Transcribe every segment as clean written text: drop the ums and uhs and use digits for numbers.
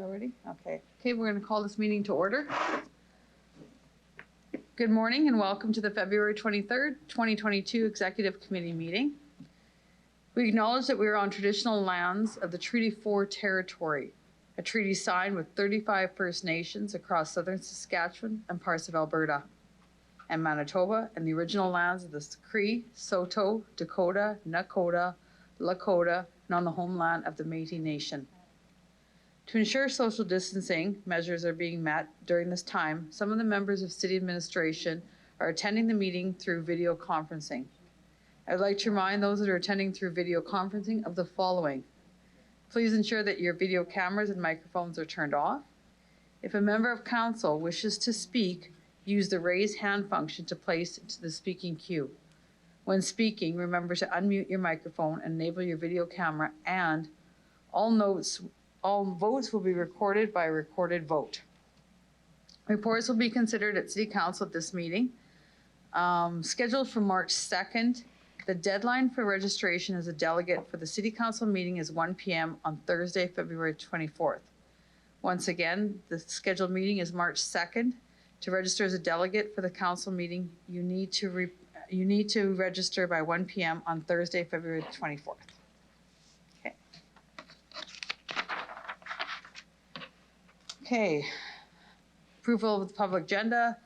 already? Okay. Okay, we're going to call this meeting to order. Good morning and welcome to the February 23rd, 2022 Executive Committee meeting. We acknowledge that we are on traditional lands of the Treaty 4 territory, a treaty signed with 35 First Nations across southern Saskatchewan and parts of Alberta and Manitoba, and the original lands of the Cree, Saulteaux, Dakota, Nakota, Lakota, and on the homeland of the Métis Nation. To ensure social distancing measures are being met during this time, some of the members of City Administration are attending the meeting through video conferencing. I'd like to remind those that are attending through video conferencing of the following. Please ensure that your video cameras and microphones are turned off. If a member of council wishes to speak, use the raise hand function to place into the speaking queue. When speaking, remember to unmute your microphone and enable your video camera, and all votes will be recorded by a recorded vote. Reports will be considered at City Council at this meeting. Scheduled for March 2nd, the deadline for registration as a delegate for the City Council meeting is 1 p.m. on Thursday, February 24th. Once again, the scheduled meeting is March 2nd. To register as a delegate for the Council meeting, you need to register by 1 p.m. on Thursday, February 24th. Okay, approval of the public agenda.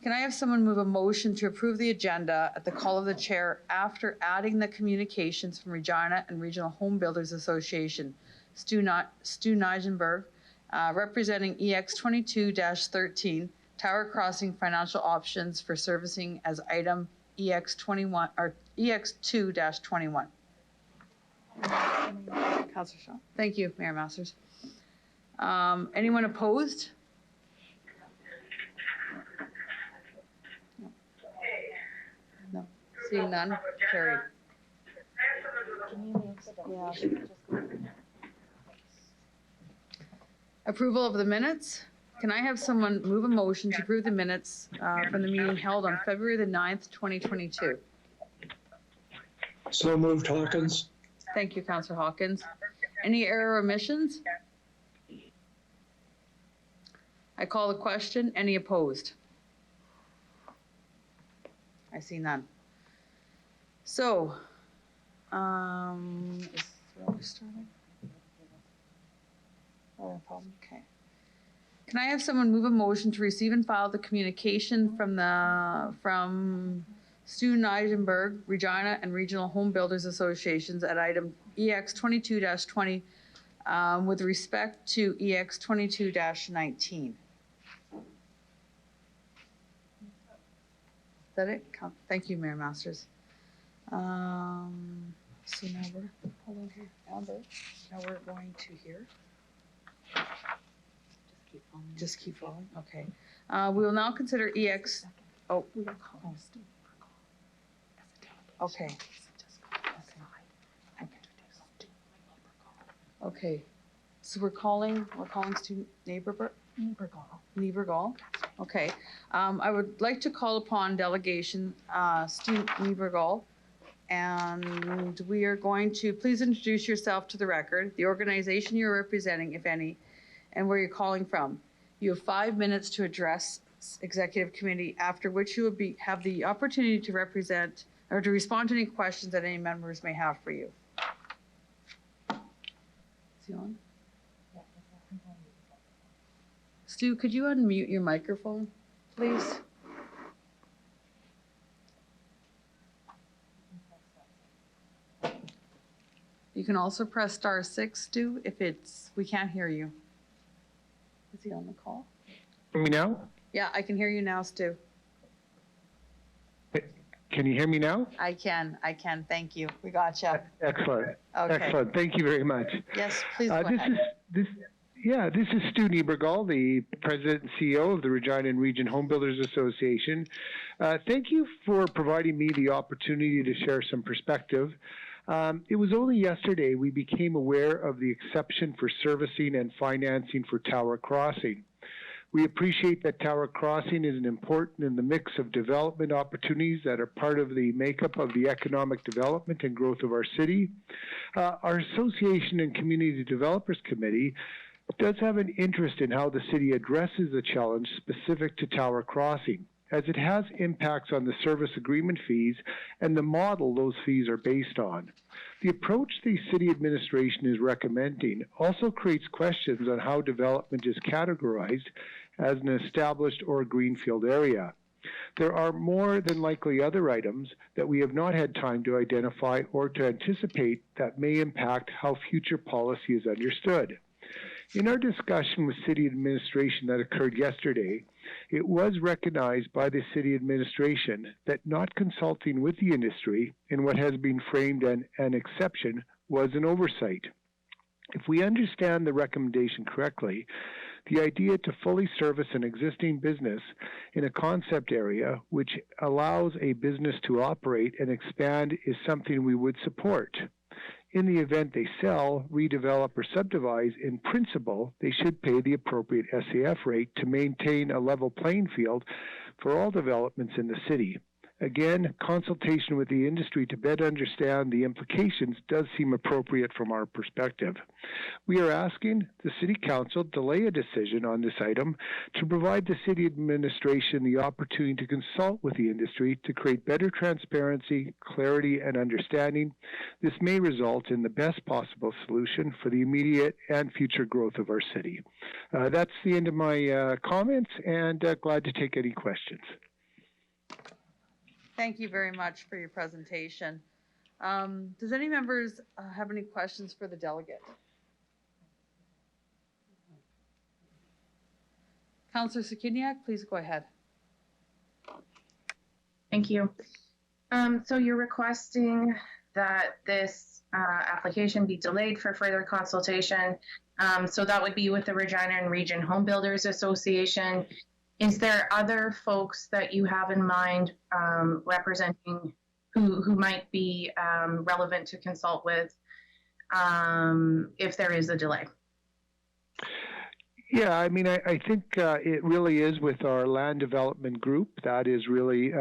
Can I have someone move a motion to approve the agenda at the call of the chair after adding the communications from Regina and Regional Home Builders Association, Stu Nijenberg, representing EX22-13, Tower Crossing financial options for servicing as item EX21 or EX2-21. Councillor Shaw. Thank you, Mayor Masters. Anyone opposed? No. Seeing none, carried. Yeah. Approval of the minutes. Can I have someone move a motion to approve the minutes from the meeting held on February the 9th, 2022? So moved, Hawkins. Thank you, Councillor Hawkins. Any error or omissions? I call the question. Any opposed? I see none. So, is the starting? Oh, problem. Okay. Can I have someone move a motion to receive and file the communication from Stu Nijenberg, Regina and Regional Home Builders Associations at item EX22-20 with respect to EX22-19? Is that it? Thank you, Mayor Masters. So now we're, hold on here, Amber. Now we're going to here. Just keep following. Okay. We will now consider EX. Oh. Okay. Okay. So we're calling Stu Niebergall. Okay. I would like to call upon delegation Stu Niebergall, and we are going to please introduce yourself to the record, the organization you're representing, if any, and where you're calling from. You have 5 minutes to address Executive Committee, after which you will have the opportunity to represent or to respond to any questions that any members may have for you. Is he on? Stu, could you unmute your microphone, please? You can also press *6, Stu, if we can't hear you. Is he on the call? Hear me now? Yeah, I can hear you now, Stu. Can you hear me now? I can. Thank you. We got you. Excellent. Okay. Excellent. Thank you very much. Yes, please go ahead. This is Stu Niebergall, the President and CEO of the Regina and Region Home Builders Association. Thank you for providing me the opportunity to share some perspective. It was only yesterday we became aware of the exception for servicing and financing for Tower Crossing. We appreciate that Tower Crossing is an important in the mix of development opportunities that are part of the makeup of the economic development and growth of our city. Our Association and Community Developers Committee does have an interest in how the city addresses the challenge specific to Tower Crossing, as it has impacts on the service agreement fees and the model those fees are based on. The approach the city administration is recommending also creates questions on how development is categorized as an established or greenfield area. There are more than likely other items that we have not had time to identify or to anticipate that may impact how future policy is understood. In our discussion with city administration that occurred yesterday, it was recognized by the city administration that not consulting with the industry in what has been framed an exception was an oversight. If we understand the recommendation correctly, the idea to fully service an existing business in a concept area which allows a business to operate and expand is something we would support. In the event they sell, redevelop, or subdivide, in principle, they should pay the appropriate SAF rate to maintain a level playing field for all developments in the city. Again, consultation with the industry to better understand the implications does seem appropriate from our perspective. We are asking the City Council to delay a decision on this item to provide the City Administration the opportunity to consult with the industry to create better transparency, clarity, and understanding. This may result in the best possible solution for the immediate and future growth of our city. That's the end of my comments, and glad to take any questions. Thank you very much for your presentation. Does any members have any questions for the delegate? Councillor Sikiniak, please go ahead. Thank you. So you're requesting that this application be delayed for further consultation. So that would be with the Regina and Region Home Builders Association. Is there other folks that you have in mind representing who might be relevant to consult with if there is a delay? Yeah, I mean, I think it really is with our land development group. That is really,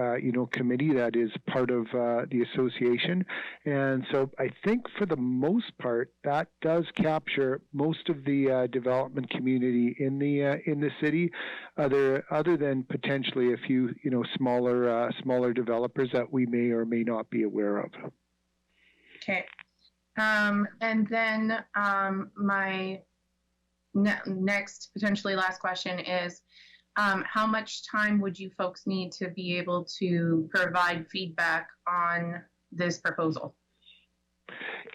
committee that is part of the association. And so I think for the most part, that does capture most of the development community in the city, other than potentially a few, smaller developers that we may or may not be aware of. Okay. And then my next, potentially last question is, how much time would you folks need to be able to provide feedback on this proposal?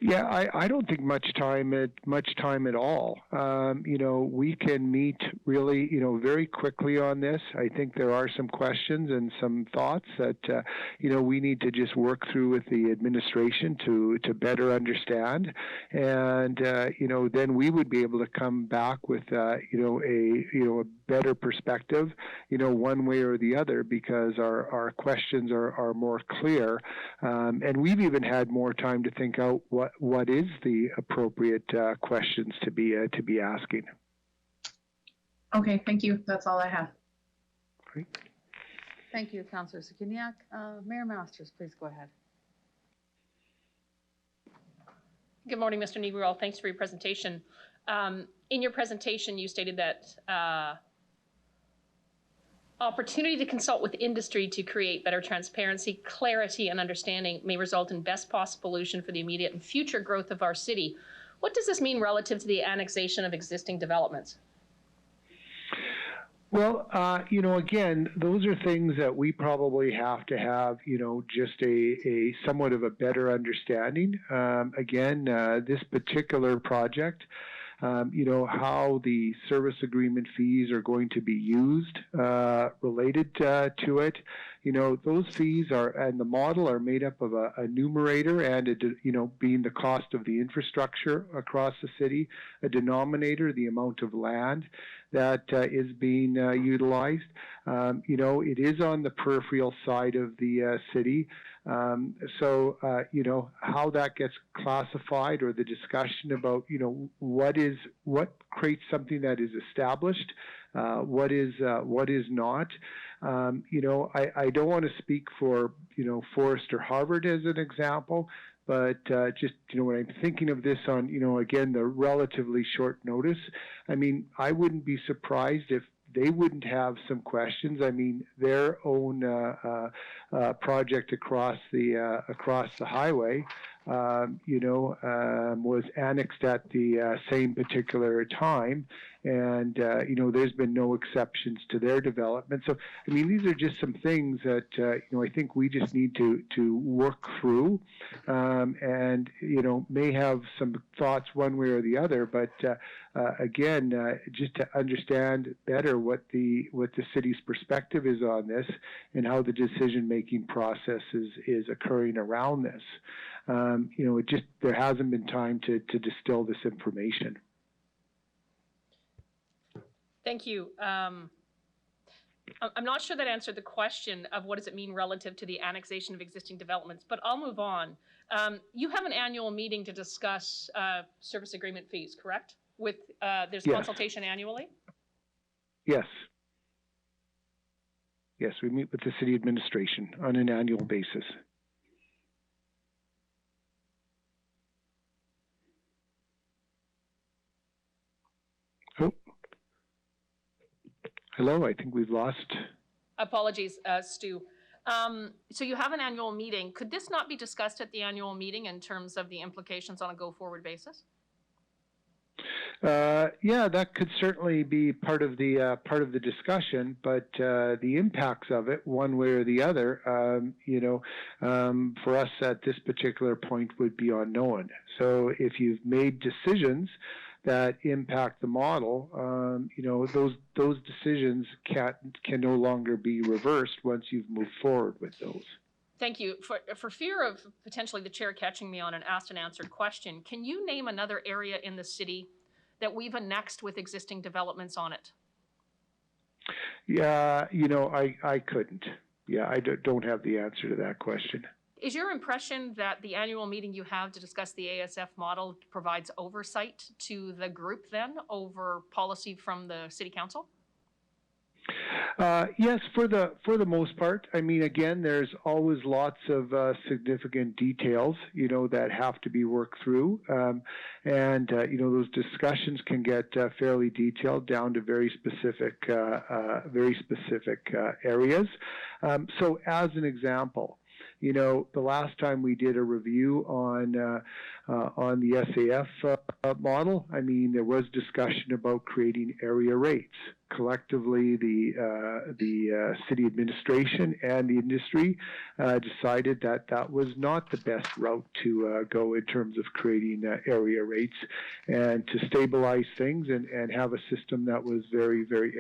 Yeah, I don't think much time at all. We can meet really, very quickly on this. I think there are some questions and some thoughts that, we need to just work through with the administration to better understand. And, then we would be able to come back with, a better perspective, one way or the other, because our questions are more clear. And we've even had more time to think out what is the appropriate questions to be asking. Okay, thank you. That's all I have. Great. Thank you, Councillor Sikiniak. Mayor Masters, please go ahead. Good morning, Mr. Negrell. Thanks for your presentation. In your presentation, you stated that opportunity to consult with industry to create better transparency, clarity, and understanding may result in best possible solution for the immediate and future growth of our city. What does this mean relative to the annexation of existing developments? Well, again, those are things that we probably have to have, just a somewhat of a better understanding. Again, this particular project, how the service agreement fees are going to be used related to it. Those fees and the model are made up of a numerator and, being the cost of the infrastructure across the city, a denominator, the amount of land that is being utilized. It is on the peripheral side of the city. So, how that gets classified, or the discussion about, what creates something that is established, what is not. I don't want to speak for, Forrest or Harvard as an example, But just, when I'm thinking of this on, again, the relatively short notice, I mean, I wouldn't be surprised if they wouldn't have some questions. I mean, their own project across the highway, was annexed at the same particular time, and there's been no exceptions to their development. So, I mean, these are just some things that I think we just need to work through, and may have some thoughts one way or the other. But again, just to understand better what the city's perspective is on this and how the decision-making process is occurring around this. There hasn't been time to distill this information. Thank you. I'm not sure that answered the question of what does it mean relative to the annexation of existing developments, but I'll move on. You have an annual meeting to discuss service agreement fees, correct? There's Yes. Consultation annually? Yes. Yes, we meet with the city administration on an annual basis. Oh. Hello, I think we've lost. Apologies, Stu. So you have an annual meeting. Could this not be discussed at the annual meeting in terms of the implications on a go-forward basis? Yeah, that could certainly be part of the discussion, but the impacts of it, one way or the other, for us at this particular point would be unknown. So if you've made decisions that impact the model, those decisions can no longer be reversed once you've moved forward with those. Thank you. For fear of potentially the chair catching me on an asked and answered question, can you name another area in the city that we've annexed with existing developments on it? Yeah, I couldn't. Yeah, I don't have the answer to that question. Is your impression that the annual meeting you have to discuss the ASF model provides oversight to the group then over policy from the City Council? Yes, for the most part. I mean, again, there's always lots of significant details, that have to be worked through, and those discussions can get fairly detailed down to very specific areas. So, as an example, the last time we did a review on the SAF model, I mean, there was discussion about creating area rates. Collectively, the city administration and the industry decided that was not the best route to go in terms of creating area rates, and to stabilize things and have a system that was very, very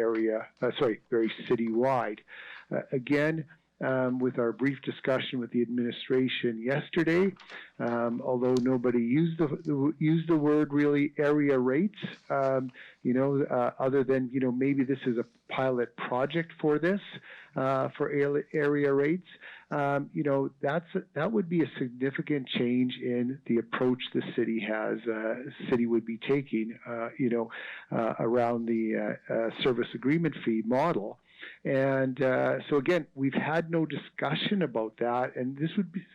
very citywide. Again, with our brief discussion with the administration yesterday, although nobody used the word really area rates, other than maybe this is a pilot project for this for area rates, that would be a significant change in the approach the city would be taking, around the service agreement fee model. And so again, we've had no discussion about that, and this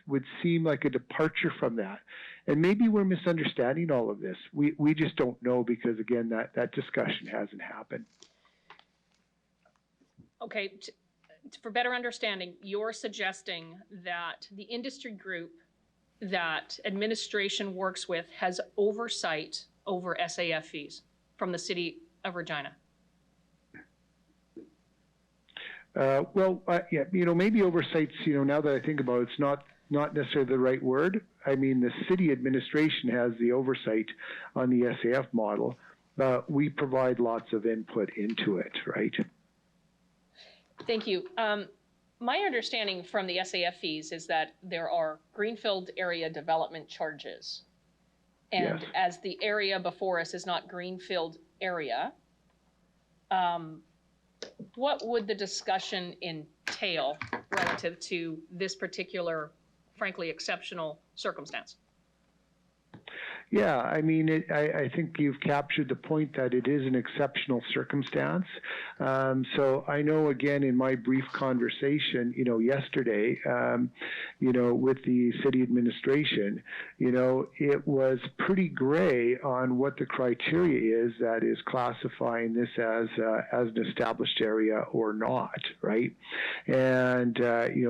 would seem like a departure from that. And maybe we're misunderstanding all of this. We just don't know, because again, that discussion hasn't happened. Okay, for better understanding, you're suggesting that the industry group that administration works with has oversight over SAF fees from the City of Regina. Yeah, maybe oversights, now that I think about it, it's not necessarily the right word. I mean, the city administration has the oversight on the SAF model, but we provide lots of input into it, right? Thank you. My understanding from the SAF fees is that there are greenfield area development charges. And yes. As the area before us is not greenfield area, what would the discussion entail relative to this particular, frankly, exceptional circumstance? Yeah, I mean, I think you've captured the point that it is an exceptional circumstance. So I know, again, in my brief conversation, yesterday, with the city administration, it was pretty gray on what the criteria is that is classifying this as an established area or not, right? And,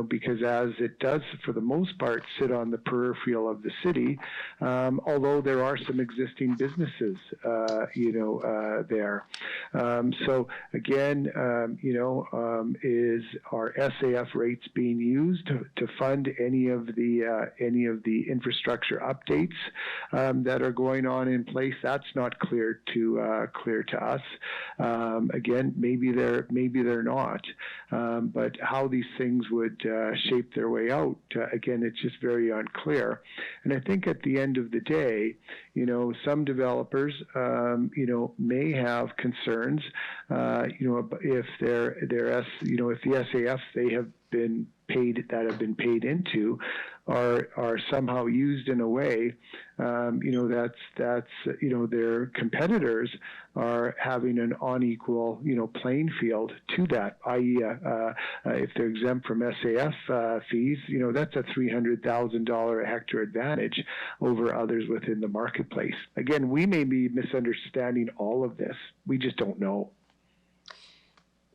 because as it does, for the most part, sit on the peripheral of the city, although there are some existing businesses, there. So again, is our SAF rates being used to fund any of the infrastructure updates that are going on in place? That's not clear to us. Again, maybe they're not. But how these things would shape their way out, again, it's just very unclear. And I think at the end of the day, some developers, may have concerns, if if the SAF they have been paid into are somehow used in a way, that's their competitors are having an unequal, playing field to that, i.e., if they're exempt from SAF fees, that's a $300,000 a hectare advantage over others within the marketplace. Again, we may be misunderstanding all of this. We just don't know.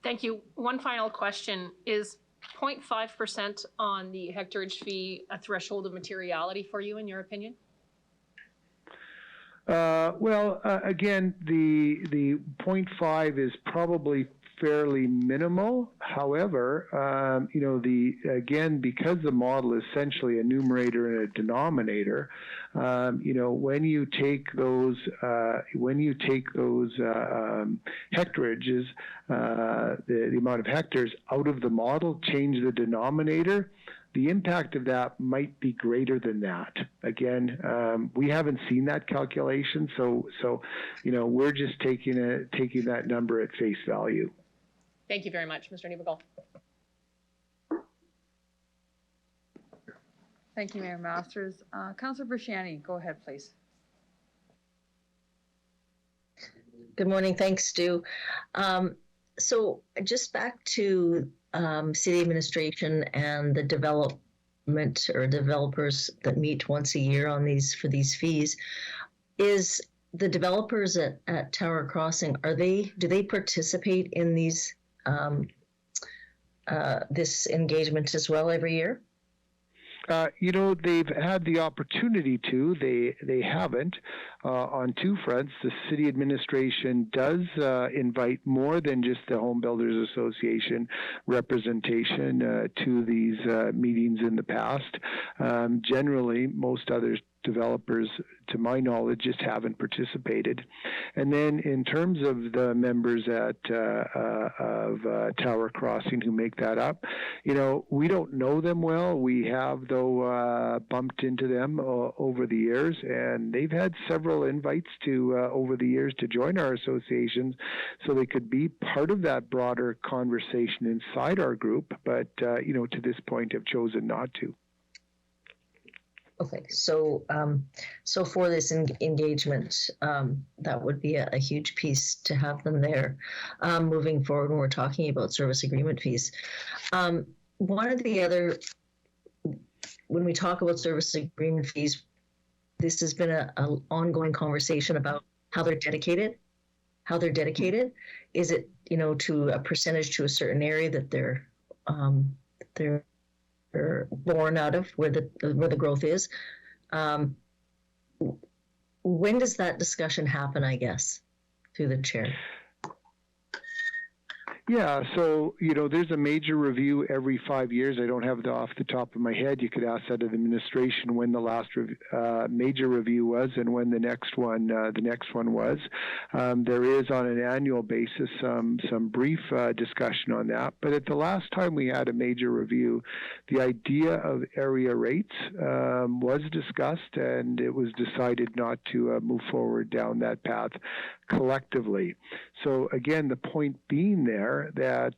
Thank you. One final question. Is 0.5% on the hectareage fee a threshold of materiality for you, in your opinion? Again, the 0.5 is probably fairly minimal. However, because the model is essentially a numerator and a denominator, when you take those hectareages, the amount of hectares out of the model, change the denominator, the impact of that might be greater than that. Again, we haven't seen that calculation, so we're just taking that number at face value. Thank you very much, Mr. Niebergall. Thank you, Mayor Masters. Councillor Brasciani, go ahead, please. Good morning. Thanks, Stu. So just back to city administration and the development or developers that meet once a year on for these fees. Is the developers at Tower Crossing, do they participate in these this engagement as well every year? They've had the opportunity to. They haven't. On two fronts, the city administration does invite more than just the Home Builders Association representation to these meetings in the past. Generally, most other developers, to my knowledge, just haven't participated. And then in terms of the members of Tower Crossing who make that up, we don't know them well. We have, though, bumped into them over the years, and they've had several invites to over the years to join our associations so they could be part of that broader conversation inside our group, but, to this point have chosen not to. Okay, so for this engagement, that would be a huge piece to have them there moving forward when we're talking about service agreement fees. One of the other, when we talk about service agreement fees, this has been an ongoing conversation about how they're dedicated. Is it, to a percentage to a certain area that they're born out of, where the growth is. When does that discussion happen, I guess, through the chair? Yeah, so, there's a major review every 5 years. I don't have it off the top of my head. You could ask that of the administration when the last major review was and when the next one was. There is on an annual basis some brief discussion on that. But at the last time we had a major review, the idea of area rates was discussed, and it was decided not to move forward down that path collectively. So again, the point being there that,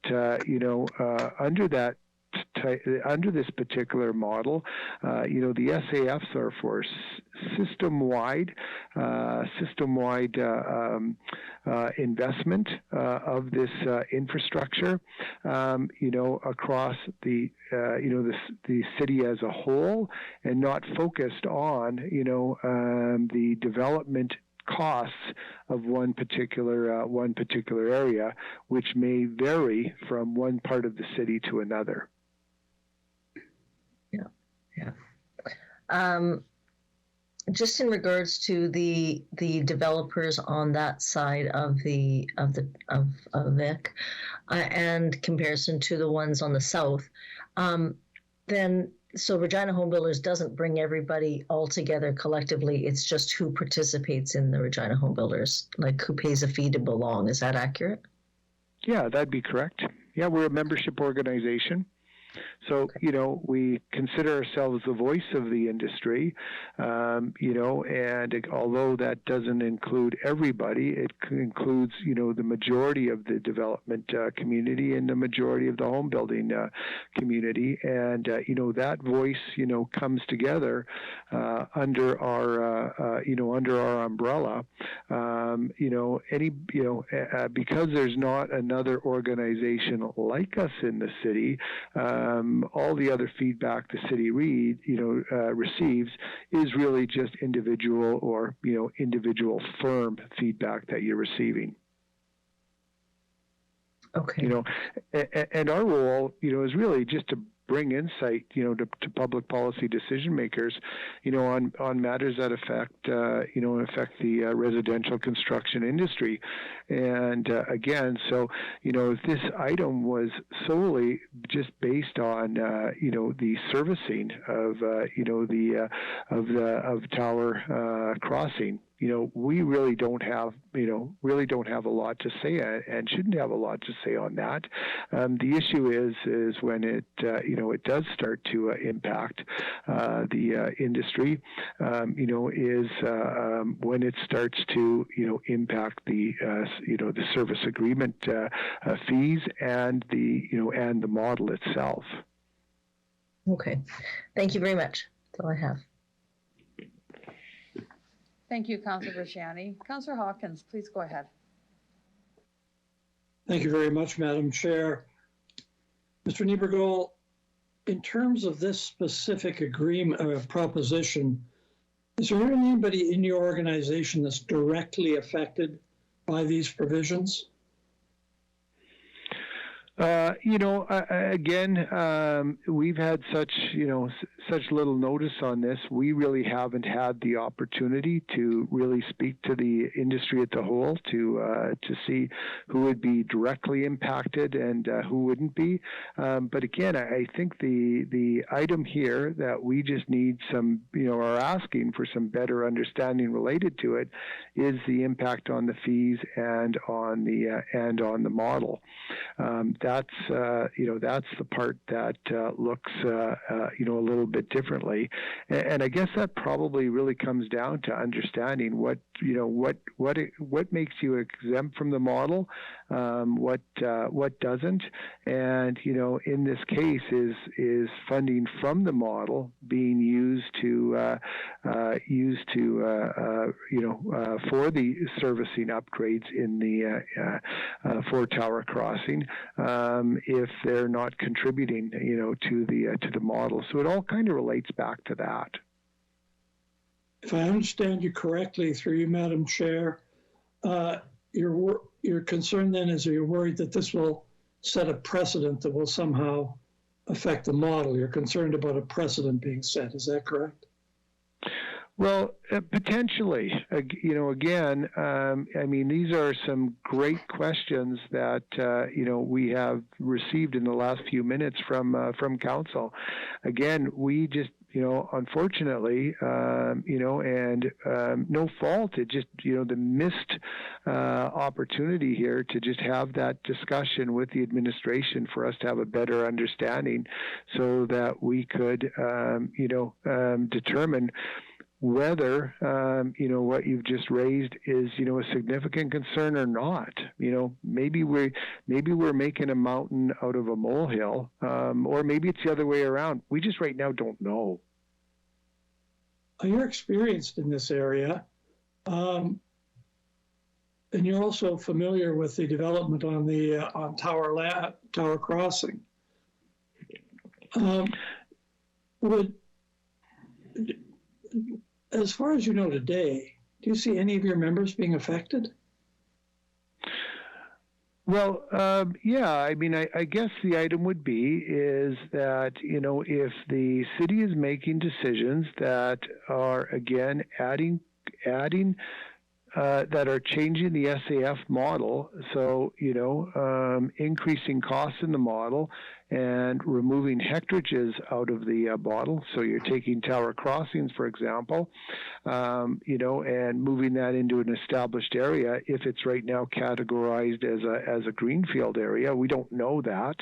under that particular model, the SAFs are for system-wide investment of this infrastructure, across the city as a whole, and not focused on the development costs of one particular area, which may vary from one part of the city to another. Yeah. Just in regards to the developers on that side of VIC, and comparison to the ones on the south, then so Regina Home Builders doesn't bring everybody all together collectively. It's just who participates in the Regina Home Builders, like who pays a fee to belong. Is that accurate? Yeah, that'd be correct. Yeah, we're a membership organization. So, we consider ourselves the voice of the industry, and although that doesn't include everybody, it includes, the majority of the development community and the majority of the home building community. And, that voice, comes together under our umbrella. Because there's not another organization like us in the city, all the other feedback the city receives is really just individual or individual firm feedback that you're receiving. Okay. And our role, is really just to bring insight, to public policy decision makers, on matters that affect the residential construction industry. And again, so if this item was solely just based on the servicing of of Tower Crossing, we really don't have a lot to say and shouldn't have a lot to say on that. The issue is when it does start to impact the industry, is when it starts to impact the service agreement fees and the model itself. Okay, thank you very much. That's all I have. Thank you, Councillor Bisciani. Councillor Hawkins, please go ahead. Thank you very much, Madam Chair. Mr. Niebergall, in terms of this specific agreement proposition, is there anybody in your organization that's directly affected by these provisions? Again, we've had such little notice on this. We really haven't had the opportunity to really speak to the industry as a whole to see who would be directly impacted and who wouldn't be. But again, I think the item here that we just need some, are asking for some better understanding related to it, is the impact on the fees and on the model. That's the part that looks a little bit differently, and I guess that probably really comes down to understanding what makes you exempt from the model, what doesn't, and in this case is funding from the model being used to for the servicing upgrades in the for Tower Crossing, if they're not contributing, to the model. So it all kind of relates back to that. If I understand you correctly, through you, Madam Chair, your concern then is you're worried that this will set a precedent that will somehow affect the model. You're concerned about a precedent being set. Is that correct? Well, potentially, again, these are some great questions that, we have received in the last few minutes from council. Again, we just, unfortunately, and no fault, it just, the missed opportunity here to just have that discussion with the administration for us to have a better understanding so that we could, determine whether what you've just raised is a significant concern or not. Maybe we're making a mountain out of a molehill, or maybe it's the other way around. We just right now don't know. You're experienced in this area, and you're also familiar with the development on the on Tower Crossing. As far as you know today, do you see any of your members being affected? Well, yeah, I mean, I guess the item would be is that, if the city is making decisions that are, again, adding that are changing the SAF model, so, increasing costs in the model and removing hectages out of the model. So you're taking Tower Crossings, for example, and moving that into an established area. If it's right now categorized as a greenfield area, we don't know that.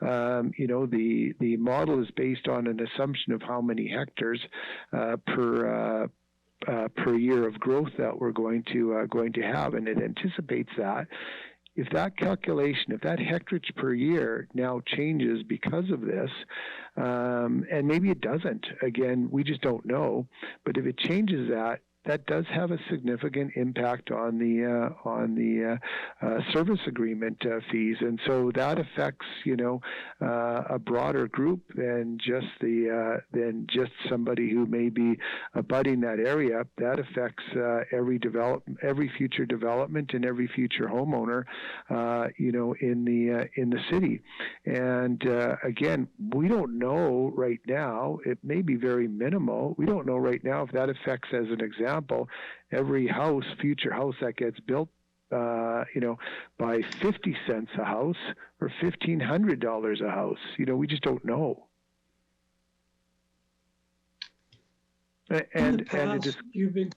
The model is based on an assumption of how many hectares per year of growth that we're going to have, and it anticipates that. If that calculation, if that hectarage per year now changes because of this, and maybe it doesn't, again, we just don't know, but if it changes that does have a significant impact on the service agreement fees, and so that affects a broader group than just somebody who may be abutting that area. That affects every future development and every future homeowner, in the city. And again, we don't know right now. It may be very minimal. We don't know right now if that affects, as an example, every future house that gets built, by 50 cents a house or $1,500 a house. We just don't know. And it just you've been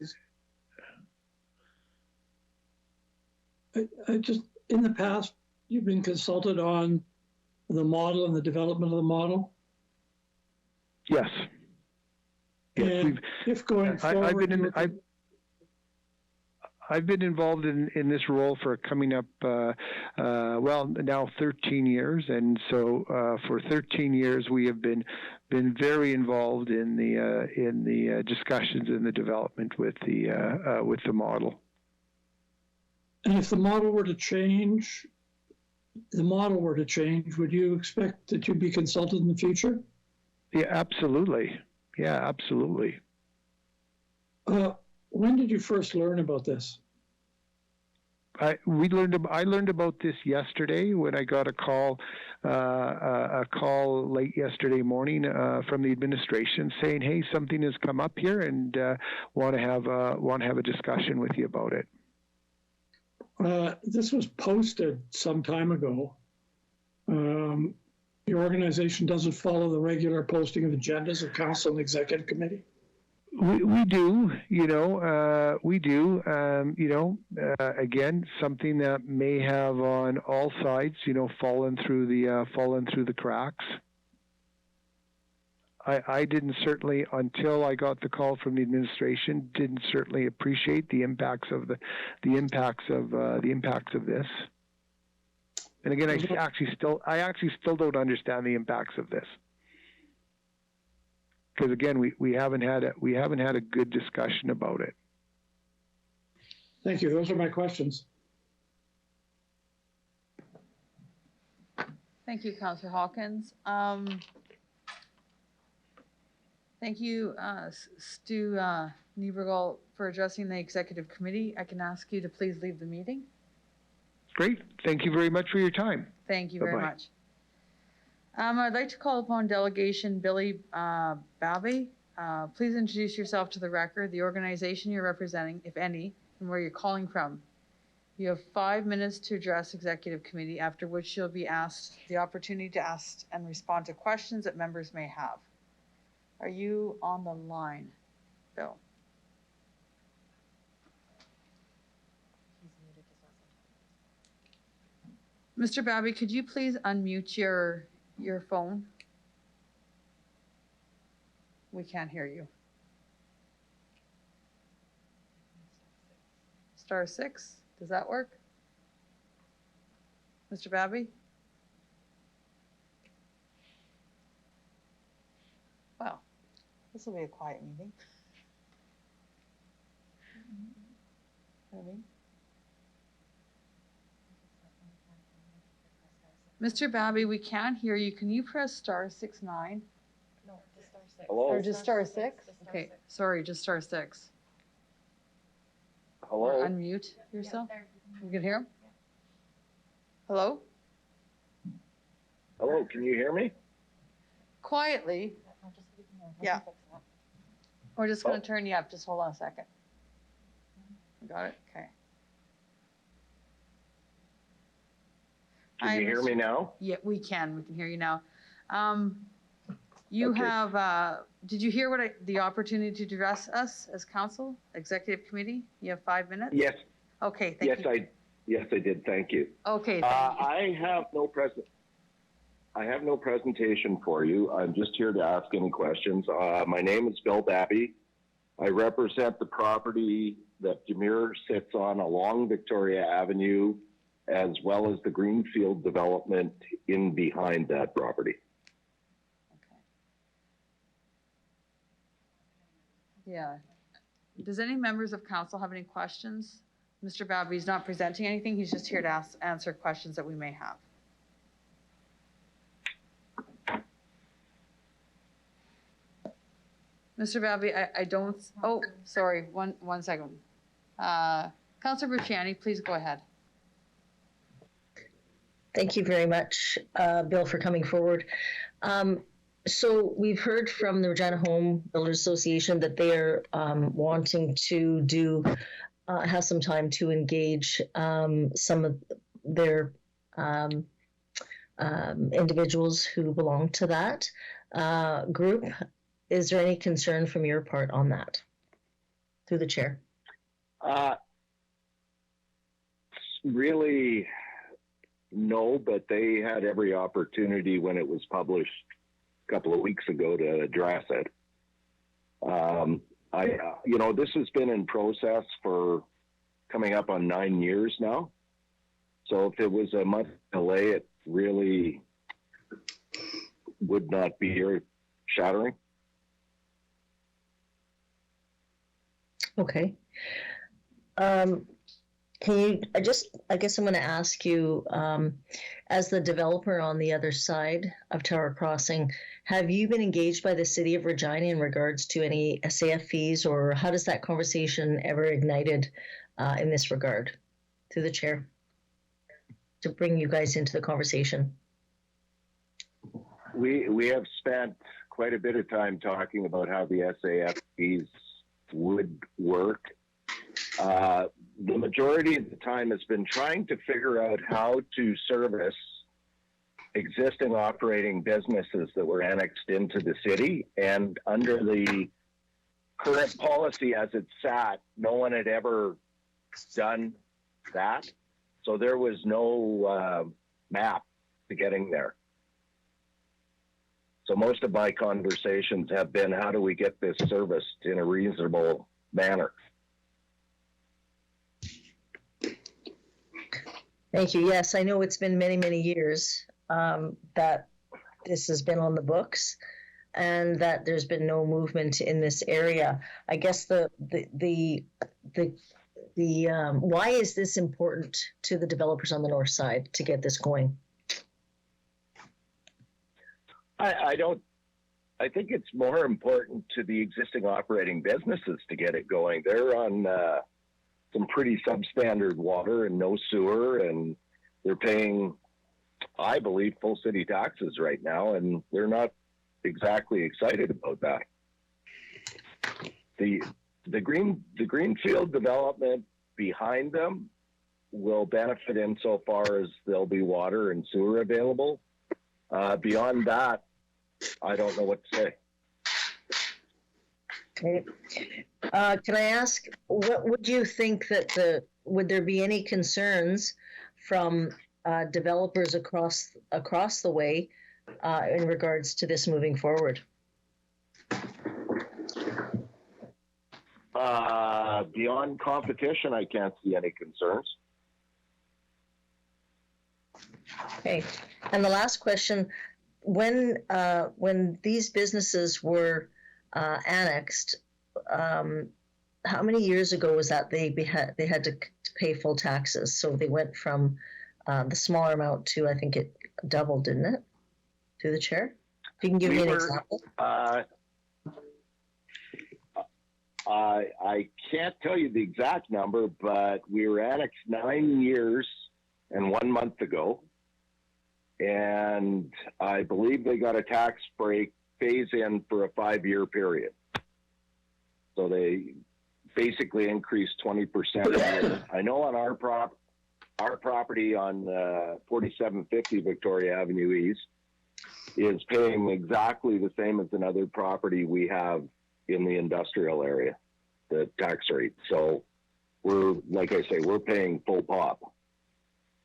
in the past you've been consulted on the model and the development of the model. Yes. And if going forward, I've been involved in this role for coming up, now 13 years, and so for 13 years we have been very involved in the discussions and the development with the model. And if the model were to change, would you expect that you'd be consulted in the future? Yeah, absolutely. Yeah, absolutely. When did you first learn about this? I learned about this yesterday when I got a call late yesterday morning from the administration saying, "Hey, something has come up here, and want to have a discussion with you about it." This was posted some time ago. Your organization doesn't follow the regular posting of agendas of council and executive committee? We do, we do, again, something that may have on all sides, fallen through the cracks. I didn't certainly, until I got the call from the administration, didn't certainly appreciate the impacts of this. And again, I actually still don't understand the impacts of this, because again, we haven't had a good discussion about it. Thank you. Those are my questions. Thank you, Councillor Hawkins. Thank you, Stu Niebergall, for addressing the executive committee. I can ask you to please leave the meeting. Great. Thank you very much for your time. Thank you very much. I'd like to call upon Delegation Billy Babby. Please introduce yourself to the record, the organization you're representing, if any, and where you're calling from. You have 5 minutes to address Executive Committee, after which you'll be asked the opportunity to ask and respond to questions that members may have. Are you on the line, Bill? Mr. Babby, could you please unmute your phone? We can't hear you. *6. Does that work? Mr. Babby? Wow, this will be a quiet meeting. I mean, Mr. Babby, we can't hear you. Can you press *69? Hello. Or just *6? Okay, sorry, just *6. Or Hello. unmute yourself. You can hear him? Hello? Hello. Can you hear me? Quietly. Yeah. We're just going to turn you up. Just hold on a second. Got it? Okay. Can you hear me now? Yeah, we can. We can hear you now. You Okay. have, did you hear the opportunity to address us as council, executive committee? You have 5 minutes? Yes. Okay, thank you. Yes, I did. Thank you. Okay, thank you. I have no presentation for you. I'm just here to ask any questions. My name is Bill Babby. I represent the property that Demir sits on along Victoria Avenue, as well as the greenfield development in behind that property. Okay. Yeah. Does any members of council have any questions? Mr. Babby's not presenting anything. He's just here to answer questions that we may have. Mr. Babby, I don't, oh, sorry, one second. Councilor Berciani, please go ahead. Thank you very much, Bill, for coming forward. So we've heard from the Regina Home Builders Association that they are wanting to have some time to engage some of their individuals who belong to that group. Is there any concern from your part on that? Through the chair. Really, no, but they had every opportunity when it was published a couple of weeks ago to address it. This has been in process for coming up on 9 years now. So if it was a month delay, it really would not be earth-shattering. Okay. I guess I'm going to ask you, as the developer on the other side of Tower Crossing, have you been engaged by the city of Regina in regards to any SAF fees, or how does that conversation ever ignited in this regard? Through the chair, to bring you guys into the conversation. We have spent quite a bit of time talking about how the SAF fees would work. The majority of the time has been trying to figure out how to service existing operating businesses that were annexed into the city. And under the current policy as it sat, no one had ever done that. So there was no map to getting there. So most of my conversations have been, how do we get this serviced in a reasonable manner? Thank you. Yes, I know it's been many, many years that this has been on the books, and that there's been no movement in this area. I guess the why is this important to the developers on the north side to get this going? I think it's more important to the existing operating businesses to get it going. They're on some pretty substandard water and no sewer, and they're paying, I believe, full city taxes right now, and they're not exactly excited about that. The greenfield development behind them will benefit insofar as there'll be water and sewer available. Beyond that, I don't know what to say. Okay. Can I ask, what would you think that would there be any concerns from developers across the way in regards to this moving forward? Beyond competition, I can't see any concerns. Okay. And the last question, when these businesses were annexed, how many years ago was that they had to pay full taxes? So they went from the smaller amount to, I think it doubled, didn't it? To the chair? If you can give me an example. I can't tell you the exact number, but we were annexed 9 years and 1 month ago. And I believe they got a tax break phase in for a 5-year period. So they basically increased 20% a year. I know on our property on 4750 Victoria Avenue East is paying exactly the same as another property we have in the industrial area, the tax rate. So we're, like I say, we're paying full pop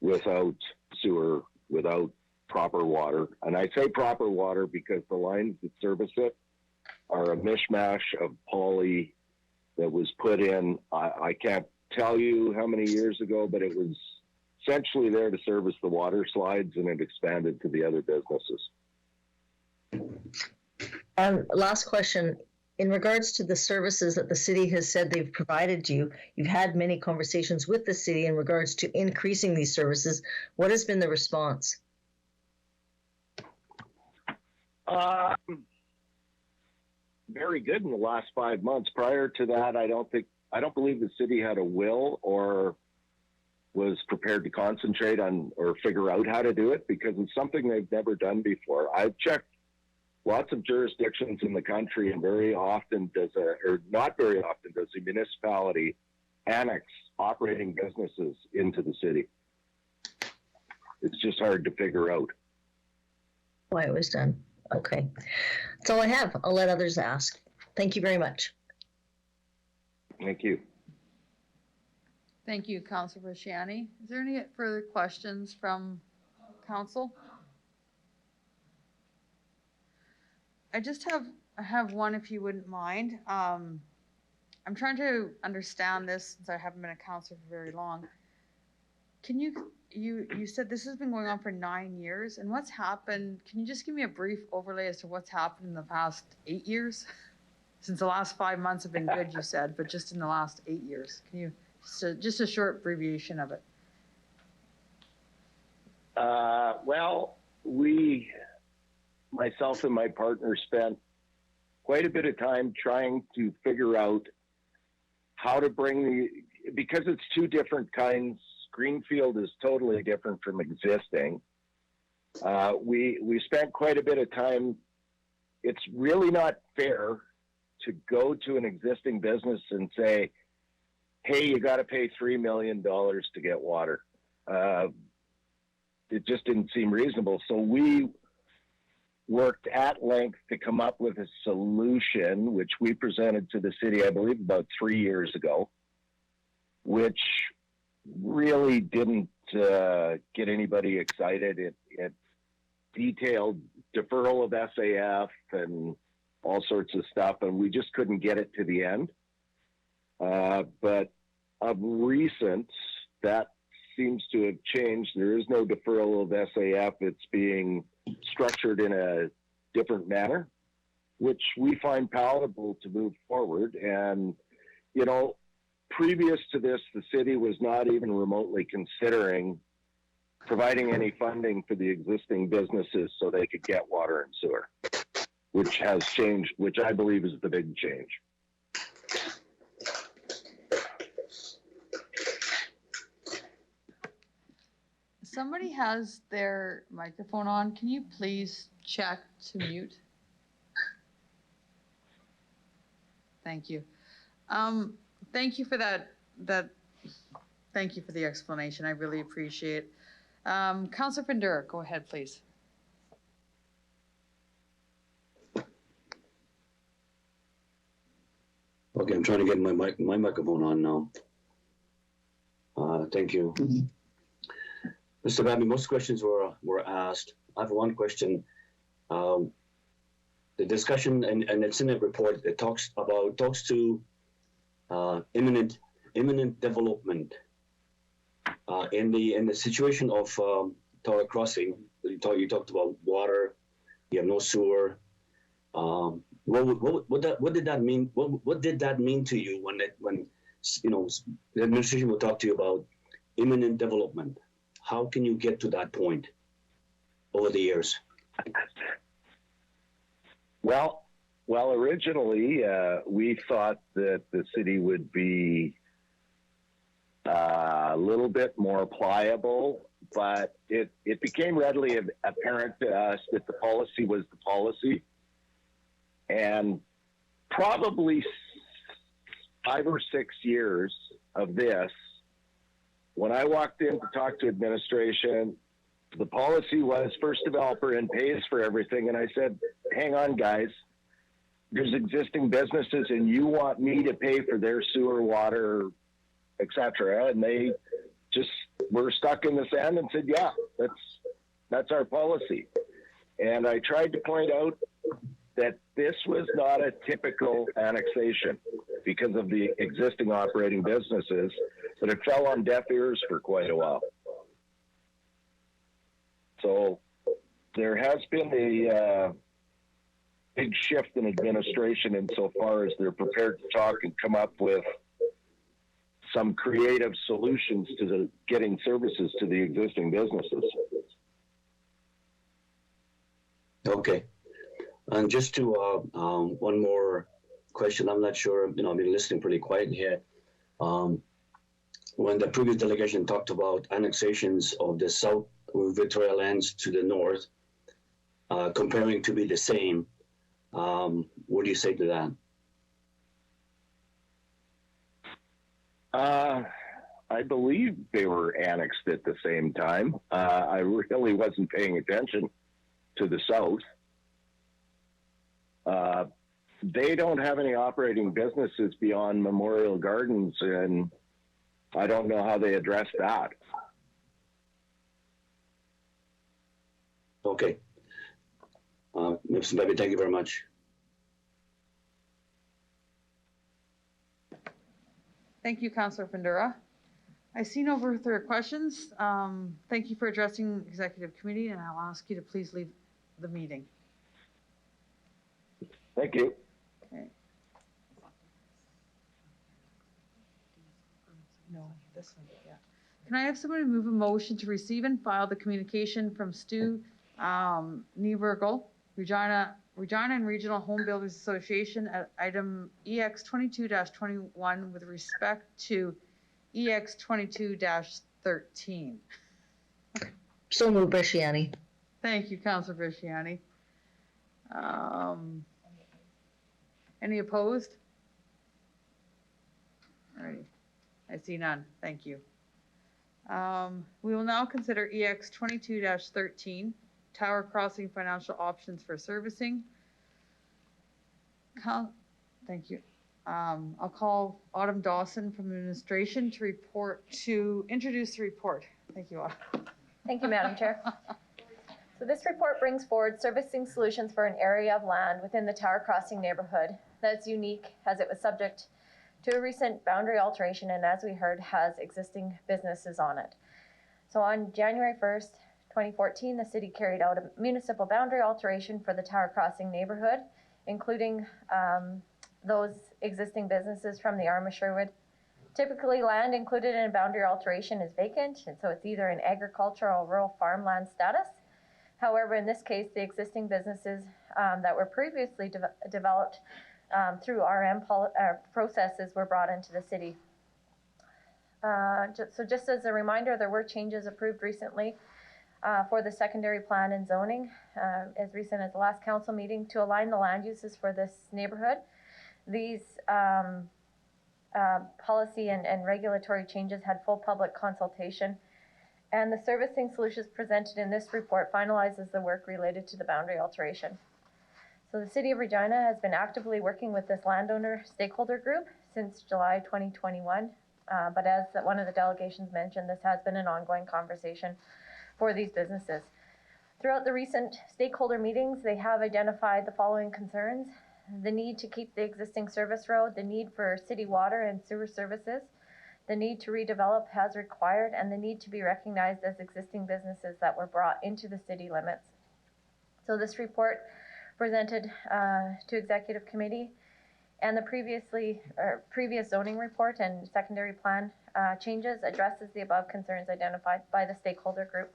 without sewer, without proper water. And I say proper water because the lines that service it are a mishmash of poly that was put in, I can't tell you how many years ago, but it was essentially there to service the water slides, and it expanded to the other businesses. Last question. In regards to the services that the city has said they've provided you, you've had many conversations with the city in regards to increasing these services. What has been the response? Very good in the last 5 months. Prior to that, I don't believe the city had a will or was prepared to concentrate on or figure out how to do it, because it's something they've never done before. I've checked lots of jurisdictions in the country, and very often not very often does a municipality annex operating businesses into the city. It's just hard to figure out Why it was done. Okay. That's all I have. I'll let others ask. Thank you very much. Thank you. Thank you, Councilor Shiani. Is there any further questions from council? I have one, if you wouldn't mind. I'm trying to understand this since I haven't been a councilor for very long. Can you said this has been going on for 9 years, and what's happened? Can you just give me a brief overlay as to what's happened in the past 8 years? Since the last 5 months have been good, you said, but just in the last 8 years, can you just a short abbreviation of it? Well, myself and my partner spent quite a bit of time trying to figure out how to bring because it's two different kinds. Greenfield is totally different from existing. We spent quite a bit of time. It's really not fair to go to an existing business and say, hey, you got to pay $3 million to get water. It just didn't seem reasonable. So we worked at length to come up with a solution, which we presented to the city, I believe, about 3 years ago, which really didn't get anybody excited. It detailed deferral of SAF and all sorts of stuff, and we just couldn't get it to the end. But of recent, that seems to have changed. There is no deferral of SAF. It's being structured in a different manner, which we find palatable to move forward. And, you know, previous to this, the city was not even remotely considering providing any funding for the existing businesses so they could get water and sewer, which has changed, which I believe is the big change. Somebody has their microphone on. Can you please check to mute? Thank you. Thank you for that. Thank you for the explanation. I really appreciate it. Councilor Pindur, go ahead, please. Okay, I'm trying to get my microphone on now. Thank you. Mr. Babby, most questions were asked. I have one question. The discussion, and it's in the report, it talks to imminent development. In the situation of Tower Crossing, you talked about water. You have no sewer. What did that mean? What did that mean to you when the administration will talk to you about imminent development? How can you get to that point over the years? Well, originally we thought that the city would be a little bit more pliable, but it became readily apparent to us that the policy was the policy. And probably 5 or 6 years of this, when I walked in to talk to administration, the policy was first developer and pays for everything. And I said, hang on, guys, there's existing businesses and you want me to pay for their sewer, water, etc. And they just were stuck in the sand and said, yeah, that's our policy. And I tried to point out that this was not a typical annexation because of the existing operating businesses, but it fell on deaf ears for quite a while. So there has been a big shift in administration insofar as they're prepared to talk and come up with some creative solutions to getting services to the existing businesses. Okay. And just to one more question, I'm not sure, I've been listening pretty quiet here. When the previous delegation talked about annexations of the South Victoria lands to the north, comparing to be the same, what do you say to that? I believe they were annexed at the same time. I really wasn't paying attention to the south. They don't have any operating businesses beyond Memorial Gardens, and I don't know how they address that. Okay. Mr. Bebby, thank you very much. Thank you, Councillor Fundura. I see no further questions. Thank you for addressing Executive Committee, and I'll ask you to please leave the meeting. Thank you. Okay. No, this one, yeah. Can I have someone move a motion to receive and file the communication from Stu Niebergel, Regina and Regional Home Builders Association at item EX 22-21 with respect to EX 22-13? So move, Bresciani. Thank you, Councillor Bresciani. Any opposed? All right, I see none. Thank you. We will now consider EX 22-13, Tower Crossing Financial Options for Servicing. Thank you. I'll call Autumn Dawson from Administration to introduce the report. Thank you, Autumn. Thank you, Madam Chair. So this report brings forward servicing solutions for an area of land within the Tower Crossing neighborhood that's unique as it was subject to a recent boundary alteration and, as we heard, has existing businesses on it. So on January 1st, 2014, the city carried out a municipal boundary alteration for the Tower Crossing neighborhood, including those existing businesses from the Arm of Sherwood. Typically, land included in a boundary alteration is vacant, and so it's either in agricultural or rural farmland status. However, in this case, the existing businesses that were previously developed through RM processes were brought into the city. So just as a reminder, there were changes approved recently for the secondary plan and zoning as recent as the last council meeting to align the land uses for this neighborhood. These policy and regulatory changes had full public consultation, and the servicing solutions presented in this report finalizes the work related to the boundary alteration. So the City of Regina has been actively working with this landowner stakeholder group since July 2021, but as one of the delegations mentioned, this has been an ongoing conversation for these businesses. Throughout the recent stakeholder meetings, they have identified the following concerns. the need to keep the existing service road, the need for city water and sewer services, the need to redevelop as required, and the need to be recognized as existing businesses that were brought into the city limits. So this report presented to Executive Committee and the previous zoning report and secondary plan changes addresses the above concerns identified by the stakeholder group.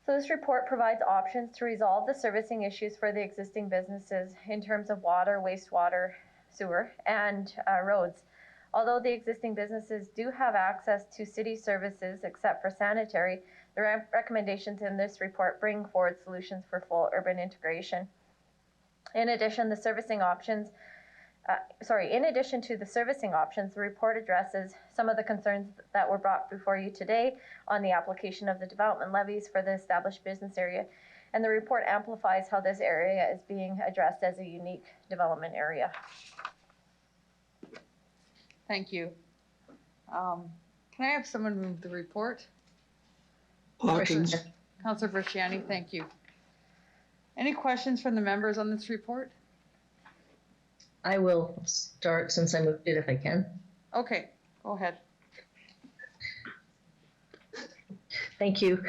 So this report provides options to resolve the servicing issues for the existing businesses in terms of water, wastewater, sewer, and roads. Although the existing businesses do have access to city services except for sanitary, the recommendations in this report bring forward solutions for full urban integration. In addition to the servicing options, the report addresses some of the concerns that were brought before you today on the application of the development levies for the established business area. And the report amplifies how this area is being addressed as a unique development area. Thank you. Can I have someone move the report? Hawkins. Councillor Brasciani, thank you. Any questions from the members on this report? I will start since I moved it if I can. Okay, go ahead. Thank you.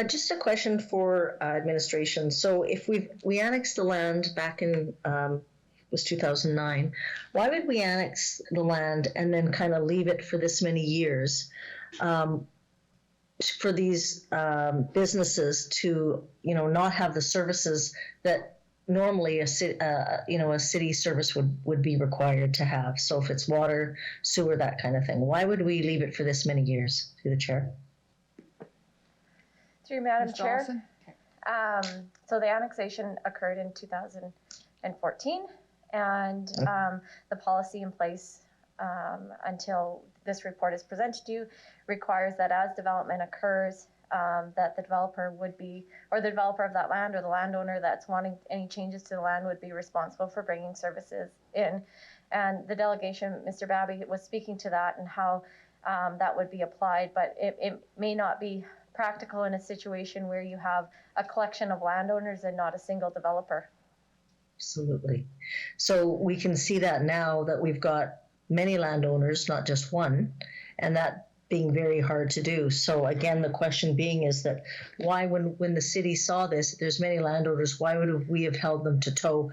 Just a question for administration. So if we annexed the land back in was 2009, why would we annex the land and then kind of leave it for this many years for these businesses to not have the services that normally a city service would be required to have? So if it's water, sewer, that kind of thing, why would we leave it for this many years? Through the chair. Through Madam Ms. Chair. Dawson? So the annexation occurred in 2014, and the policy in place until this report is presented to you requires that as development occurs, that the developer would be, or the developer of that land or the landowner that's wanting any changes to the land would be responsible for bringing services in. And the delegation, Mr. Babby, was speaking to that and how that would be applied, but it may not be practical in a situation where you have a collection of landowners and not a single developer. Absolutely. So we can see that now that we've got many landowners, not just one, and that being very hard to do. So again, the question being is that why, when the city saw this, there's many landowners, why would we have held them to tow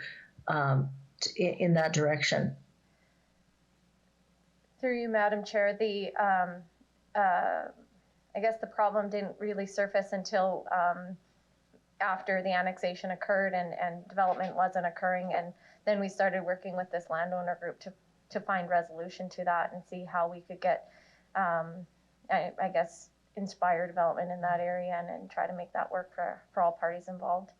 in that direction? Through you, Madam Chair, I guess the problem didn't really surface until after the annexation occurred and development wasn't occurring, and then we started working with this landowner group to find resolution to that and see how we could get, I guess, inspire development in that area and try to make that work for all parties involved.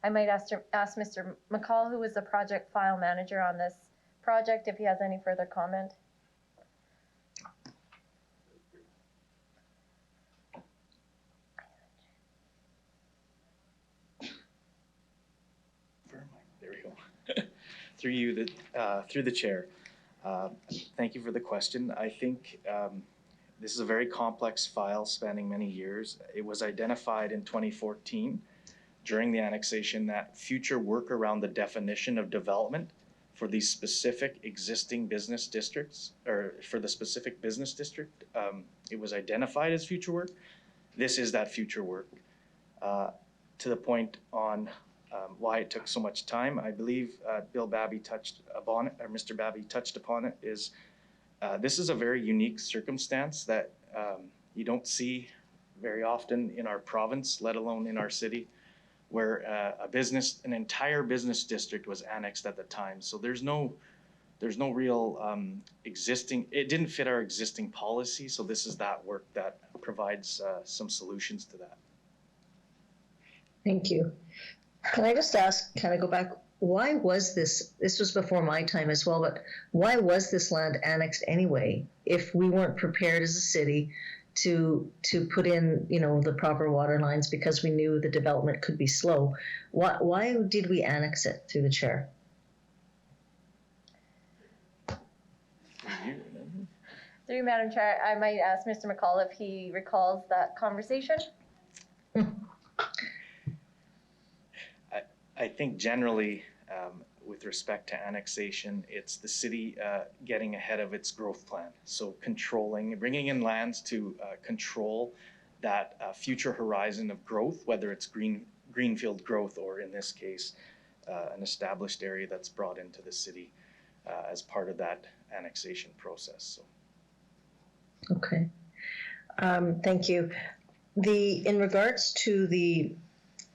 I might ask Mr. McCall, who is the project file manager on this project, if he has any further comment. There we go. Through the chair. Thank you for the question. I think this is a very complex file spanning many years. It was identified in 2014 during the annexation that future work around the definition of development for these specific existing business districts, or for the specific business district, it was identified as future work. This is that future work. To the point on why it took so much time, I believe Bill Babby touched upon it, or Mr. Babby touched upon it, is this is a very unique circumstance that you don't see very often in our province, let alone in our city, where an entire business district was annexed at the time. So there's no real existing, it didn't fit our existing policy. So this is that work that provides some solutions to that. Thank you. Can I just ask, kind of go back, why was this was before my time as well, but why was this land annexed anyway if we weren't prepared as a city to put in, the proper water lines because we knew the development could be slow? Why did we annex it, through the chair? Through you, Madam Chair, I might ask Mr. McCall if he recalls that conversation. I think generally with respect to annexation, it's the city getting ahead of its growth plan. So bringing in lands to control that future horizon of growth, whether it's greenfield growth or in this case, an established area that's brought into the city as part of that annexation process. So. Okay. Thank you. In regards to the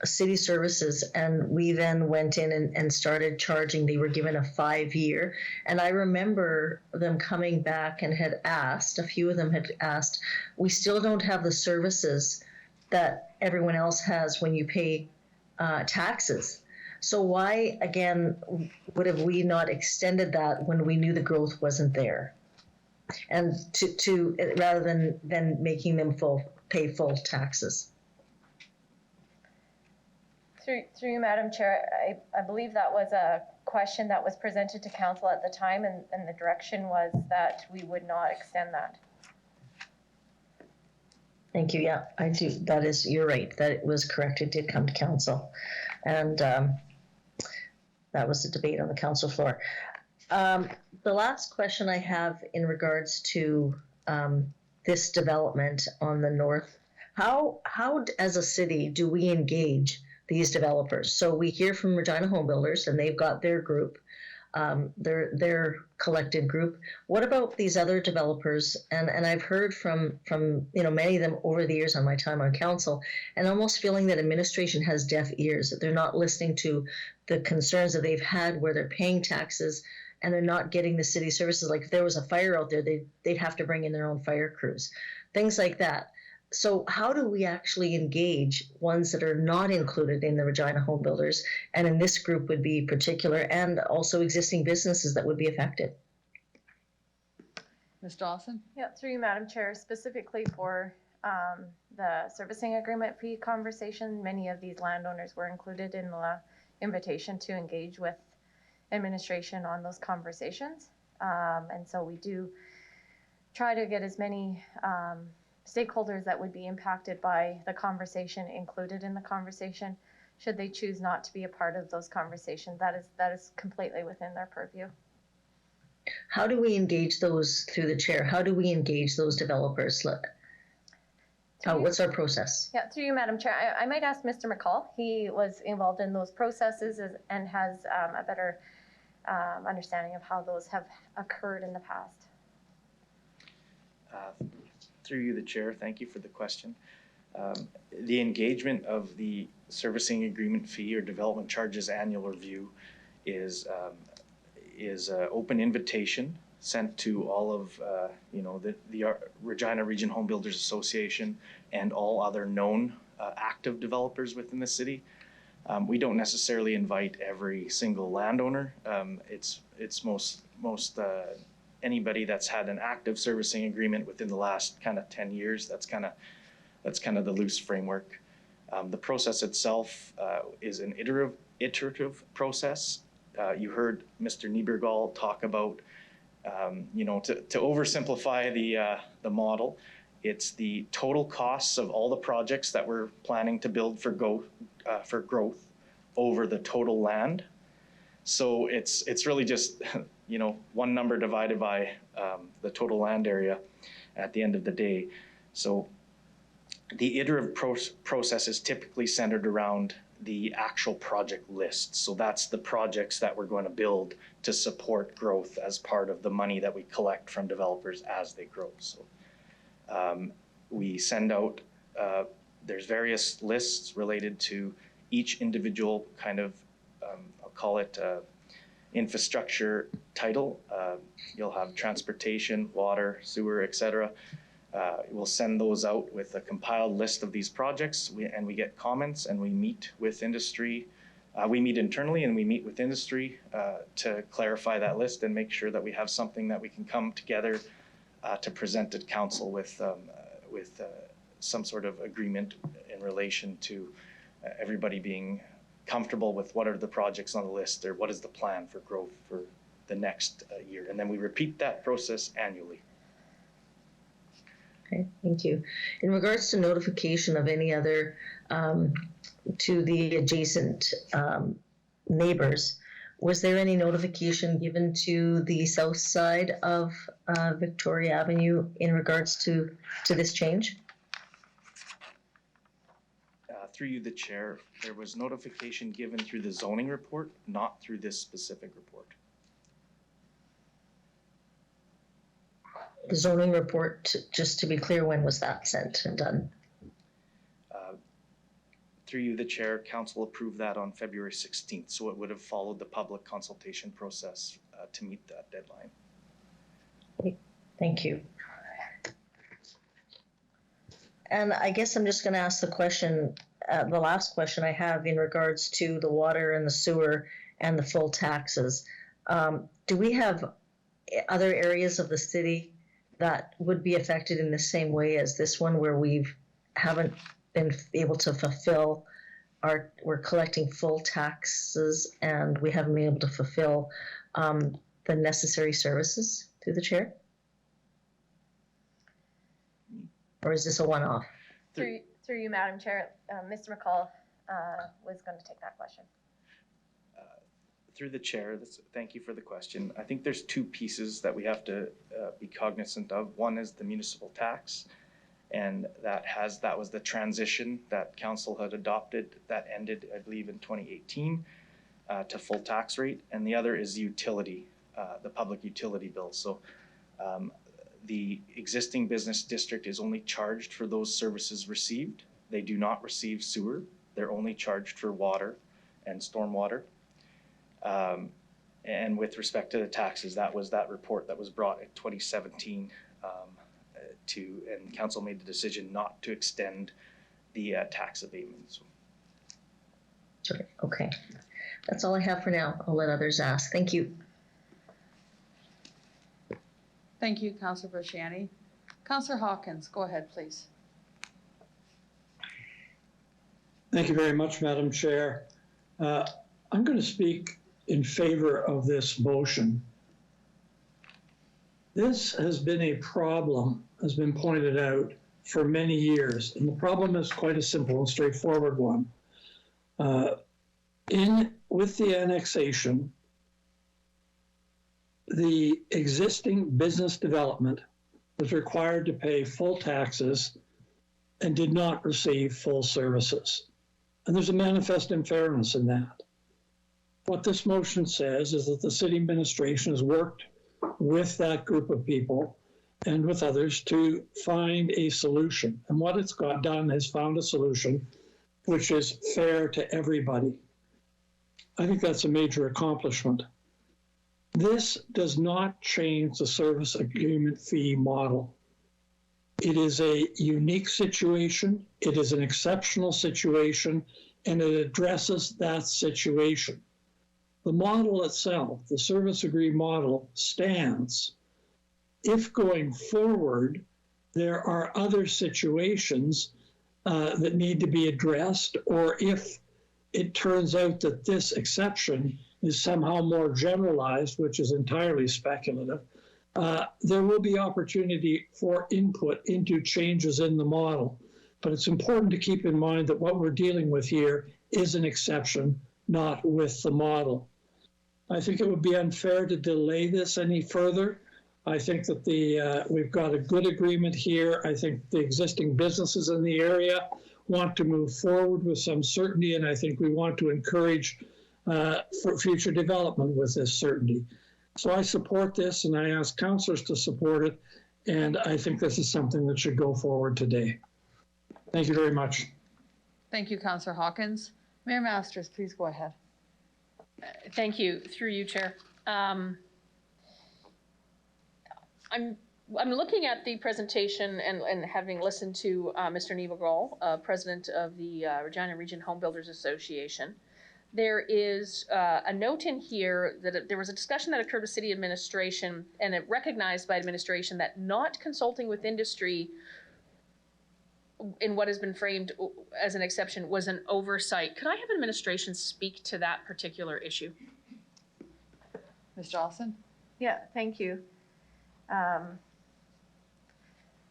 city services, and we then went in and started charging, they were given a 5-year, and I remember them coming back and had asked, a few of them had asked, we still don't have the services that everyone else has when you pay taxes. So why, again, would have we not extended that when we knew the growth wasn't there? And to rather than making them pay full taxes. Through you, Madam Chair, I believe that was a question that was presented to council at the time, and the direction was that we would not extend that. Thank you. Yeah, I do. You're right. That it was correct. It did come to council, and that was the debate on the council floor. The last question I have in regards to this development on the north, how as a city do we engage these developers? So we hear from Regina Home Builders, and they've got their group, their collected group. What about these other developers? And I've heard from many of them over the years on my time on council, and almost feeling that administration has deaf ears, that they're not listening to the concerns that they've had where they're paying taxes and they're not getting the city services. Like if there was a fire out there, they'd have to bring in their own fire crews, things like that. So how do we actually engage ones that are not included in the Regina Home Builders, and in this group would be particular, and also existing businesses that would be affected? Ms. Dawson? Yeah, through you, Madam Chair, specifically for the servicing agreement fee conversation, many of these landowners were included in the invitation to engage with administration on those conversations. And so we do try to get as many stakeholders that would be impacted by the conversation included in the conversation. Should they choose not to be a part of those conversations, that is completely within their purview. How do we engage those through the chair? How do we engage those developers? What's our process? Yeah, through you, Madam Chair, I might ask Mr. McCall. He was involved in those processes and has a better understanding of how those have occurred in the past. Through you, the chair, thank you for the question. The engagement of the servicing agreement fee or development charges annual review is an open invitation sent to all of the Regina Region Home Builders Association and all other known active developers within the city. We don't necessarily invite every single landowner. It's most anybody that's had an active servicing agreement within the last kind of 10 years. That's kind of the loose framework. The process itself is an iterative process. You heard Mr. Niebergall talk about, to oversimplify the model, it's the total costs of all the projects that we're planning to build for growth over the total land. So it's really just one number divided by the total land area at the end of the day. So the iterative process is typically centered around the actual project list. So that's the projects that we're going to build to support growth as part of the money that we collect from developers as they grow. So we send out, there's various lists related to each individual kind of, I'll call it infrastructure title. You'll have transportation, water, sewer, etc. We'll send those out with a compiled list of these projects, and we get comments, and we meet with industry. We meet internally and we meet with industry to clarify that list and make sure that we have something that we can come together to present to council with some sort of agreement in relation to everybody being comfortable with what are the projects on the list or what is the plan for growth for the next year. And then we repeat that process annually. Okay, thank you. In regards to notification of any other to the adjacent neighbors, Was there any notification given to the south side of Victoria Avenue in regards to this change? Through you, the chair, there was notification given through the zoning report, not through this specific report. The zoning report, just to be clear, when was that sent and done? Through you, the chair, council approved that on February 16th, so it would have followed the public consultation process to meet that deadline. Thank you. And I guess I'm just going to ask the question, the last question I have in regards to the water and the sewer and the full taxes. Do we have other areas of the city that would be affected in the same way as this one, where haven't been able to fulfill we're collecting full taxes and we haven't been able to fulfill the necessary services through the chair? Or is this a one-off? Through you, Madam Chair, Mr. McCall was going to take that question. Through the chair, thank you for the question. I think there's two pieces that we have to be cognizant of. One is the municipal tax, and that was the transition that council had adopted that ended, I believe, in 2018 to full tax rate. And the other is utility, the public utility bill. So the existing business district is only charged for those services received. They do not receive sewer. They're only charged for water and stormwater. And with respect to the taxes, that was that report that was brought in 2017 and council made the decision not to extend the tax abatements. Okay, that's all I have for now. I'll let others ask. Thank you. Thank you, Councillor Brasciani. Councillor Hawkins, go ahead, please. Thank you very much, Madam Chair. I'm going to speak in favor of this motion. This has been a problem, has been pointed out for many years, and the problem is quite a simple and straightforward one. With the annexation, the existing business development was required to pay full taxes and did not receive full services. And there's a manifest unfairness in that. What this motion says is that the city administration has worked with that group of people and with others to find a solution. And what it's done is found a solution which is fair to everybody. I think that's a major accomplishment. This does not change the service agreement fee model. It is a unique situation, it is an exceptional situation, and it addresses that situation. The model itself, the service agreement model, stands. If going forward, there are other situations that need to be addressed, or if it turns out that this exception is somehow more generalized, which is entirely speculative, there will be opportunity for input into changes in the model. But it's important to keep in mind that what we're dealing with here is an exception, not with the model. I think it would be unfair to delay this any further. I think that we've got a good agreement here. I think the existing businesses in the area want to move forward with some certainty, and I think we want to encourage for future development with this certainty. So I support this, and I ask councillors to support it, and I think this is something that should go forward today. Thank you very much. Thank you, Councillor Hawkins. Mayor Masters, please go ahead. Thank you. Through you, Chair. I'm looking at the presentation and having listened to Mr. Niebegall, President of the Regina Region Home Builders Association. There is a note in here that there was a discussion that occurred with city administration, and it recognized by administration that not consulting with industry in what has been framed as an exception was an oversight. Could I have administration speak to that particular issue? Ms. Johnson? Yeah, thank you.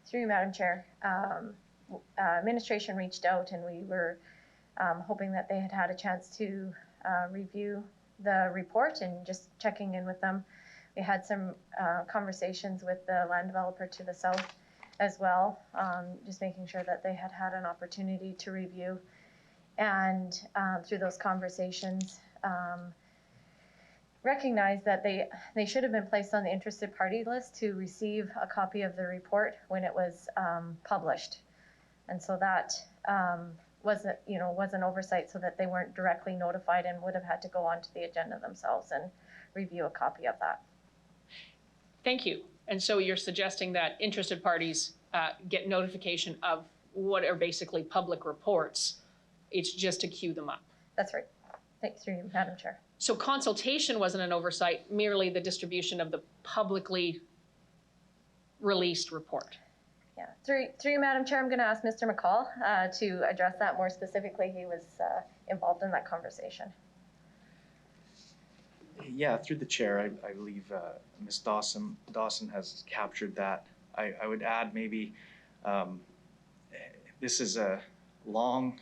Through you, Madam Chair, administration reached out and we were hoping that they had had a chance to review the report and just checking in with them. We had some conversations with the land developer to the south as well, just making sure that they had had an opportunity to review. And through those conversations, recognize that they should have been placed on the interested party list to receive a copy of the report when it was published. And so that was an oversight, so that they weren't directly notified and would have had to go onto the agenda themselves and review a copy of that. Thank you. And so you're suggesting that interested parties get notification of what are basically public reports. It's just to queue them up. That's right. Thanks, through you, Madam Chair. So consultation wasn't an oversight, merely the distribution of the publicly released report. Yeah, through you, Madam Chair, I'm going to ask Mr. McCall to address that more specifically. He was involved in that conversation. Yeah, through the chair, I believe Ms. Dawson has captured that. I would add maybe this is a long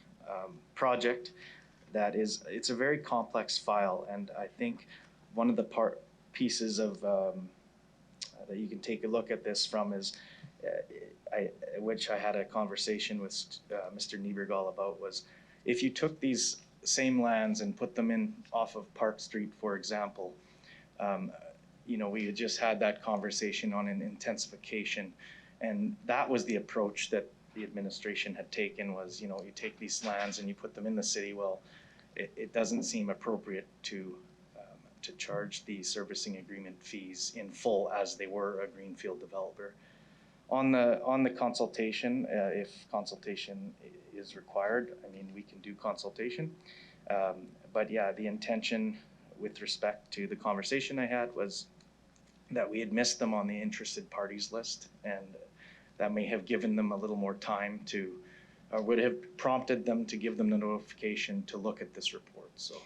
project it's a very complex file, and I think one of the pieces of that you can take a look at this from is which I had a conversation with Mr. Niebergall about, was if you took these same lands and put them in off of Park Street, for example, we had just had that conversation on an intensification, and that was the approach that the administration had taken, was, you take these lands and you put them in the city. Well, it doesn't seem appropriate to charge the servicing agreement fees in full as they were a greenfield developer. On the consultation, if consultation is required, I mean, we can do consultation. But yeah, the intention with respect to the conversation I had was that we had missed them on the interested parties list, and that may have given them a little more time to, or would have prompted them to give them the notification to look at this report. So,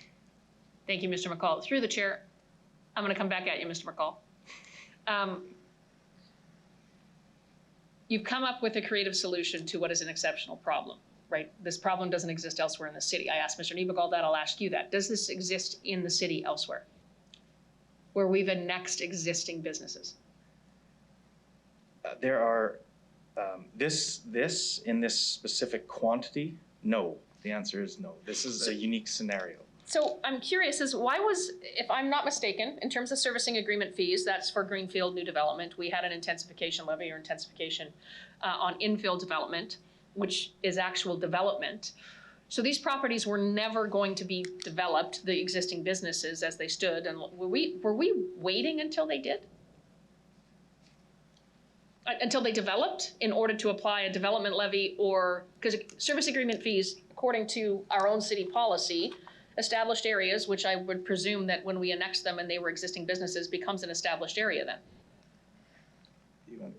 thank you, Mr. McCall. Through the chair, I'm going to come back at you, Mr. McCall. You've come up with a creative solution to what is an exceptional problem, right? This problem doesn't exist elsewhere in the city. I asked Mr. Niebergall that, I'll ask you that. Does this exist in the city elsewhere, where we've annexed existing businesses? There are, this in this specific quantity, no. The answer is no. This is a unique scenario. So I'm curious, why was, if I'm not mistaken, in terms of servicing agreement fees, that's for greenfield new development, we had an intensification levy or intensification on infill development, which is actual development. So these properties were never going to be developed, the existing businesses as they stood, and were we waiting until they did? Until they developed in order to apply a development levy, or, because service agreement fees, according to our own city policy, established areas, which I would presume that when we annex them and they were existing businesses, becomes an established area then.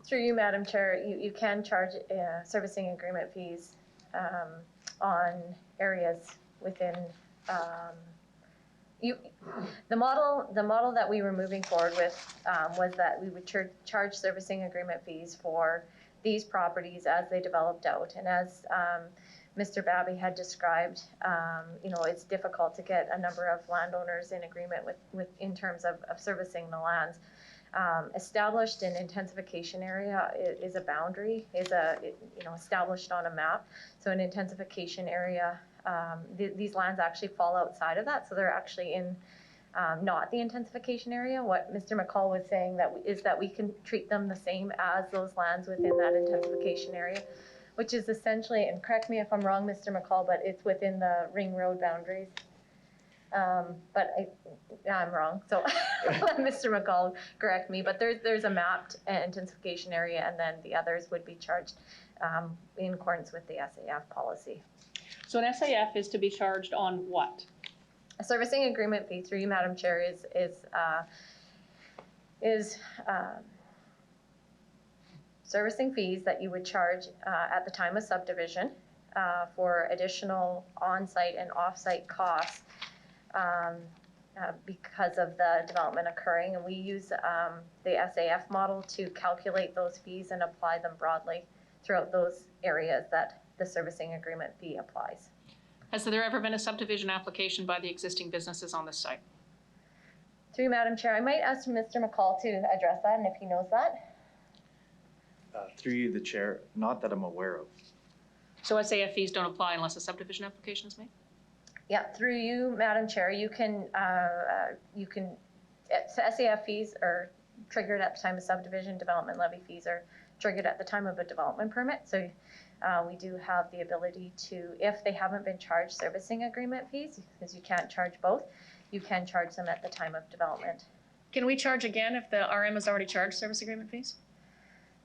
Through you, Madam Chair, you can charge servicing agreement fees on areas within the model that we were moving forward with was that we would charge servicing agreement fees for these properties as they developed out, and as Mr. Babby had described, it's difficult to get a number of landowners in agreement with in terms of servicing the lands. Established an intensification area is a boundary, established on a map. So an intensification area, these lands actually fall outside of that, so they're actually in not the intensification area. What Mr. McCall was saying is that we can treat them the same as those lands within that intensification area, which is essentially, and correct me if I'm wrong, Mr. McCall, but it's within the ring road boundaries. But I'm wrong, so let Mr. McCall correct me. But there's a mapped intensification area, and then the others would be charged in accordance with the SAF policy. So an SAF is to be charged on what? A servicing agreement fee, through you, Madam Chair, is servicing fees that you would charge at the time of subdivision for additional on-site and off-site costs because of the development occurring. And we use the SAF model to calculate those fees and apply them broadly throughout those areas that the servicing agreement fee applies. Has there ever been a subdivision application by the existing businesses on this site? Through you, Madam Chair, I might ask Mr. McCall to address that, and if he knows that. Through you, the chair, not that I'm aware of. So SAF fees don't apply unless a subdivision application is made? Yeah, through you, Madam Chair, SAF fees are triggered at the time of subdivision, development levy fees are triggered at the time of a development permit. So we do have the ability to, if they haven't been charged servicing agreement fees, because you can't charge both, you can charge them at the time of development. Can we charge again if the RM has already charged service agreement fees?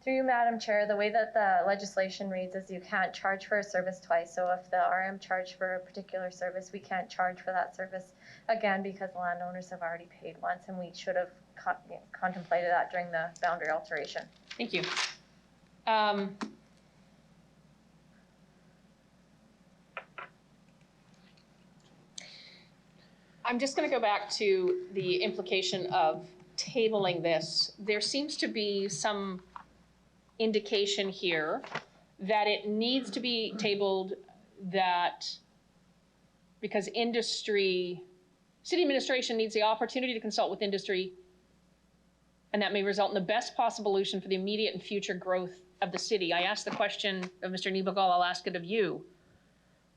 Through you, Madam Chair, the way that the legislation reads is you can't charge for a service twice. So if the RM charged for a particular service, we can't charge for that service again because the landowners have already paid once, and we should have contemplated that during the boundary alteration. Thank you. I'm just going to go back to the implication of tabling this. There seems to be some indication here that it needs to be tabled, that because city administration needs the opportunity to consult with industry, and that may result in the best possible solution for the immediate and future growth of the city. I asked the question of Mr. Niebagol, I'll ask it of you.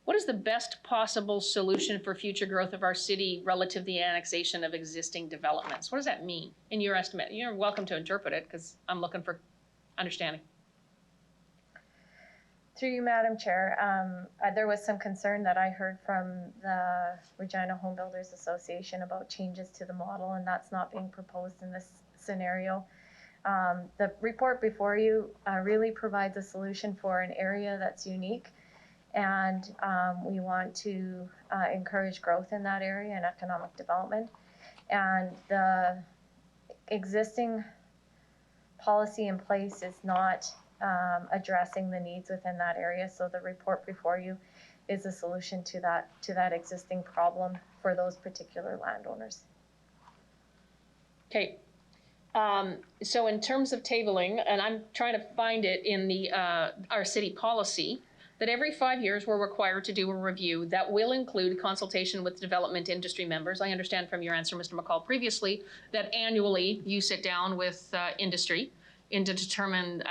What is the best possible solution for future growth of our city relative to the annexation of existing developments? What does that mean in your estimate? You're welcome to interpret it because I'm looking for understanding. Through you, Madam Chair, there was some concern that I heard from the Regina Home Builders Association about changes to the model, and that's not being proposed in this scenario. The report before you really provides a solution for an area that's unique, and we want to encourage growth in that area and economic development. And the existing policy in place is not addressing the needs within that area. So the report before you is a solution to that existing problem for those particular landowners. Okay. So in terms of tabling, and I'm trying to find it in the our city policy, that every 5 years we're required to do a review that will include consultation with development industry members. I understand from your answer, Mr. McCall, previously, that annually you sit down with industry to determine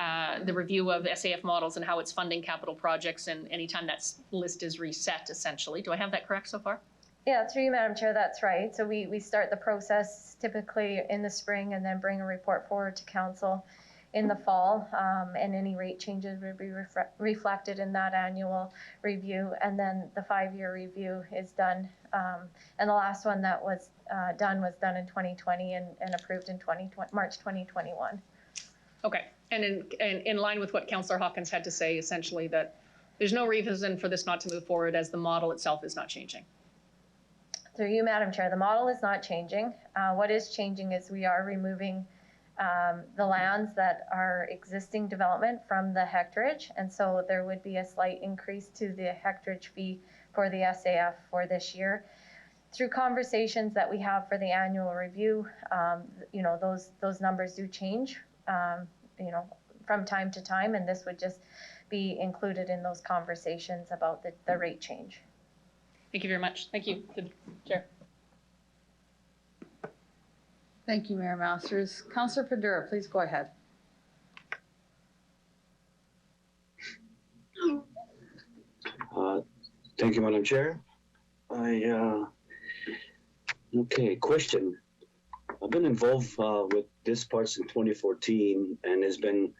the review of SAF models and how it's funding capital projects, and anytime that list is reset, essentially. Do I have that correct so far? Yeah, through you, Madam Chair, that's right. So we start the process typically in the spring and then bring a report forward to council in the fall, and any rate changes would be reflected in that annual review, and then the 5-year review is done. And the last one that was done in 2020 and approved in March 2021. Okay, and in line with what Councillor Hawkins had to say, essentially that there's no reason for this not to move forward as the model itself is not changing. Through you, Madam Chair, the model is not changing. What is changing is we are removing the lands that are existing development from the hectarage, and so there would be a slight increase to the hectarage fee for the SAF for this year. Through conversations that we have for the annual review, those numbers do change, from time to time, and this would just be included in those conversations about the rate change. Thank you very much. Thank you, Chair. Thank you, Mayor Masters. Councillor Padura, please go ahead. Thank you, Madam Chair. Okay, question. I've been involved with this part since 2014 and has been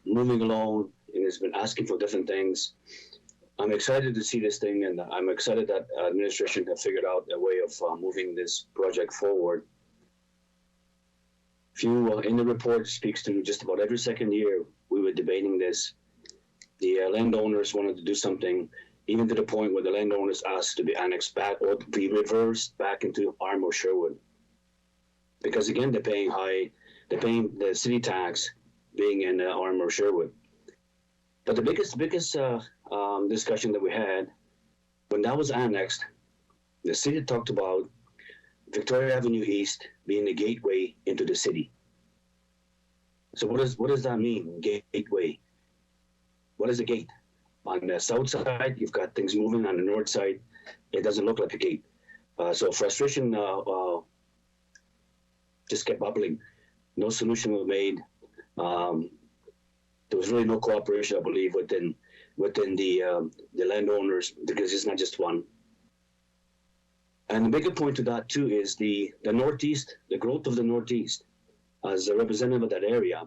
moving along and has been asking for different things. I'm excited to see this thing, and I'm excited that administration have figured out a way of moving this project forward. In the report speaks to just about every second year we were debating this. The landowners wanted to do something, even to the point where the landowners asked to be annexed back or to be reversed back into RM or Sherwood. Because again, they're paying the city tax being in RM or Sherwood. But the biggest discussion that we had, when that was annexed, the city talked about Victoria Avenue East being the gateway into the city. So what does that mean, gateway? What is a gate? On the south side, you've got things moving. On the north side, it doesn't look like a gate. So frustration just kept bubbling. No solution was made. There was really no cooperation, I believe, within the landowners, because it's not just one. And the bigger point to that too is the Northeast, the growth of the Northeast. As a representative of that area,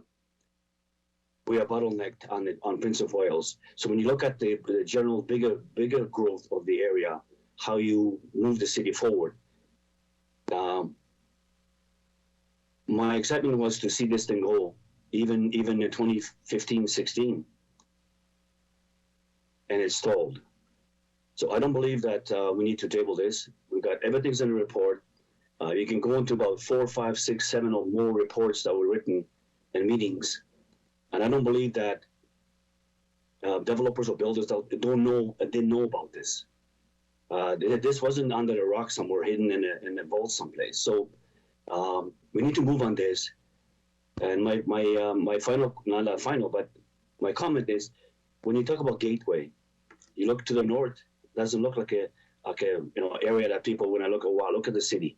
we are bottlenecked on Prince of Wales. So when you look at the general bigger growth of the area, how you move the city forward, my excitement was to see this thing go, even in 2015-16, and it stalled. So I don't believe that we need to table this. We've got everything's in the report. You can go into about 4, 5, 6, 7 or more reports that were written in meetings, and I don't believe that developers or builders didn't know about this. This wasn't under a rock somewhere, hidden in a vault someplace. So we need to move on this. And my final, not that final, but my comment is, when you talk about Gateway, you look to the north. Doesn't look like a area that people, when I look, oh wow, look at the city.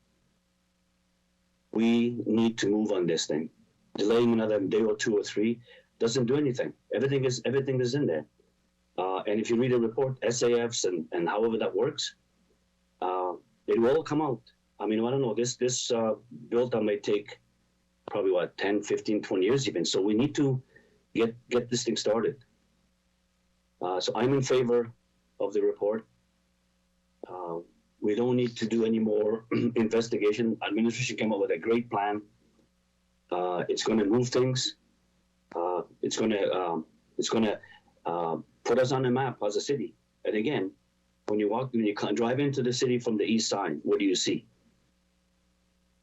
We need to move on this thing. Delaying another day or 2 or 3 doesn't do anything. Everything is in there. And if you read a report, SAFs and however that works, it will all come out. I mean, I don't know, this build-up may take probably 10, 15, 20 years even. So we need to get this thing started. So I'm in favor of the report. We don't need to do any more investigation. Administration came up with a great plan. It's going to move things. It's going to put us on a map as a city. And again, when you drive into the city from the east side, what do you see?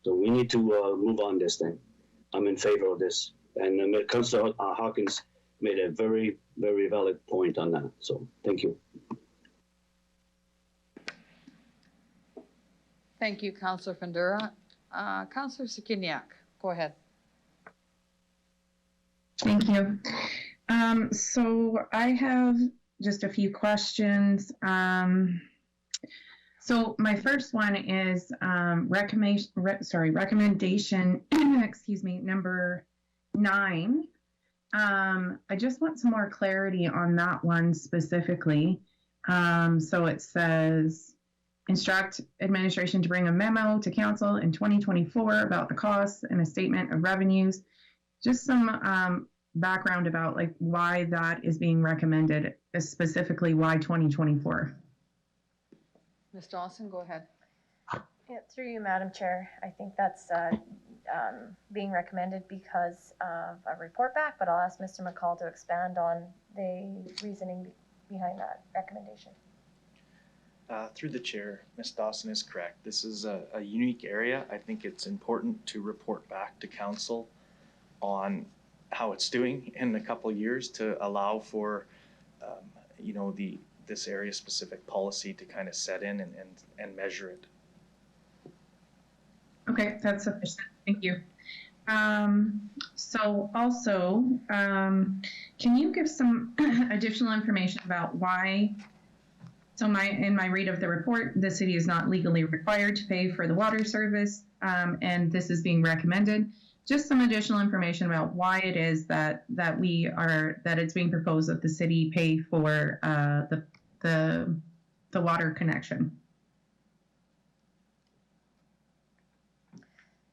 So we need to move on this thing. I'm in favor of this. And Councillor Hawkins made a very, very valid point on that. So thank you. Thank you, Councillor Fundura. Councillor Sikiniak, go ahead. Thank you. So I have just a few questions. So my first one is recommendation, excuse me, number 9. I just want some more clarity on that one specifically. So it says, instruct administration to bring a memo to council in 2024 about the costs and a statement of revenues. Just some background about like why that is being recommended, specifically why 2024. Ms. Dawson, go ahead. Yeah, through you, Madam Chair. I think that's being recommended because of a report back, but I'll ask Mr. McCall to expand on the reasoning behind that recommendation. Through the chair, Ms. Dawson is correct. This is a unique area. I think it's important to report back to council on how it's doing in a couple of years to allow for, this area specific policy to kind of set in and measure it. Okay, that's sufficient. Thank you. So also, can you give some additional information about why? So in my read of the report, the city is not legally required to pay for the water service, and this is being recommended. Just some additional information about why it is that it's being proposed that the city pay for the water connection.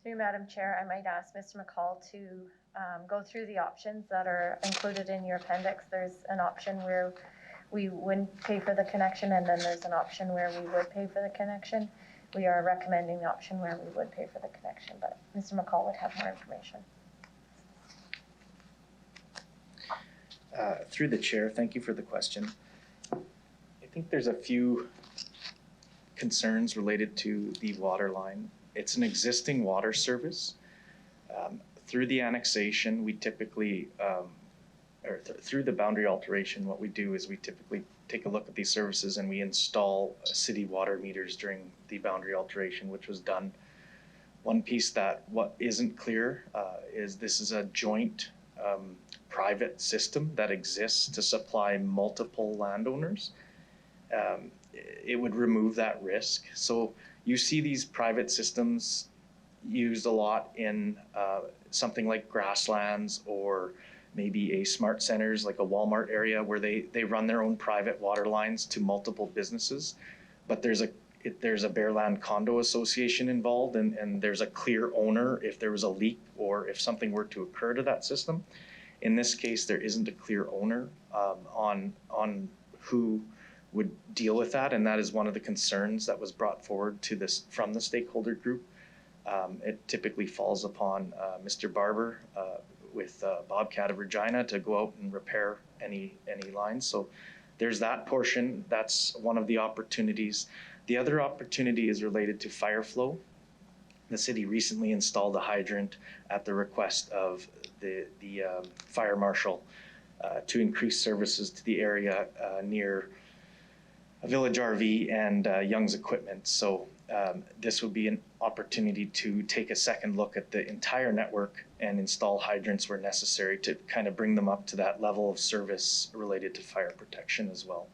Through Madam Chair, I might ask Mr. McCall to go through the options that are included in your appendix. There's an option where we wouldn't pay for the connection, and then there's an option where we would pay for the connection. We are recommending the option where we would pay for the connection, but Mr. McCall would have more information. Through the chair, thank you for the question. I think there's a few concerns related to the water line. It's an existing water service. Through the annexation, we typically, through the boundary alteration, what we do is we typically take a look at these services and we install city water meters during the boundary alteration, which was done. One piece that what isn't clear is this is a joint private system that exists to supply multiple landowners. It would remove that risk. So you see these private systems used a lot in something like grasslands or maybe a smart centers like a Walmart area where they run their own private water lines to multiple businesses, but there's a Bearland Condo Association involved, and there's a clear owner if there was a leak or if something were to occur to that system. In this case, there isn't a clear owner on who would deal with that, and that is one of the concerns that was brought forward to this from the stakeholder group. It typically falls upon Mr. Barber with Bobcat of Regina to go out and repair any lines. So there's that portion. That's one of the opportunities. The other opportunity is related to fire flow. The city recently installed a hydrant at the request of the fire marshal to increase services to the area near a Village RV and Young's Equipment. So this would be an opportunity to take a second look at the entire network and install hydrants where necessary to kind of bring them up to that level of service related to fire protection as well.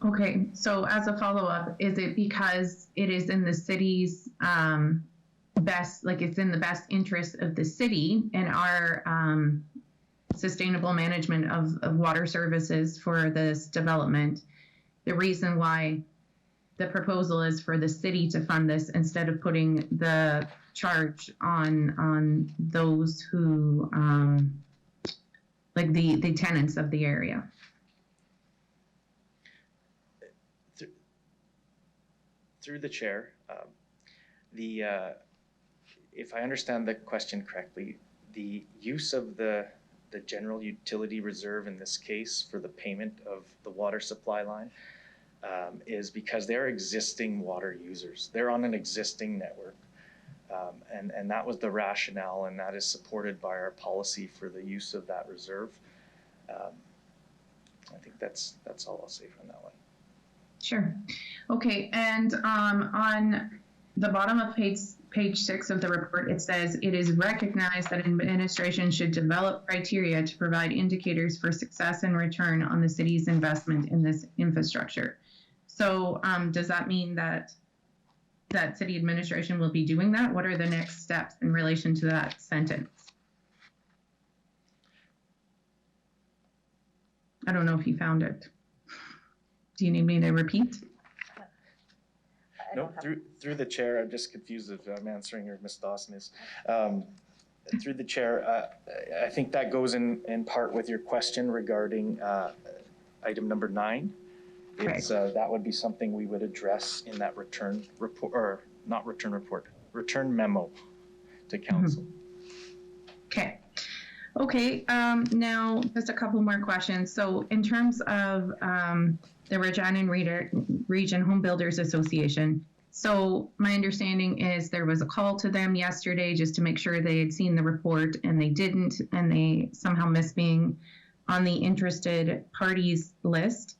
Okay, so as a follow-up, is it because it is in the city's best, like it's in the best interest of the city and our sustainable management of water services for this development? The reason why the proposal is for the city to fund this instead of putting the charge on those who, like the tenants of the area. Through the chair, if I understand the question correctly, the use of the general utility reserve in this case for the payment of the water supply line is because they're existing water users. They're on an existing network. And that was the rationale, and that is supported by our policy for the use of that reserve. I think that's all I'll say from that one. Sure. Okay, and on the bottom of page 6 of the report, it says it is recognized that administration should develop criteria to provide indicators for success and return on the city's investment in this infrastructure. So does that mean that city administration will be doing that? What are the next steps in relation to that sentence? I don't know if you found it. Do you need me to repeat? No, through the chair, I'm just confused if I'm answering or Ms. Dawson is. Through the chair, I think that goes in part with your question regarding item number 9. It's that would be something we would address in that return report, or not return report, return memo to council. Okay. Okay, now just a couple more questions. So in terms of the Regina Region Home Builders Association, so my understanding is there was a call to them yesterday just to make sure they had seen the report, and they didn't, and they somehow missed being on the interested parties list.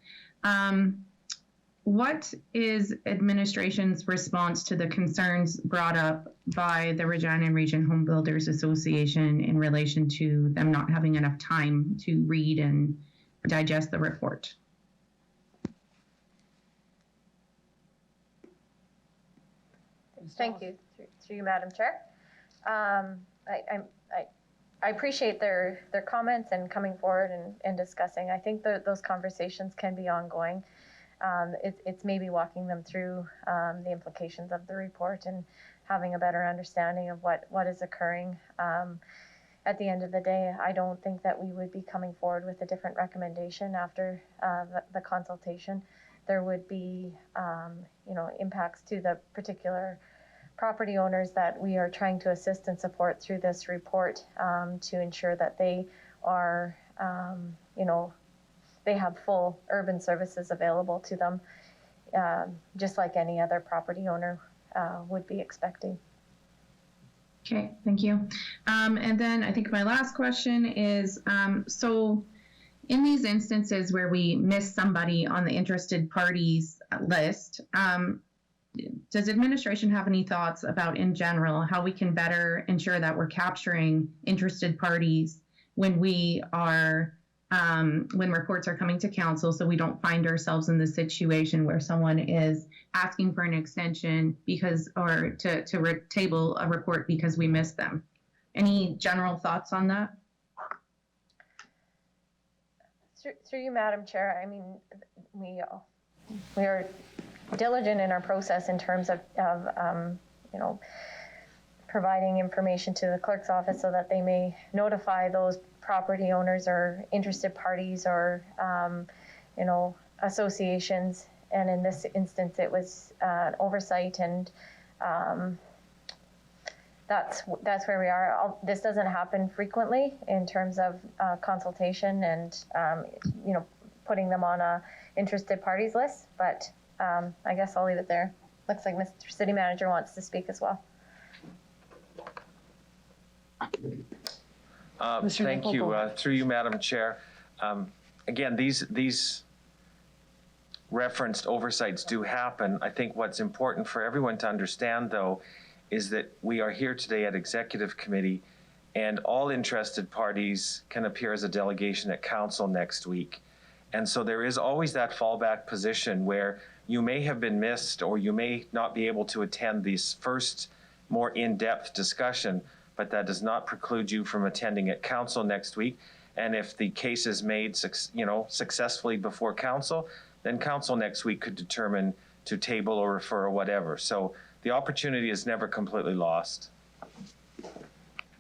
What is administration's response to the concerns brought up by the Regina Region Home Builders Association in relation to them not having enough time to read and digest the report? Thank you, through you, Madam Chair. I appreciate their comments and coming forward and discussing. I think those conversations can be ongoing. It's maybe walking them through the implications of the report and having a better understanding of what is occurring. At the end of the day, I don't think that we would be coming forward with a different recommendation after the consultation. There would be, impacts to the particular property owners that we are trying to assist and support through this report to ensure that they are, they have full urban services available to them, just like any other property owner would be expecting. Okay, thank you. And then I think my last question is, so in these instances where we miss somebody on the interested parties list, does administration have any thoughts about, in general, how we can better ensure that we're capturing interested parties when we are when reports are coming to council, so we don't find ourselves in the situation where someone is asking for an extension or to table a report because we missed them. Any general thoughts on that? Through you, Madam Chair, I mean, we are diligent in our process in terms of providing information to the clerk's office so that they may notify those property owners or interested parties or, associations. And in this instance, it was an oversight, and that's where we are. This doesn't happen frequently in terms of consultation and, putting them on a interested parties list, but I guess I'll leave it there. Looks like Mr. City Manager wants to speak as well. Thank you. Through you, Madam Chair. Again, these referenced oversights do happen. I think what's important for everyone to understand, though, is that we are here today at Executive Committee, and all interested parties can appear as a delegation at Council next week. And so there is always that fallback position where you may have been missed or you may not be able to attend this first more in-depth discussion, but that does not preclude you from attending at Council next week. And if the case is made successfully before Council, then Council next week could determine to table or refer or whatever. So the opportunity is never completely lost.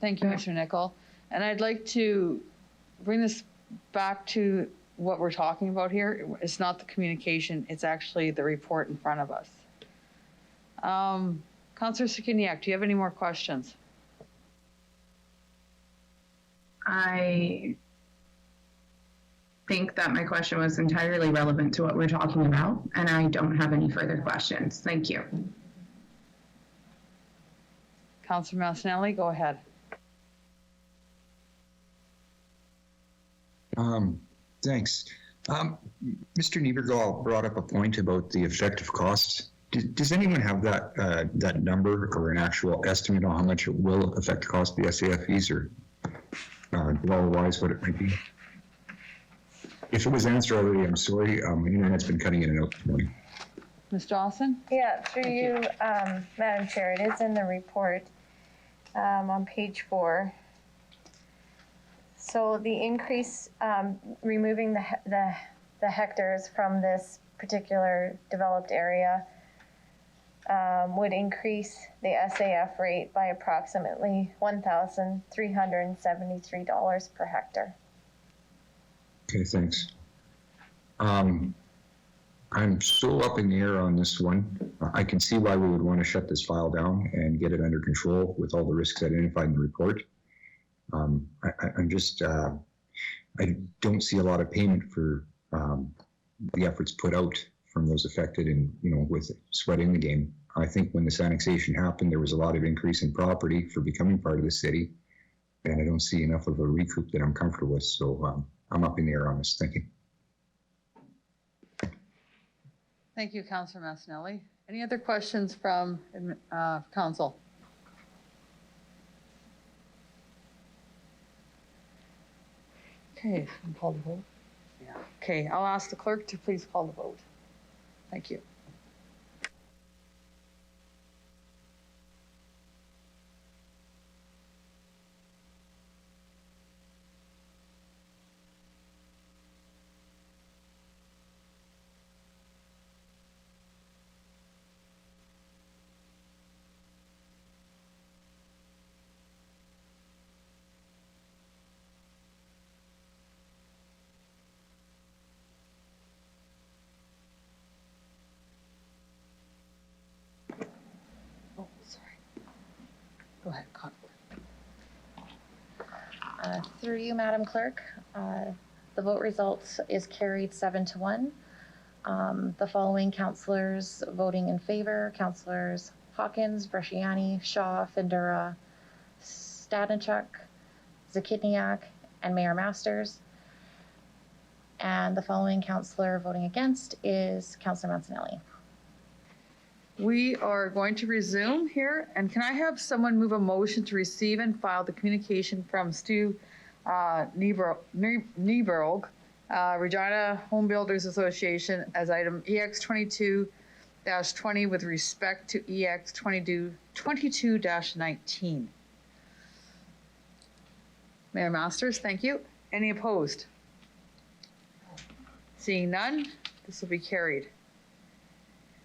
Thank you, Mr. Nicol. And I'd like to bring this back to what we're talking about here. It's not the communication, it's actually the report in front of us. Councillor Sikiniak, do you have any more questions? I think that my question was entirely relevant to what we're talking about, and I don't have any further questions. Thank you. Councillor Massanelli, go ahead. Thanks. Mr. Niebergall brought up a point about the effective costs. Does anyone have that number or an actual estimate on how much it will affect the cost of the SAF fees, or dollar-wise what it might be? If it was answered already, I'm sorry. Internet's been cutting in and out this morning. Ms. Dawson? Yeah, through you, Madam Chair, it is in the report on page 4. So the increase, removing the hectares from this particular developed area would increase the SAF rate by approximately $1,373 per hectare. Okay, thanks. I'm so up in the air on this one. I can see why we would want to shut this file down and get it under control with all the risks identified in the report. I don't see a lot of payment for the efforts put out from those affected and, with sweat in the game. I think when this annexation happened, there was a lot of increase in property for becoming part of the city, and I don't see enough of a recoup that I'm comfortable with. So I'm up in the air on this. Thank you. Thank you, Councillor Massanelli. Any other questions from Council? Okay, call the vote. Yeah. Okay, I'll ask the clerk to please call the vote. Thank you. Oh, sorry. Go ahead, Connie. Through you, Madam Clerk, the vote results is carried 7-1. The following councillors voting in favor: Councillors Hawkins, Bresciani, Shaw, Findura, Stadenchuk, Zakidniak, and Mayor Masters. And the following councillor voting against is Councillor Mancinelli. We are going to resume here, and can I have someone move a motion to receive and file the communication from Stu Nieberg, Regina Home Builders Association as item EX 22-20 with respect to EX 22-19. Mayor Masters, thank you. Any opposed? Seeing none, this will be carried.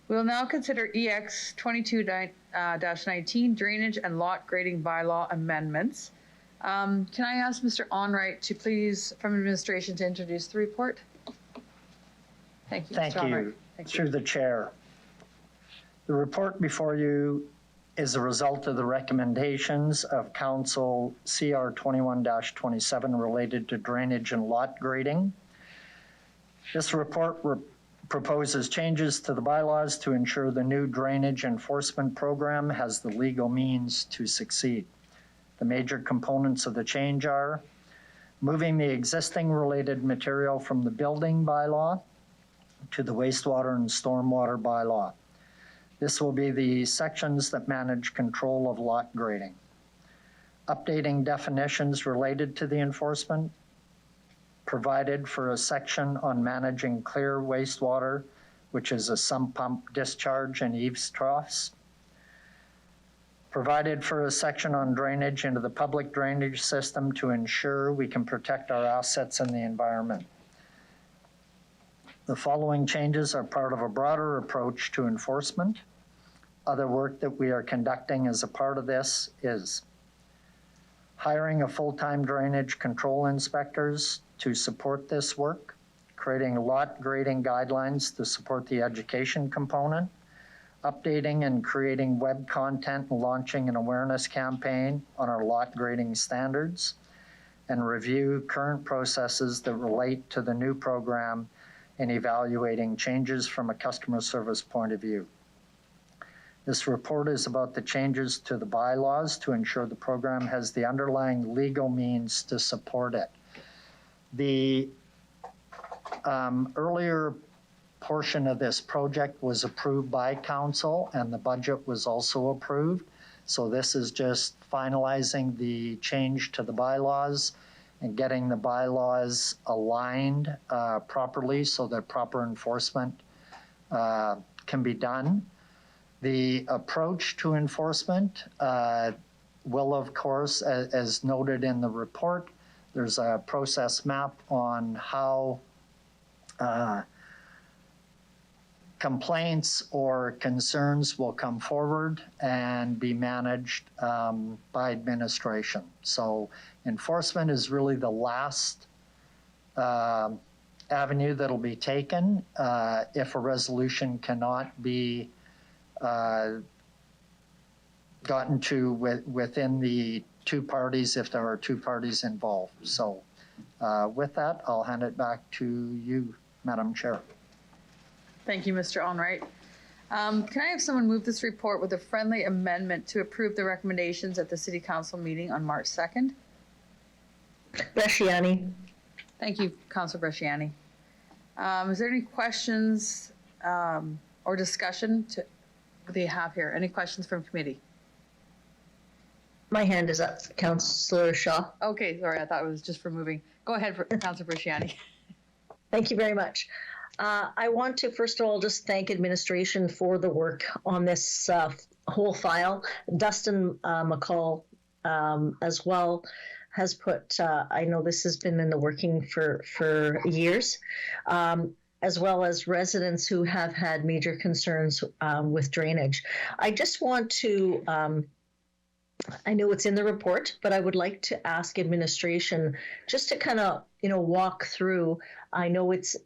We'll now consider EX 22-19 drainage and lot grading bylaw amendments. Can I ask Mr. Onright to please, from administration, to introduce the report? Thank you. Thank Mr. Onright. you. Thank you. Through the chair. The report before you is a result of the recommendations of Council CR 21-27 related to drainage and lot grading. This report proposes changes to the bylaws to ensure the new drainage enforcement program has the legal means to succeed. The major components of the change are moving the existing related material from the building bylaw to the wastewater and stormwater bylaw. This will be the sections that manage control of lot grading. Updating definitions related to the enforcement, provided for a section on managing clear wastewater, which is a sump pump discharge and eaves troughs. Provided for a section on drainage into the public drainage system to ensure we can protect our assets and the environment. The following changes are part of a broader approach to enforcement. Other work that we are conducting as a part of this is hiring a full-time drainage control inspectors to support this work, creating lot grading guidelines to support the education component, updating and creating web content and launching an awareness campaign on our lot grading standards, and review current processes that relate to the new program and evaluating changes from a customer service point of view. This report is about the changes to the bylaws to ensure the program has the underlying legal means to support it. The earlier portion of this project was approved by council and the budget was also approved. So this is just finalizing the change to the bylaws and getting the bylaws aligned properly so that proper enforcement can be done. The approach to enforcement will, of course, as noted in the report, there's a process map on how complaints or concerns will come forward and be managed by administration. So enforcement is really the last avenue that'll be taken if a resolution cannot be gotten to within the two parties if there are two parties involved. So with that, I'll hand it back to you, Madam Chair. Thank you, Mr. Onright. Can I have someone move this report with a friendly amendment to approve the recommendations at the City Council meeting on March 2nd? Bresciani. Thank you, Councilor Bresciani. Is there any questions or discussion that you have here? Any questions from committee? My hand is up, Councillor Shaw. Okay, sorry, I thought it was just for moving. Go ahead, Councilor Bresciani. Thank you very much. I want to, first of all, just thank administration for the work on this whole file. Dustin McCall as well has put, I know this has been in the working for years, as well as residents who have had major concerns with drainage. I just want to, I know it's in the report, but I would like to ask administration just to kind of, walk through. I know it's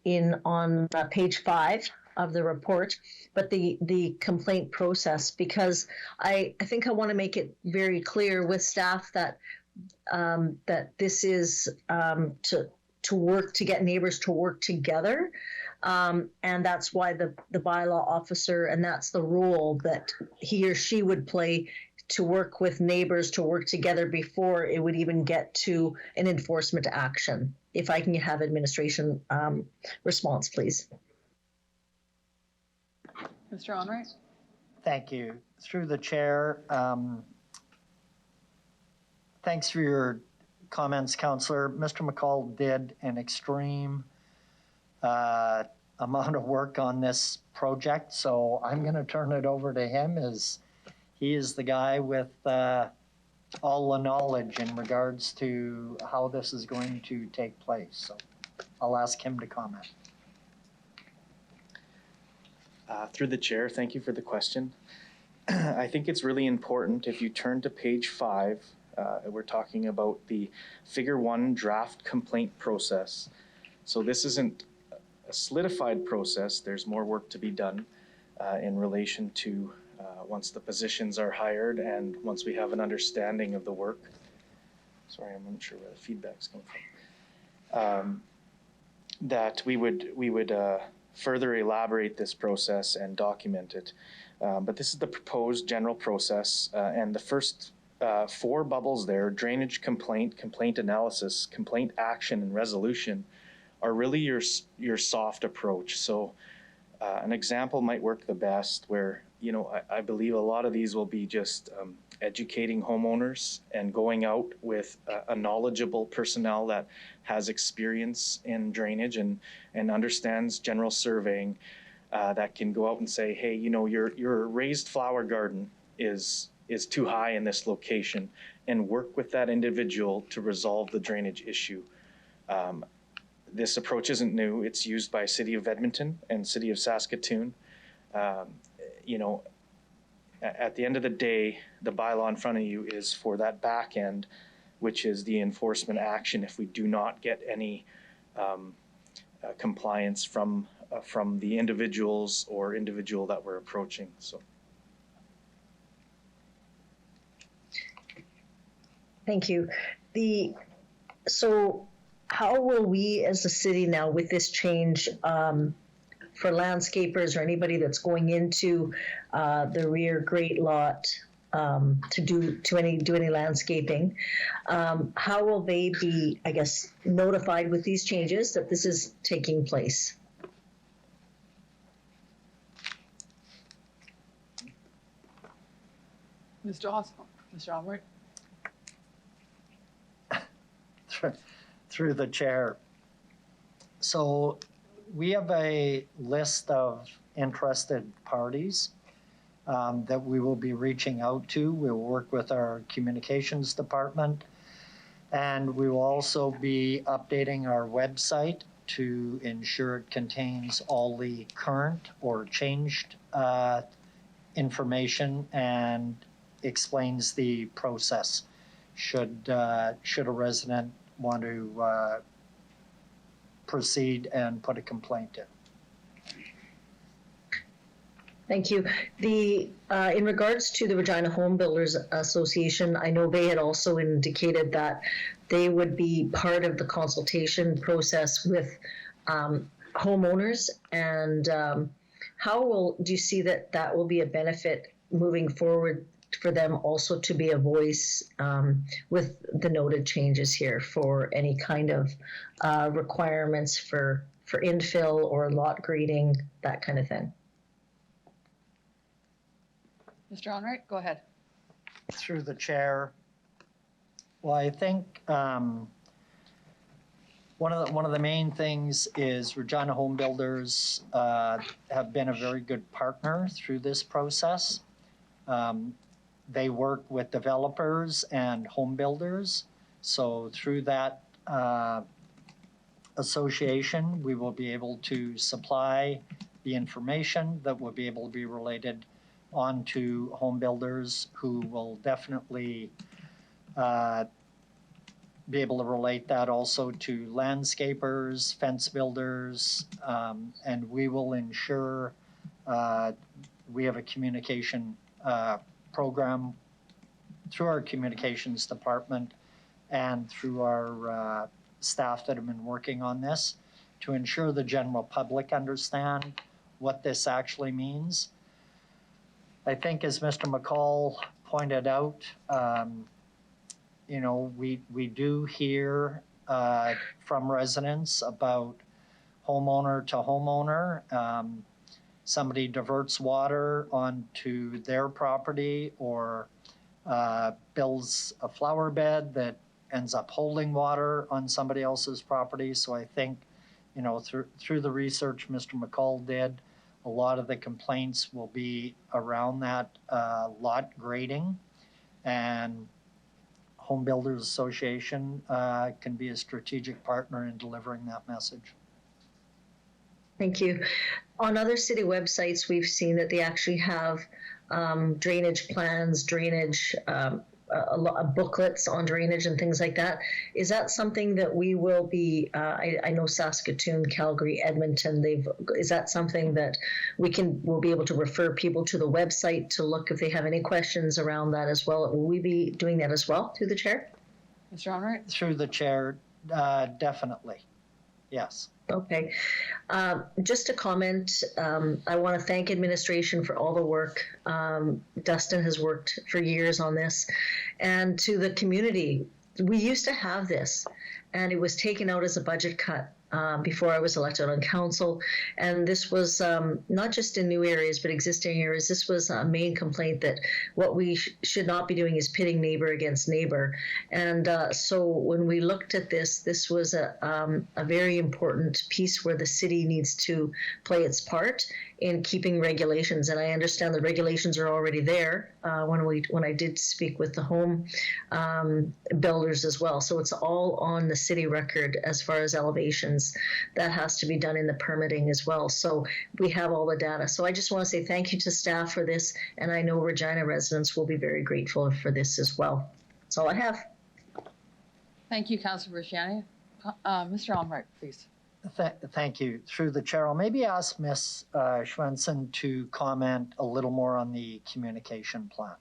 on page 5 of the report, but the complaint process, because I think I want to make it very clear with staff that that this is to work to get neighbors to work together. And that's why the bylaw officer, and that's the role that he or she would play to work with neighbors to work together before it would even get to an enforcement action. If I can have administration response, please. Mr. Onright. Thank you. Through the chair, thanks for your comments, Councillor. Mr. McCall did an extreme amount of work on this project, so I'm going to turn it over to him as he is the guy with all the knowledge in regards to how this is going to take place. So I'll ask him to comment. Through the chair, thank you for the question. I think it's really important if you turn to page 5, we're talking about the figure 1 draft complaint process. So this isn't a solidified process. There's more work to be done in relation to once the positions are hired and once we have an understanding of the work. Sorry, I'm not sure where the feedback's coming from. That we would further elaborate this process and document it. But this is the proposed general process, and the first 4 bubbles there, drainage complaint, complaint analysis, complaint action, and resolution, are really your soft approach. So an example might work the best where, you know, I believe a lot of these will be just educating homeowners and going out with a knowledgeable personnel that has experience in drainage and understands general surveying, that can go out and say, hey, you know, your raised flower garden is too high in this location, and work with that individual to resolve the drainage issue. This approach isn't new. It's used by City of Edmonton and City of Saskatoon. You know, at the end of the day, the bylaw in front of you is for that back end, which is the enforcement action if we do not get any compliance from the individuals or individual that we're approaching. So. Thank you. So how will we as a city now with this change for landscapers or anybody that's going into the rear grate lot to do any landscaping, how will they be, I guess, notified with these changes that this is taking place? Mr. Oswald, Mr. Albright. Through the chair. So we have a list of interested parties that we will be reaching out to. We'll work with our communications department, and we will also be updating our website to ensure it contains all the current or changed information and explains the process should a resident want to proceed and put a complaint in. Thank you. In regards to the Regina Home Builders Association, I know they had also indicated that they would be part of the consultation process with homeowners. And do you see that will be a benefit moving forward for them also to be a voice with the noted changes here for any kind of requirements for infill or lot grading, that kind of thing? Mr. Onright, go ahead. Through the chair. Well, I think one of the main things is Regina Home Builders have been a very good partner through this process. They work with developers and home builders. So through that association, we will be able to supply the information that will be able to be related onto home builders who will definitely be able to relate that also to landscapers, fence builders, and we will ensure we have a communication program through our communications department and through our staff that have been working on this to ensure the general public understand what this actually means. I think as Mr. McCall pointed out, you know, we do hear from residents about homeowner to homeowner. Somebody diverts water onto their property or builds a flower bed that ends up holding water on somebody else's property. So I think, you know, through the research Mr. McCall did, a lot of the complaints will be around that lot grading, and Home Builders Association can be a strategic partner in delivering that message. Thank you. On other city websites, we've seen that they actually have drainage plans, drainage, booklets on drainage and things like that. Is that something that we will be, I know Saskatoon, Calgary, Edmonton, is that something that we'll be able to refer people to the website to look if they have any questions around that as well? Will we be doing that as well through the chair? Mr. Onright? Through the chair, definitely. Yes. Okay. Just a comment. I want to thank administration for all the work. Dustin has worked for years on this. And to the community, we used to have this, and it was taken out as a budget cut before I was elected on council. And this was not just in new areas, but existing areas. This was a main complaint that what we should not be doing is pitting neighbor against neighbor. And so when we looked at this was a very important piece where the city needs to play its part in keeping regulations. And I understand the regulations are already there when I did speak with the home builders as well. So it's all on the city record as far as elevations. That has to be done in the permitting as well. So we have all the data. So I just want to say thank you to staff for this. And I know Regina residents will be very grateful for this as well. That's all I have. Thank you, Councillor Brasciani. Mr. Albright, please. Thank you. Through the chair, I'll maybe ask Ms. Schwensen to comment a little more on the communication plan.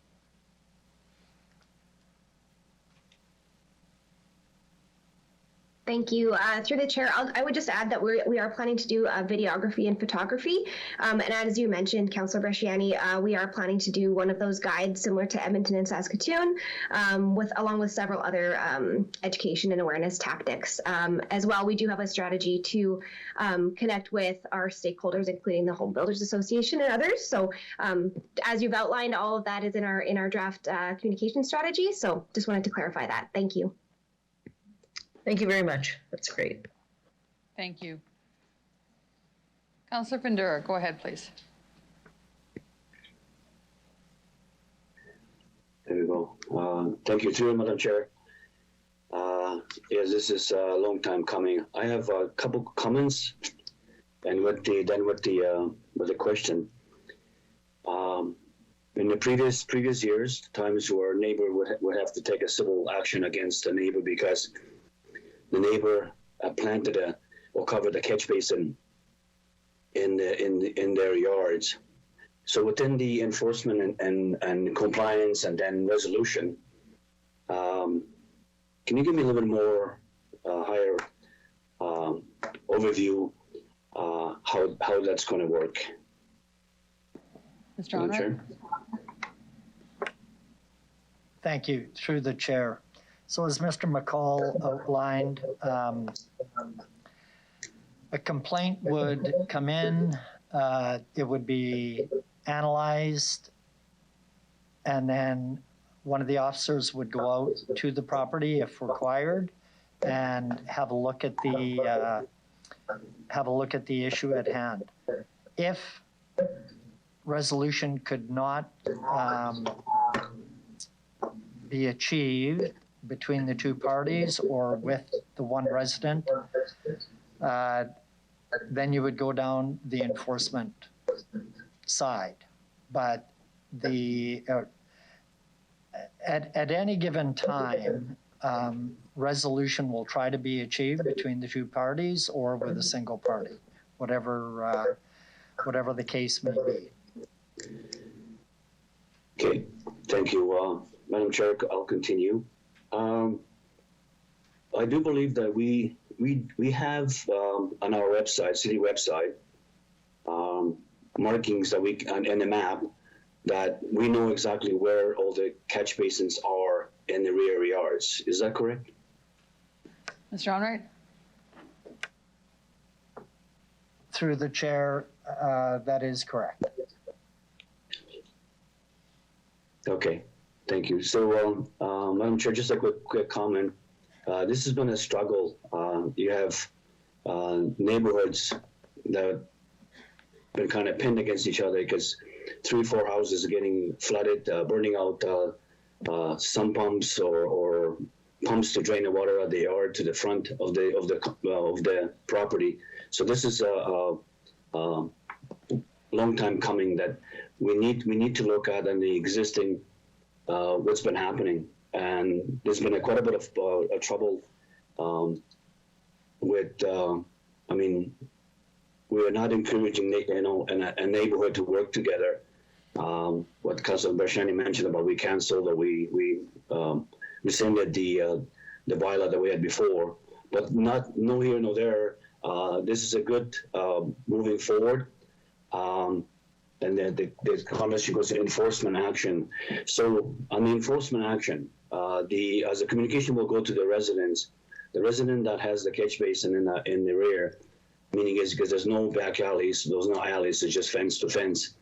Thank you. Through the chair, I would just add that we are planning to do videography and photography. And as you mentioned, Councillor Brasciani, we are planning to do one of those guides similar to Edmonton and Saskatoon, along with several other education and awareness tactics. As well, we do have a strategy to connect with our stakeholders, including the Home Builders Association and others. So as you've outlined, all of that is in our draft communication strategy. So just wanted to clarify that. Thank you. Thank you very much. That's great. Thank you. Councillor Fundura, go ahead, please. There we go. Thank you, too, Madam Chair. Yes, this is a long time coming. I have a couple comments, and with the question. In the previous years, times where a neighbor would have to take a civil action against a neighbor because the neighbor planted or covered a catch basin in their yards. So within the enforcement and compliance and then resolution, can you give me a little bit more higher overview how that's going to work? Mr. Honor. Thank you. Through the chair. So as Mr. McCall outlined, a complaint would come in, it would be analyzed, and then one of the officers would go out to the property if required and have a look at the issue at hand. If resolution could not be achieved between the two parties or with the one resident, then you would go down the enforcement side. But at any given time, resolution will try to be achieved between the two parties or with a single party, whatever the case may be. Okay, thank you, Madam Chair. I'll continue. I do believe that we have on our website, city website, markings that in the map that we know exactly where all the catch basins are in the rear yards. Is that correct? Mr. Onright? Through the chair, that is correct. Okay, thank you. So, Madam Chair, just a quick comment. this has been a struggle. You have neighborhoods that have been kind of pinned against each other because 3-4 houses are getting flooded, burning out sump pumps or pumps to drain the water out of the yard to the front of the property. So this is a long time coming that we need to look at, and the existing what's been happening. And there's been quite a bit of trouble with. I mean, we are not encouraging a neighborhood to work together. What Councilor Bershani mentioned about we canceled or we rescinded the bylaw that we had before, but no here, no there. This is a good moving forward. And then the conversation goes to enforcement action. So on the enforcement action, as the communication will go to the residents, the resident that has the catch basin in the rear, meaning is because there's no back alleys, there's no alleys, it's just fence to fence.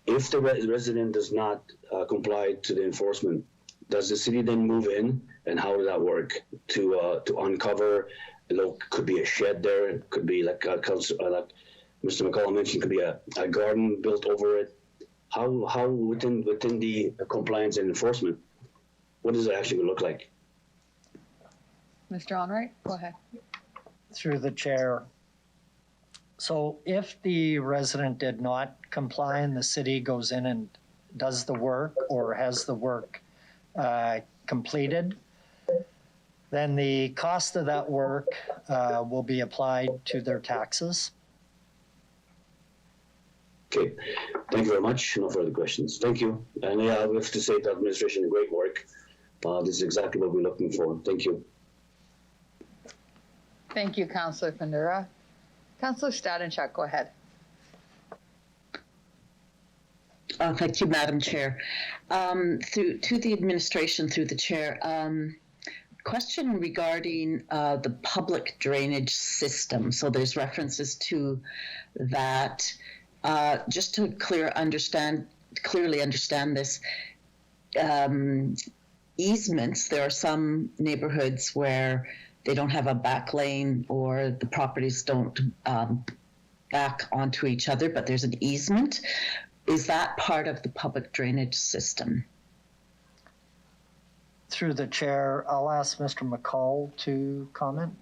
If the resident does not comply to the enforcement, does the city then move in, and how does that work to uncover? Could be a shed there, it could be like Mr. McCullough mentioned, could be a garden built over it. How within the compliance and enforcement, what does it actually look like? Mr. Onright, go ahead. Through the chair. So if the resident did not comply and the city goes in and does the work or has the work completed, then the cost of that work will be applied to their taxes. Okay, thank you very much. No further questions. Thank you. And yeah, I have to say the administration did great work. This is exactly what we're looking for. Thank you. Thank you, Councillor Fundura. Councillor Stadenchuk, go ahead. Thank you, Madam Chair. To the administration, through the chair, question regarding the public drainage system. So there's references to that. Just to clearly understand this, easements, there are some neighborhoods where they don't have a back lane or the properties don't back onto each other, but there's an easement. Is that part of the public drainage system? Through the chair, I'll ask Mr. McCall to comment.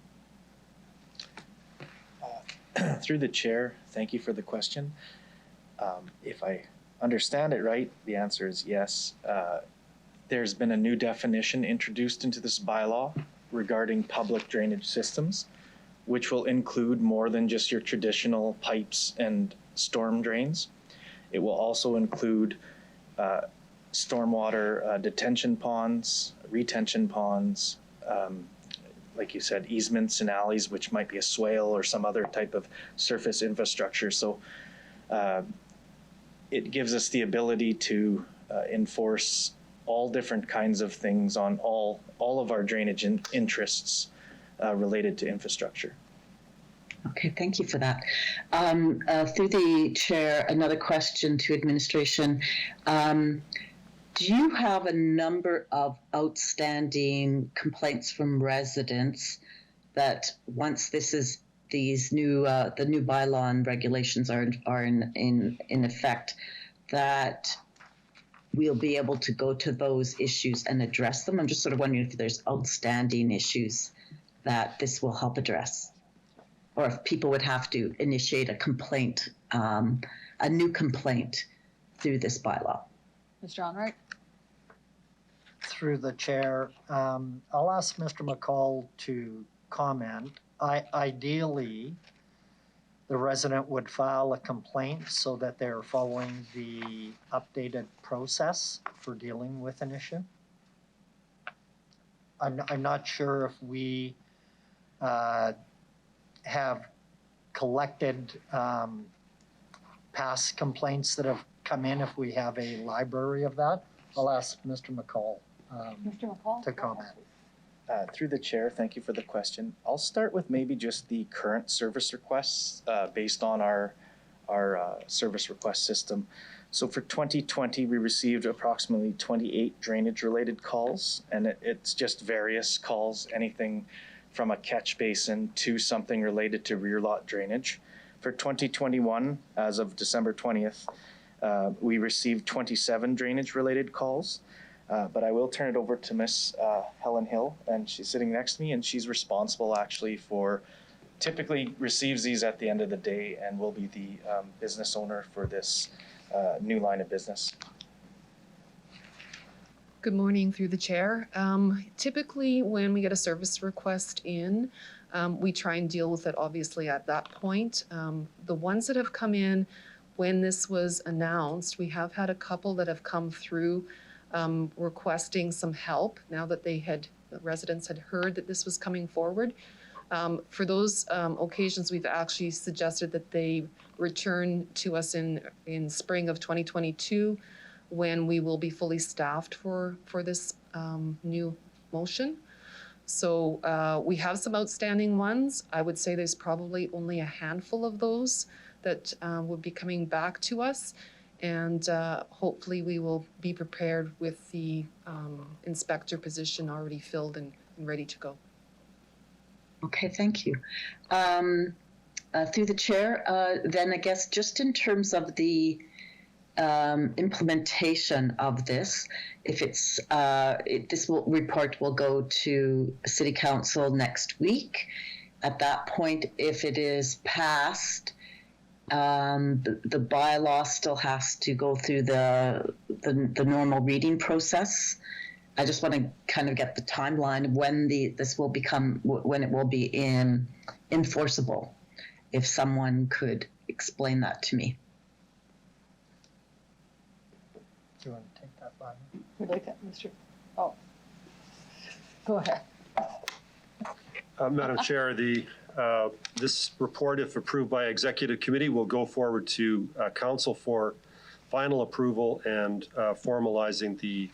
Through the chair, thank you for the question. If I understand it right, the answer is yes. There's been a new definition introduced into this bylaw regarding public drainage systems, which will include more than just your traditional pipes and storm drains. It will also include stormwater detention ponds, retention ponds, like you said, easements and alleys, which might be a swale or some other type of surface infrastructure. So it gives us the ability to enforce all different kinds of things on all of our drainage interests related to infrastructure. Okay, thank you for that. Through the chair, another question to administration. Do you have a number of outstanding complaints from residents that once these new the new bylaw and regulations are in effect, that we'll be able to go to those issues and address them? I'm just sort of wondering if there's outstanding issues that this will help address, or if people would have to initiate a complaint, a new complaint through this bylaw. Mr. Onright. Through the chair, I'll ask Mr. McCall to comment. Ideally, the resident would file a complaint so that they're following the updated process for dealing with an issue. I'm not sure if we have collected past complaints that have come in, if we have a library of that. I'll ask Mr. McCall, to comment. Through the chair, thank you for the question. I'll start with maybe just the current service requests based on our service request system. So for 2020, we received approximately 28 drainage-related calls, and it's just various calls, anything from a catch basin to something related to rear lot drainage. For 2021, as of December 20th, we received 27 drainage-related calls, but I will turn it over to Miss Helen Hill, and she's sitting next to me, and she's responsible actually for, typically receives these at the end of the day and will be the business owner for this new line of business. Good morning through the chair. Typically when we get a service request in, we try and deal with it obviously at that point. The ones that have come in when this was announced, we have had a couple that have come through requesting some help now that the residents had heard that this was coming forward. For those occasions, we've actually suggested that they return to us in spring of 2022 when we will be fully staffed for this new motion. So we have some outstanding ones. I would say there's probably only a handful of those that would be coming back to us. And hopefully we will be prepared with the inspector position already filled and ready to go. Okay, thank you. Through the chair, then I guess just in terms of the implementation of this, if it's report will go to City Council next week. At that point, if it is passed, the bylaw still has to go through the normal reading process. I just want to kind of get the timeline of when when it will be enforceable. If someone could explain that to me. Do you want to take that, Bob? Would like that, Mr. Oh, go ahead. Madam Chair, this report, if approved by Executive Committee, will go forward to Council for final approval and formalizing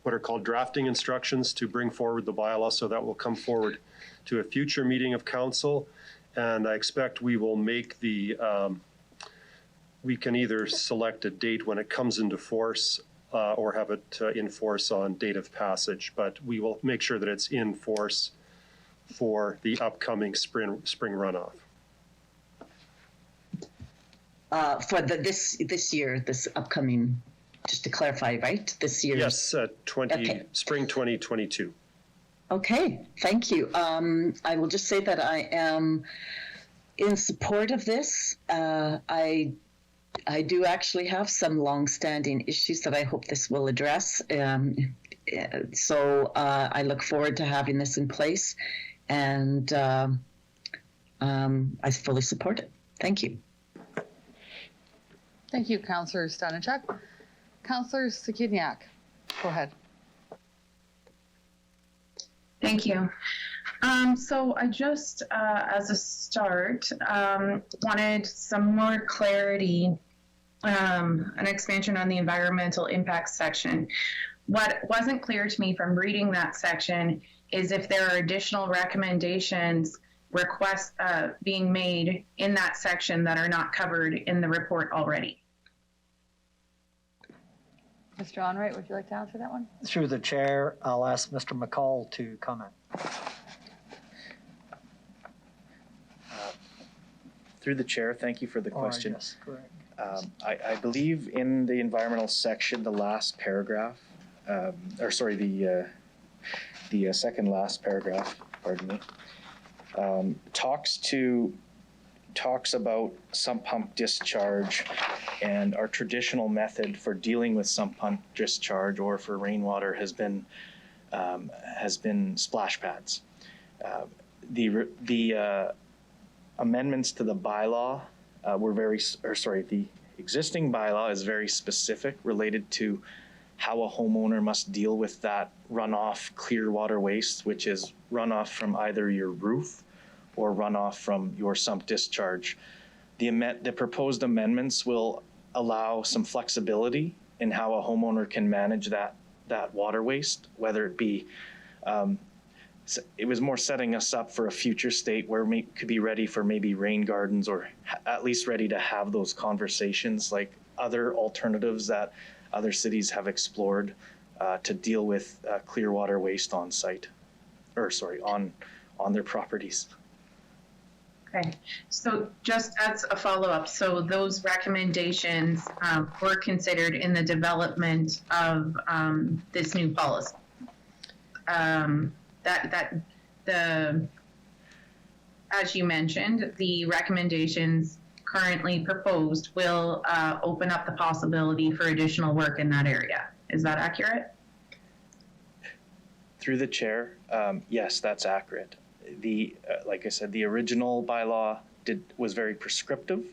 what are called drafting instructions to bring forward the bylaw. So that will come forward to a future meeting of Council. And I expect we will make we can either select a date when it comes into force or have it in force on date of passage. But we will make sure that it's in force for the upcoming spring runoff. For this year, this upcoming, just to clarify, right? This year. Yes, spring 2022. Okay, thank you. I will just say that I am in support of this. I do actually have some long-standing issues that I hope this will address. So I look forward to having this in place, and I fully support it. Thank you. Thank you, Councillor Stanichuk. Councillor Sikiniak, go ahead. Thank you. So I just, as a start, wanted some more clarity, an expansion on the environmental impact section. What wasn't clear to me from reading that section is if there are additional recommendations, requests being made in that section that are not covered in the report already. Mr. Onright, would you like to answer that one? Through the chair, I'll ask Mr. McCall to comment. Through the chair, thank you for the question. Yes, correct. I believe in the environmental section, the last paragraph, the second last paragraph, pardon me, talks about sump pump discharge and our traditional method for dealing with sump pump discharge or for rainwater has been splash pads. The amendments to the bylaw the existing bylaw is very specific related to how a homeowner must deal with that runoff clear water waste, which is runoff from either your roof or runoff from your sump discharge. The proposed amendments will allow some flexibility in how a homeowner can manage that water waste, whether it be, it was more setting us up for a future state where we could be ready for maybe rain gardens or at least ready to have those conversations like other alternatives that other cities have explored to deal with clear water waste on site, or sorry, on their properties. Okay, so just as a follow-up, so those recommendations were considered in the development of this new policy. As you mentioned, the recommendations currently proposed will open up the possibility for additional work in that area. Is that accurate? Through the chair, yes, that's accurate. Like I said, the original bylaw was very prescriptive.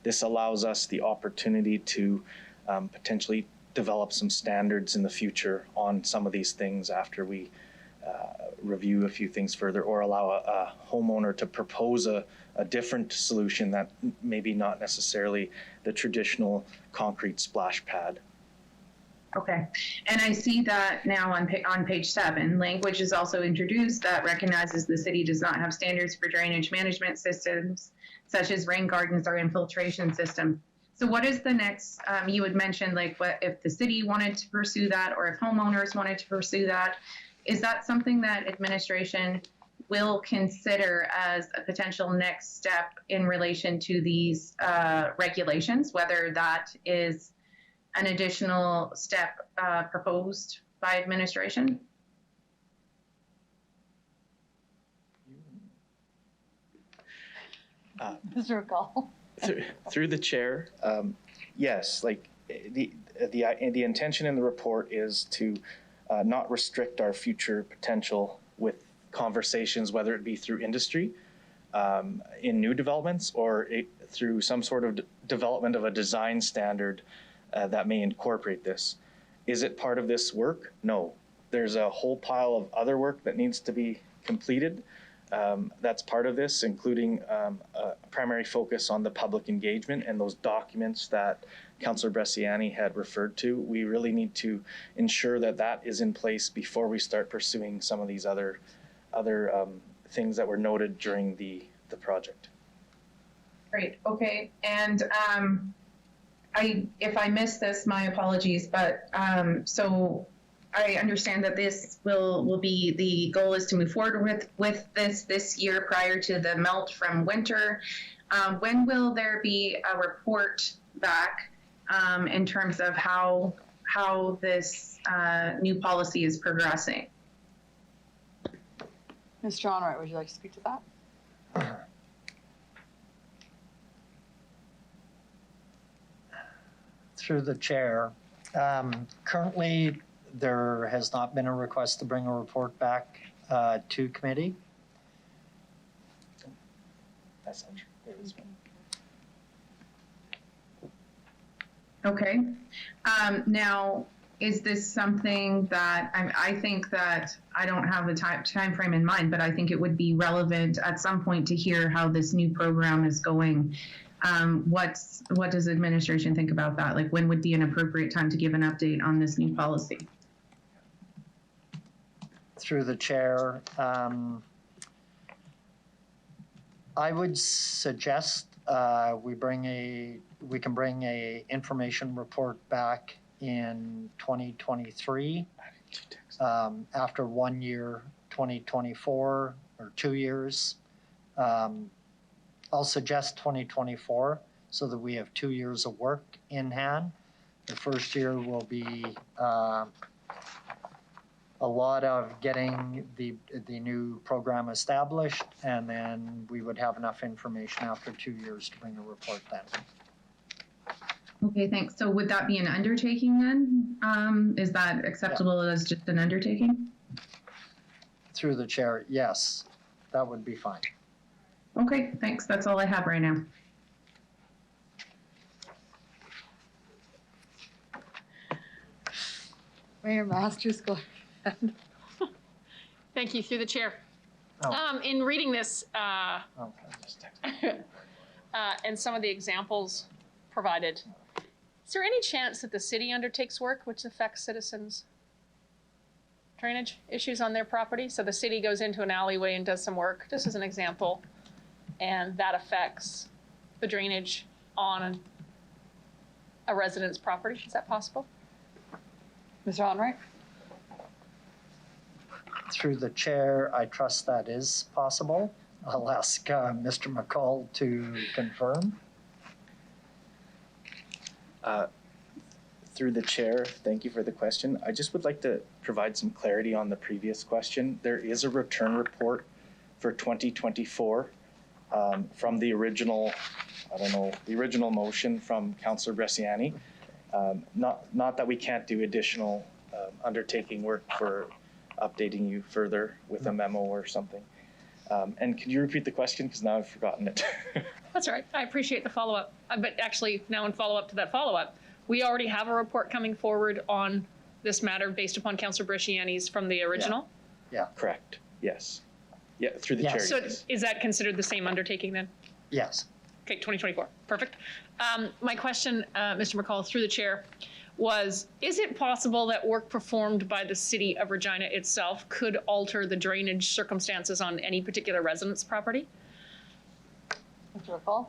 This allows us the opportunity to potentially develop some standards in the future on some of these things after we review a few things further, or allow a homeowner to propose a different solution that maybe not necessarily the traditional concrete splash pad. Okay, and I see that now on page 7, language is also introduced that recognizes the city does not have standards for drainage management systems, such as rain gardens or infiltration systems. So what is the next, you had mentioned like what if the city wanted to pursue that, or if homeowners wanted to pursue that, is that something that administration will consider as a potential next step in relation to these regulations, whether that is an additional step proposed by administration? Mr. Gall. Through the chair, yes, like the intention in the report is to not restrict our future potential with conversations, whether it be through industry in new developments, or through some sort of development of a design standard that may incorporate this. Is it part of this work? No. There's a whole pile of other work that needs to be completed. That's part of this, including a primary focus on the public engagement and those documents that Councillor Bresciani had referred to. We really need to ensure that that is in place before we start pursuing some of these other things that were noted during the project. Great, okay, and if I missed this, my apologies, but so I understand that this will be, the goal is to move forward with this year prior to the melt from winter. When will there be a report back in terms of how this new policy is progressing? Mr. Onright, would you like to speak to that? Through the chair, currently there has not been a request to bring a report back to committee. That's not true. There is one. Okay. Now, is this something that I think that I don't have the time frame in mind, but I think it would be relevant at some point to hear how this new program is going. What does administration think about that? Like, when would be an appropriate time to give an update on this new policy? Through the chair, I would suggest we can bring a information report back in 2023 after 1 year, 2024, or 2 years. I'll suggest 2024 so that we have 2 years of work in hand. The first year will be a lot of getting the new program established, and then we would have enough information after 2 years to bring a report then. Okay, thanks. So would that be an undertaking then? Is that acceptable as just an undertaking? Through the chair, yes, that would be fine. Okay, thanks. That's all I have right now. Mayor Masters, go ahead. Thank you, through the chair. Oh. In reading this Okay. and some of the examples provided, is there any chance that the city undertakes work which affects citizens' drainage issues on their property? So the city goes into an alleyway and does some work, just as an example, and that affects the drainage on a resident's property. Is that possible? Mr. Onright? Through the chair, I trust that is possible. I'll ask Mr. McCall to confirm. Through the chair, thank you for the question. I just would like to provide some clarity on the previous question. There is a return report for 2024 from the original, the original motion from Councillor Bresciani. Not that we can't do additional undertaking work for updating you further with a memo or something. And can you repeat the question? Because now I've forgotten it. That's all right. I appreciate the follow-up. But actually, now in follow-up to that follow-up, we already have a report coming forward on this matter based upon Councillor Bresciani's from the original? Yeah. Correct. Yes. Yeah, through the chair. So yes. is that considered the same undertaking then? Yes. Okay, 2024. Perfect. My question, Mr. McCall, through the chair, was, is it possible that work performed by the city of Regina itself could alter the drainage circumstances on any particular resident's property? Mr. McCall?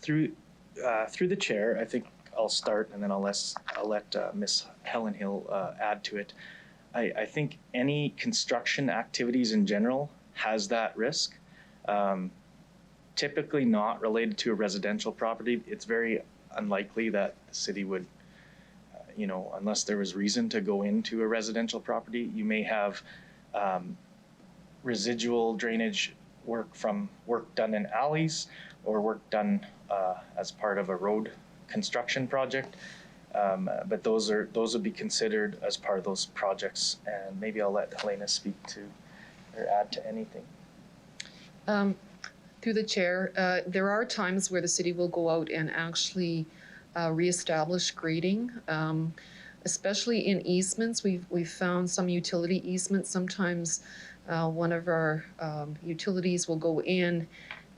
Through the chair, I think I'll start and then I'll let Ms. Helen Hill add to it. I think any construction activities in general has that risk. Typically not related to a residential property. It's very unlikely that the city would, unless there was reason to go into a residential property. You may have residual drainage work from work done in alleys or work done as part of a road construction project. But those would be considered as part of those projects. And maybe I'll let Helena speak to or add to anything. Through the chair, there are times where the city will go out and actually reestablish grading, especially in easements. We've found some utility easements. Sometimes one of our utilities will go in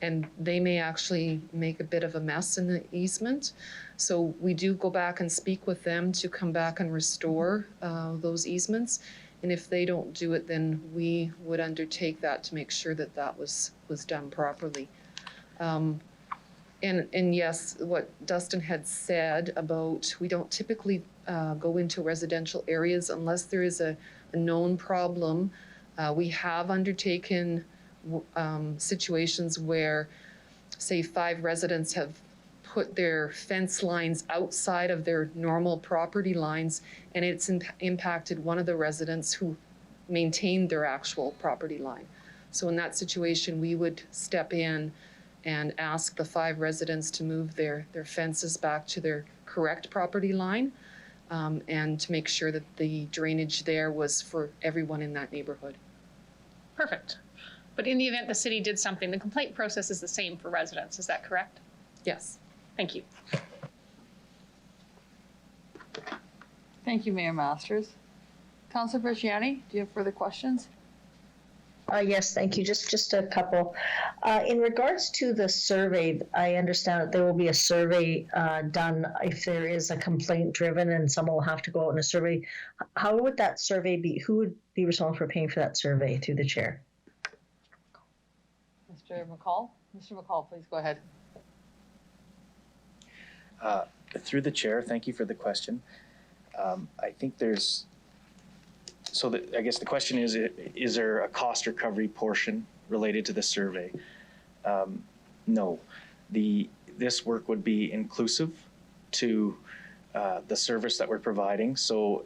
and they may actually make a bit of a mess in the easement. So we do go back and speak with them to come back and restore those easements. And if they don't do it, then we would undertake that to make sure that that was done properly. And yes, what Dustin had said about we don't typically go into residential areas unless there is a known problem. We have undertaken situations where, say, 5 residents have put their fence lines outside of their normal property lines, and it's impacted one of the residents who maintained their actual property line. So in that situation, we would step in and ask the 5 residents to move their fences back to their correct property line, and to make sure that the drainage there was for everyone in that neighborhood. Perfect. But in the event the city did something, the complaint process is the same for residents. Is that correct? Yes. Thank you. Thank you, Mayor Masters. Councillor Bresciani, do you have further questions? Yes, thank you. Just a couple. In regards to the survey, I understand that there will be a survey done if there is a complaint driven and someone will have to go out on a survey. How would that survey be? Who would be responsible for paying for that survey through the chair? Mr. McCall? Mr. McCall, please go ahead. Through the chair, thank you for the question. I think there's, I guess the question is there a cost recovery portion related to the survey? No. This work would be inclusive to the service that we're providing. So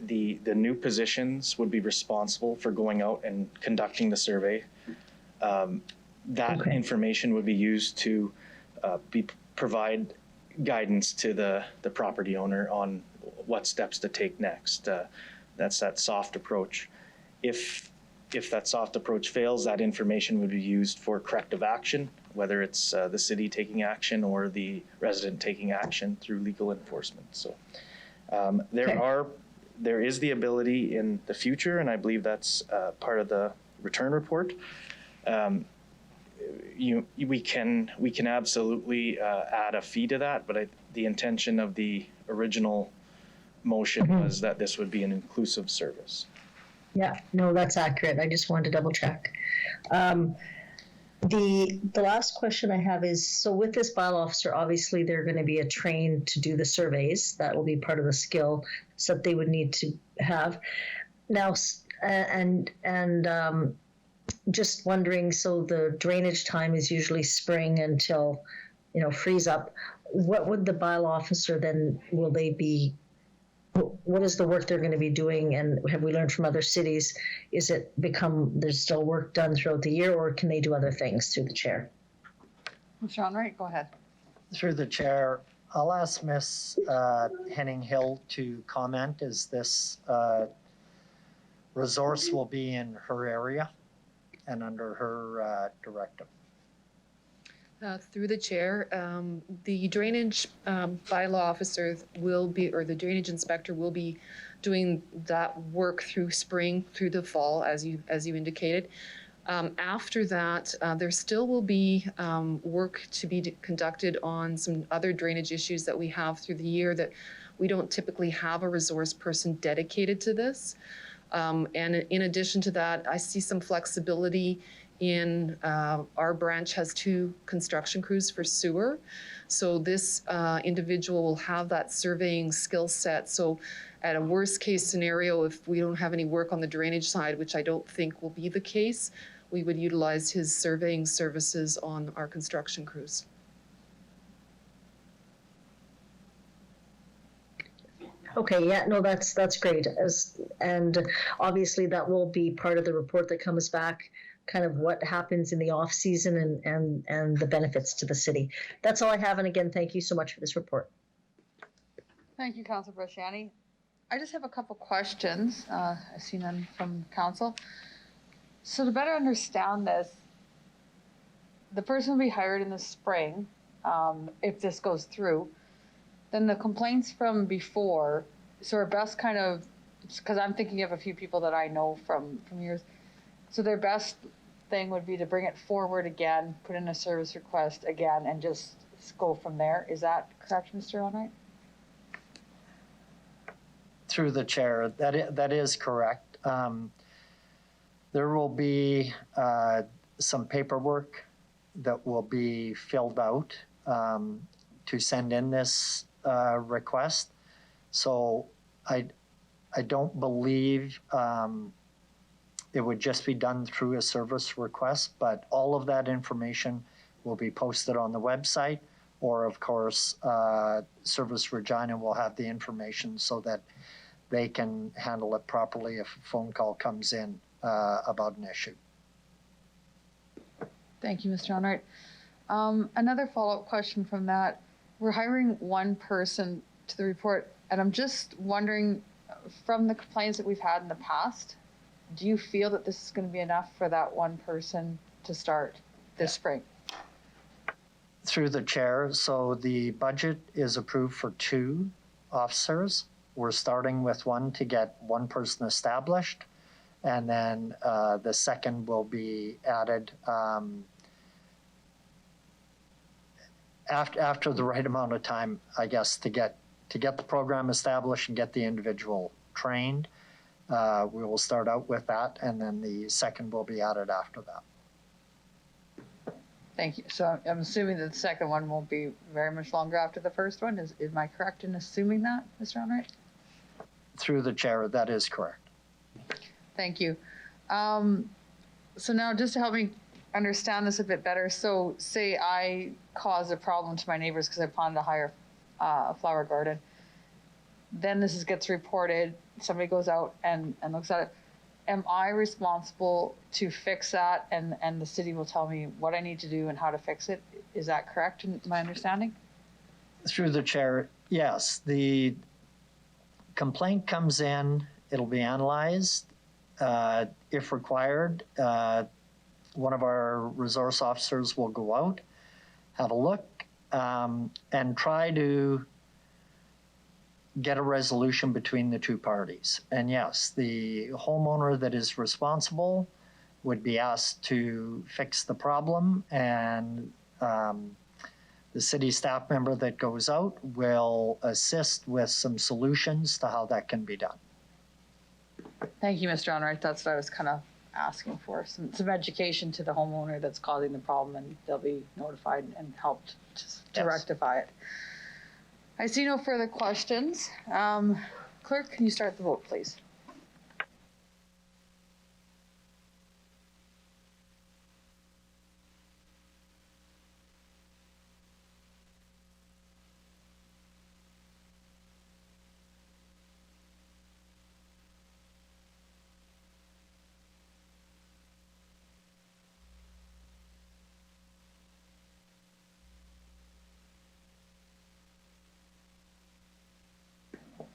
the new positions would be responsible for going out and conducting the survey. That information would be used to provide guidance to the property owner on what steps to take next. That's that soft approach. If that soft approach fails, that information would be used for corrective action, whether it's the city taking action or the resident taking action through legal enforcement. So there is the ability in the future, and I believe that's part of the return report. We can absolutely add a fee to that, but the intention of the original motion was that this would be an inclusive service. Yeah, no, that's accurate. I just wanted to double check. The last question I have is, so with this bylaw officer, obviously they're going to be trained to do the surveys. That will be part of the skill that they would need to have. Now, just wondering, so the drainage time is usually spring until, freeze up. What would the bylaw officer then, will they be, what is the work they're going to be doing? And have we learned from other cities, is it there's still work done throughout the year, or can they do other things through the chair? Sean Wright, go ahead. Through the chair, I'll ask Ms. Henning Hill to comment, as this resource will be in her area and under her directive. Through the chair, the drainage bylaw officer will be, or the drainage inspector will be doing that work through spring, through the fall, as you indicated. After that, there still will be work to be conducted on some other drainage issues that we have through the year that we don't typically have a resource person dedicated to this. And in addition to that, I see some flexibility in our branch has 2 construction crews for sewer. So this individual will have that surveying skill set. So at a worst case scenario, if we don't have any work on the drainage side, which I don't think will be the case, we would utilize his surveying services on our construction crews. Okay, yeah, no, that's great. And obviously that will be part of the report that comes back, kind of what happens in the off season and the benefits to the city. That's all I have. And again, thank you so much for this report. Thank you, Councilor Bresciani. I just have a couple questions. I see none from council. So to better understand this, the person will be hired in the spring, if this goes through. Then the complaints from before, so our best kind of, because I'm thinking of a few people that I know from years, so their best thing would be to bring it forward again, put in a service request again, and just go from there. Is that correct, Mr. Allwright? Through the chair, that is correct. There will be some paperwork that will be filled out to send in this request. So I don't believe it would just be done through a service request, but all of that information will be posted on the website, or of course, Service Regina will have the information so that they can handle it properly if a phone call comes in about an issue. Thank you, Mr. Allwright. Another follow-up question from that. We're hiring one person to the report, and I'm just wondering, from the complaints that we've had in the past, do you feel that this is going to be enough for that one person to start this spring? Through the chair, so the budget is approved for 2 officers. We're starting with 1 to get 1 person established, and then the second will be added after the right amount of time, I guess, to get the program established and get the individual trained. We will start out with that, and then the second will be added after that. Thank you. So I'm assuming that the second one won't be very much longer after the first one. Is I correct in assuming that, Mr. Allwright? Through the chair, that is correct. Thank you. So now, just to help me understand this a bit better, so say I cause a problem to my neighbors because I plan to hire a flower garden. Then this gets reported, somebody goes out and looks at it. Am I responsible to fix that, and the city will tell me what I need to do and how to fix it? Is that correct in my understanding? Through the chair, yes. The complaint comes in, it'll be analyzed. If required, one of our resource officers will go out, have a look, and try to get a resolution between the 2 parties. And yes, the homeowner that is responsible would be asked to fix the problem, and the city staff member that goes out will assist with some solutions to how that can be done. Thank you, Mr. Allwright. That's what I was kind of asking for some education to the homeowner that's causing the problem, and they'll be notified and helped to rectify it. I see no further questions. Clerk, can you start the vote, please?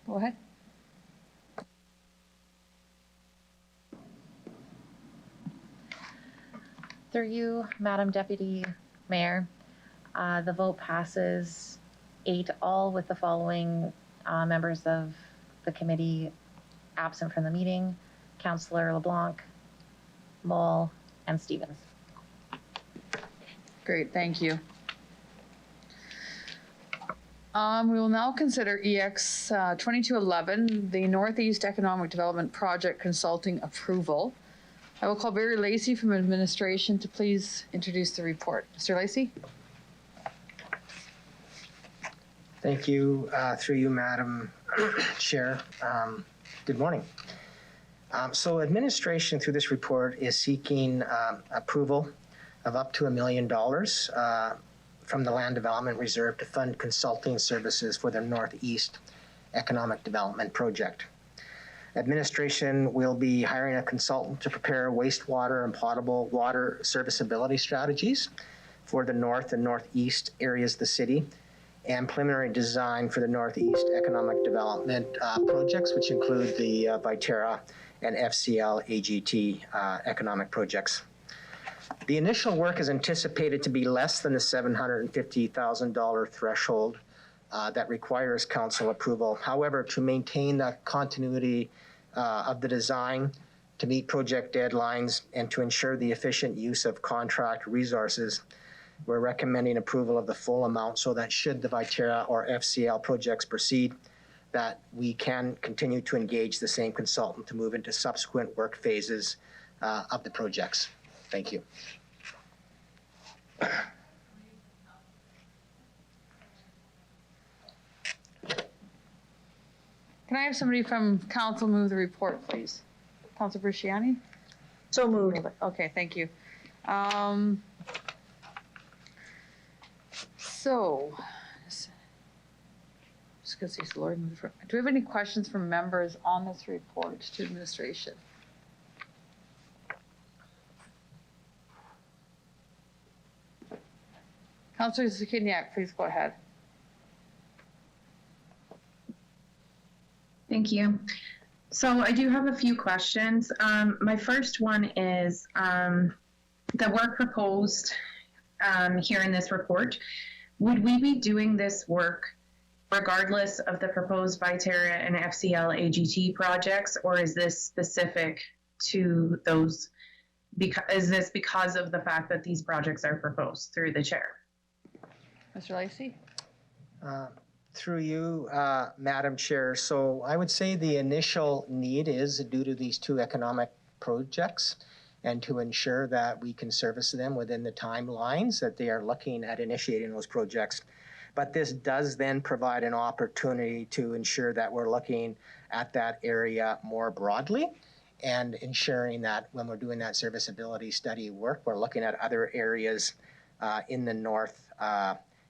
Go ahead. Through you, Madam Deputy Mayor, the vote passes 8-all with the following members of the committee absent from the meeting: Councillor LeBlanc, Moll, and Stevens. Great, thank you. We will now consider EX 2211, the Northeast Economic Development Project Consulting Approval. I will call Barry Lacey from administration to please introduce the report. Mr. Lacey? Thank you. Through you, Madam Chair. Good morning. So administration through this report is seeking approval of up to $1 million from the Land Development Reserve to fund consulting services for the Northeast Economic Development Project. Administration will be hiring a consultant to prepare wastewater and potable water serviceability strategies for the north and northeast areas of the city, and preliminary design for the Northeast Economic Development projects, which include the Viterra and FCL AGT economic projects. The initial work is anticipated to be less than the $750,000 threshold that requires council approval. However, to maintain the continuity of the design, to meet project deadlines, and to ensure the efficient use of contract resources, we're recommending approval of the full amount so that should the Viterra or FCL projects proceed, that we can continue to engage the same consultant to move into subsequent work phases of the projects. Thank you. Can I have somebody from council move the report, please? Councilor Bresciani? So moved. Okay, thank you. Just gonna see Lori move the. Do we have any questions from members on this report to administration? Councilor Zakiniak, please go ahead. Thank you. So I do have a few questions. My first one is the work proposed here in this report. Would we be doing this work regardless of the proposed Viterra and FCL AGT projects, or is this specific to those? Is this because of the fact that these projects are proposed through the chair? Mr. Lacey? Through you, Madam Chair. So I would say the initial need is due to these two economic projects, and to ensure that we can service them within the timelines that they are looking at initiating those projects. But this does then provide an opportunity to ensure that we're looking at that area more broadly, and ensuring that when we're doing that serviceability study work, we're looking at other areas in the north,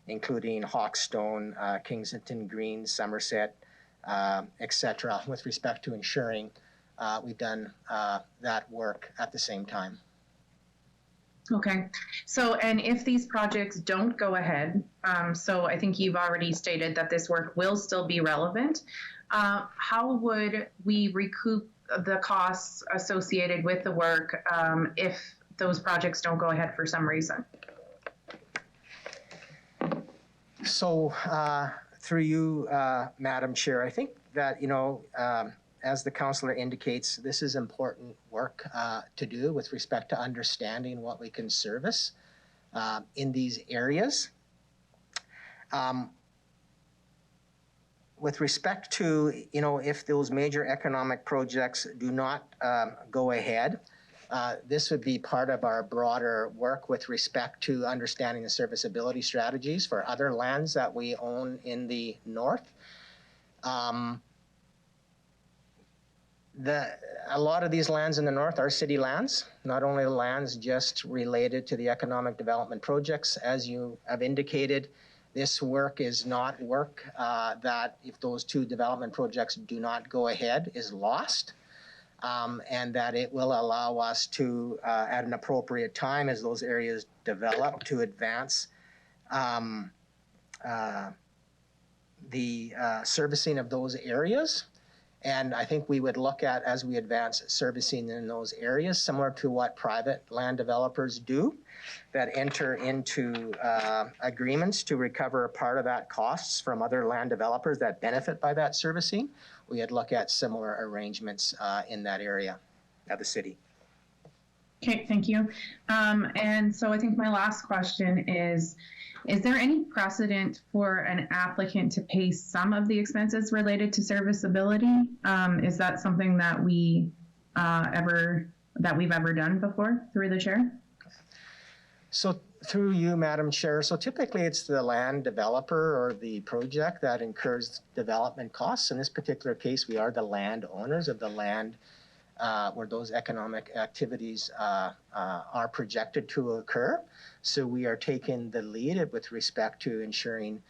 including Hawkstone, Kingston Green, Somerset, etc., with respect to ensuring we've done that work at the same time. Okay, so and if these projects don't go ahead, so I think you've already stated that this work will still be relevant, how would we recoup the costs associated with the work if those projects don't go ahead for some reason? So through you, Madam Chair, I think that, as the councillor indicates, this is important work to do with respect to understanding what we can service in these areas. With respect to, if those major economic projects do not go ahead, This would be part of our broader work with respect to understanding the serviceability strategies for other lands that we own in the north. A lot of these lands in the north are city lands, not only lands just related to the economic development projects. As you have indicated, this work is not work that, if those two development projects do not go ahead, is lost. And that it will allow us to, at an appropriate time as those areas develop, to advance the servicing of those areas. And I think we would look at, as we advance servicing in those areas, similar to what private land developers do, that enter into agreements to recover a part of that costs from other land developers that benefit by that servicing. We would look at similar arrangements in that area of the city. Okay, thank you. And so I think my last question is there any precedent for an applicant to pay some of the expenses related to serviceability? Is that something that we've ever done before, through the chair? So through you, Madam Chair, so typically it's the land developer or the project that incurs development costs. In this particular case, we are the landowners of the land where those economic activities are projected to occur. So we are taking the lead with respect to ensuring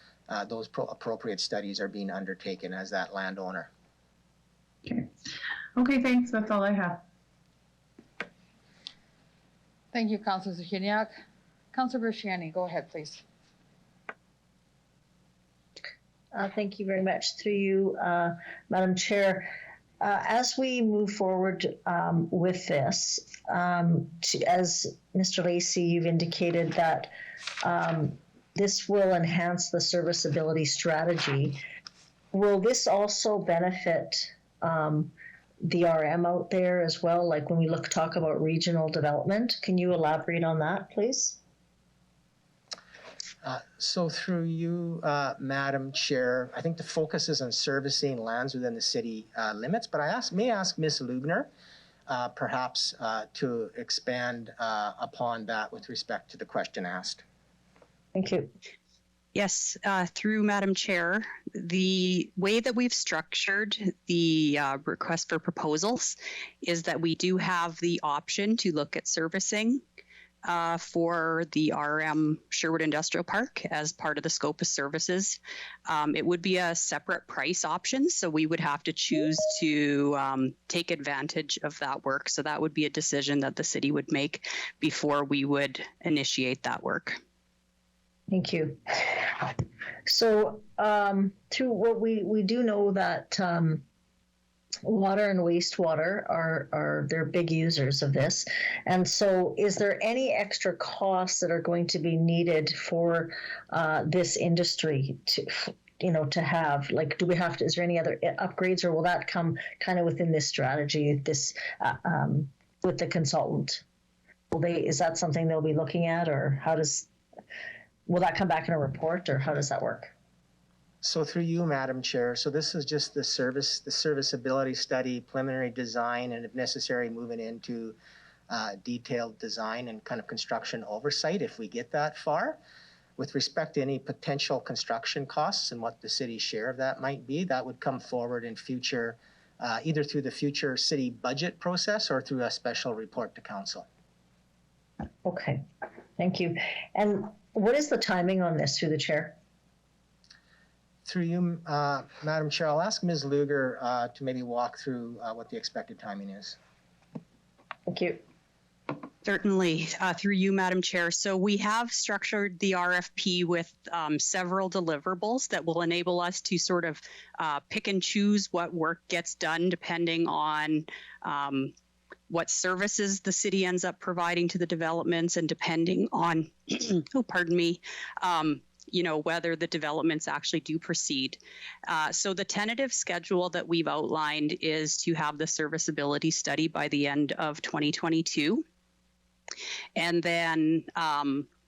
those appropriate studies are being undertaken as that landowner. Okay, thanks. That's all I have. Thank you, Councillor Zachudiak. Councillor Brasciani, go ahead, please. Thank you very much. Through you, Madam Chair. As we move forward with this, as Mr. Lacey, you've indicated that this will enhance the serviceability strategy. Will this also benefit the RM out there as well? Like when we talk about regional development, can you elaborate on that, please? So through you, Madam Chair, I think the focus is on servicing lands within the city limits, but I may ask Ms. Lubner perhaps to expand upon that with respect to the question asked. Thank you. Yes, through Madam Chair, the way that we've structured the request for proposals is that we do have the option to look at servicing for the RM Sherwood Industrial Park as part of the scope of services. It would be a separate price option, so we would have to choose to take advantage of that work. So that would be a decision that the city would make before we would initiate that work. Thank you. So through what we do know that water and wastewater are they're big users of this. And so is there any extra costs that are going to be needed for this industry to have? Like, do we have to, is there any other upgrades, or will that come kind of within this strategy, with the consultant? Is that something they'll be looking at, or will that come back in a report, or how does that work? So through you, Madam Chair, so this is just the serviceability study, preliminary design, and if necessary, moving into detailed design and kind of construction oversight if we get that far. With respect to any potential construction costs and what the city's share of that might be, that would come forward in future, either through the future city budget process or through a special report to council. Okay, thank you. And what is the timing on this, through the chair? Through you, Madam Chair, I'll ask Ms. Lugar to maybe walk through what the expected timing is. Thank you. Certainly, through you, Madam Chair. So we have structured the RFP with several deliverables that will enable us to sort of pick and choose what work gets done depending on what services the city ends up providing to the developments, and depending on, whether the developments actually do proceed. So the tentative schedule that we've outlined is to have the serviceability study by the end of 2022. And then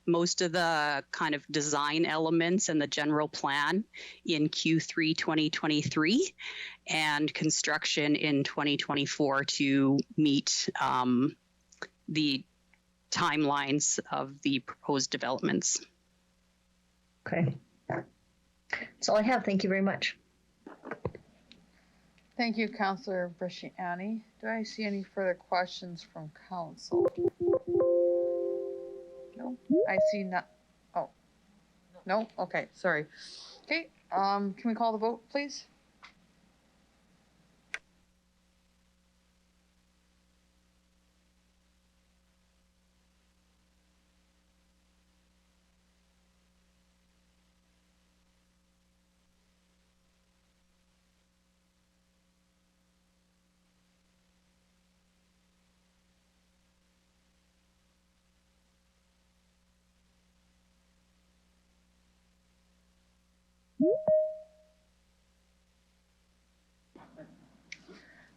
most of the kind of design elements and the general plan in Q3 2023, and construction in 2024 to meet the timelines of the proposed developments. Okay. That's all I have. Thank you very much. Thank you, Councillor Bresciani. Do I see any further questions from council? No, I see not. Oh, no. Okay, sorry. Okay, can we call the vote, please?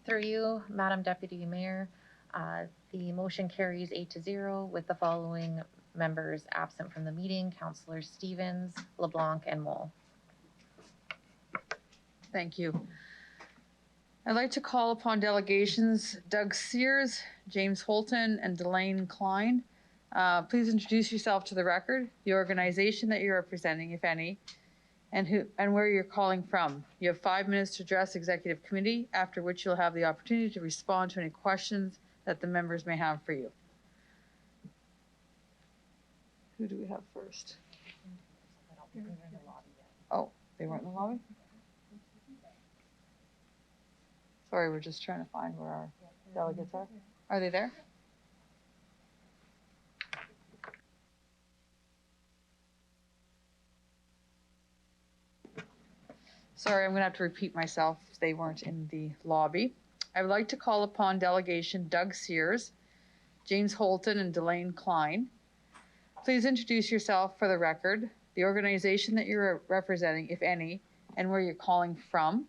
Through you, Madam Deputy Mayor, the motion carries 8-0 with the following members absent from the meeting: Councillors Stevens, LeBlanc, and Moll. Thank you. I'd like to call upon delegations Doug Sears, James Holton, and Delane Klein. Please introduce yourself to the record, the organization that you're representing, if any, and where you're calling from. You have 5 minutes to address Executive Committee, after which you'll have the opportunity to respond to any questions that the members may have for you. Who do we have first? Oh, they weren't in the lobby? Sorry, we're just trying to find where our delegates are. Are they there? Sorry, I'm going to have to repeat myself if they weren't in the lobby. I would like to call upon delegation Doug Sears, James Holton, and Delane Klein. Please introduce yourself for the record, the organization that you're representing, if any, and where you're calling from.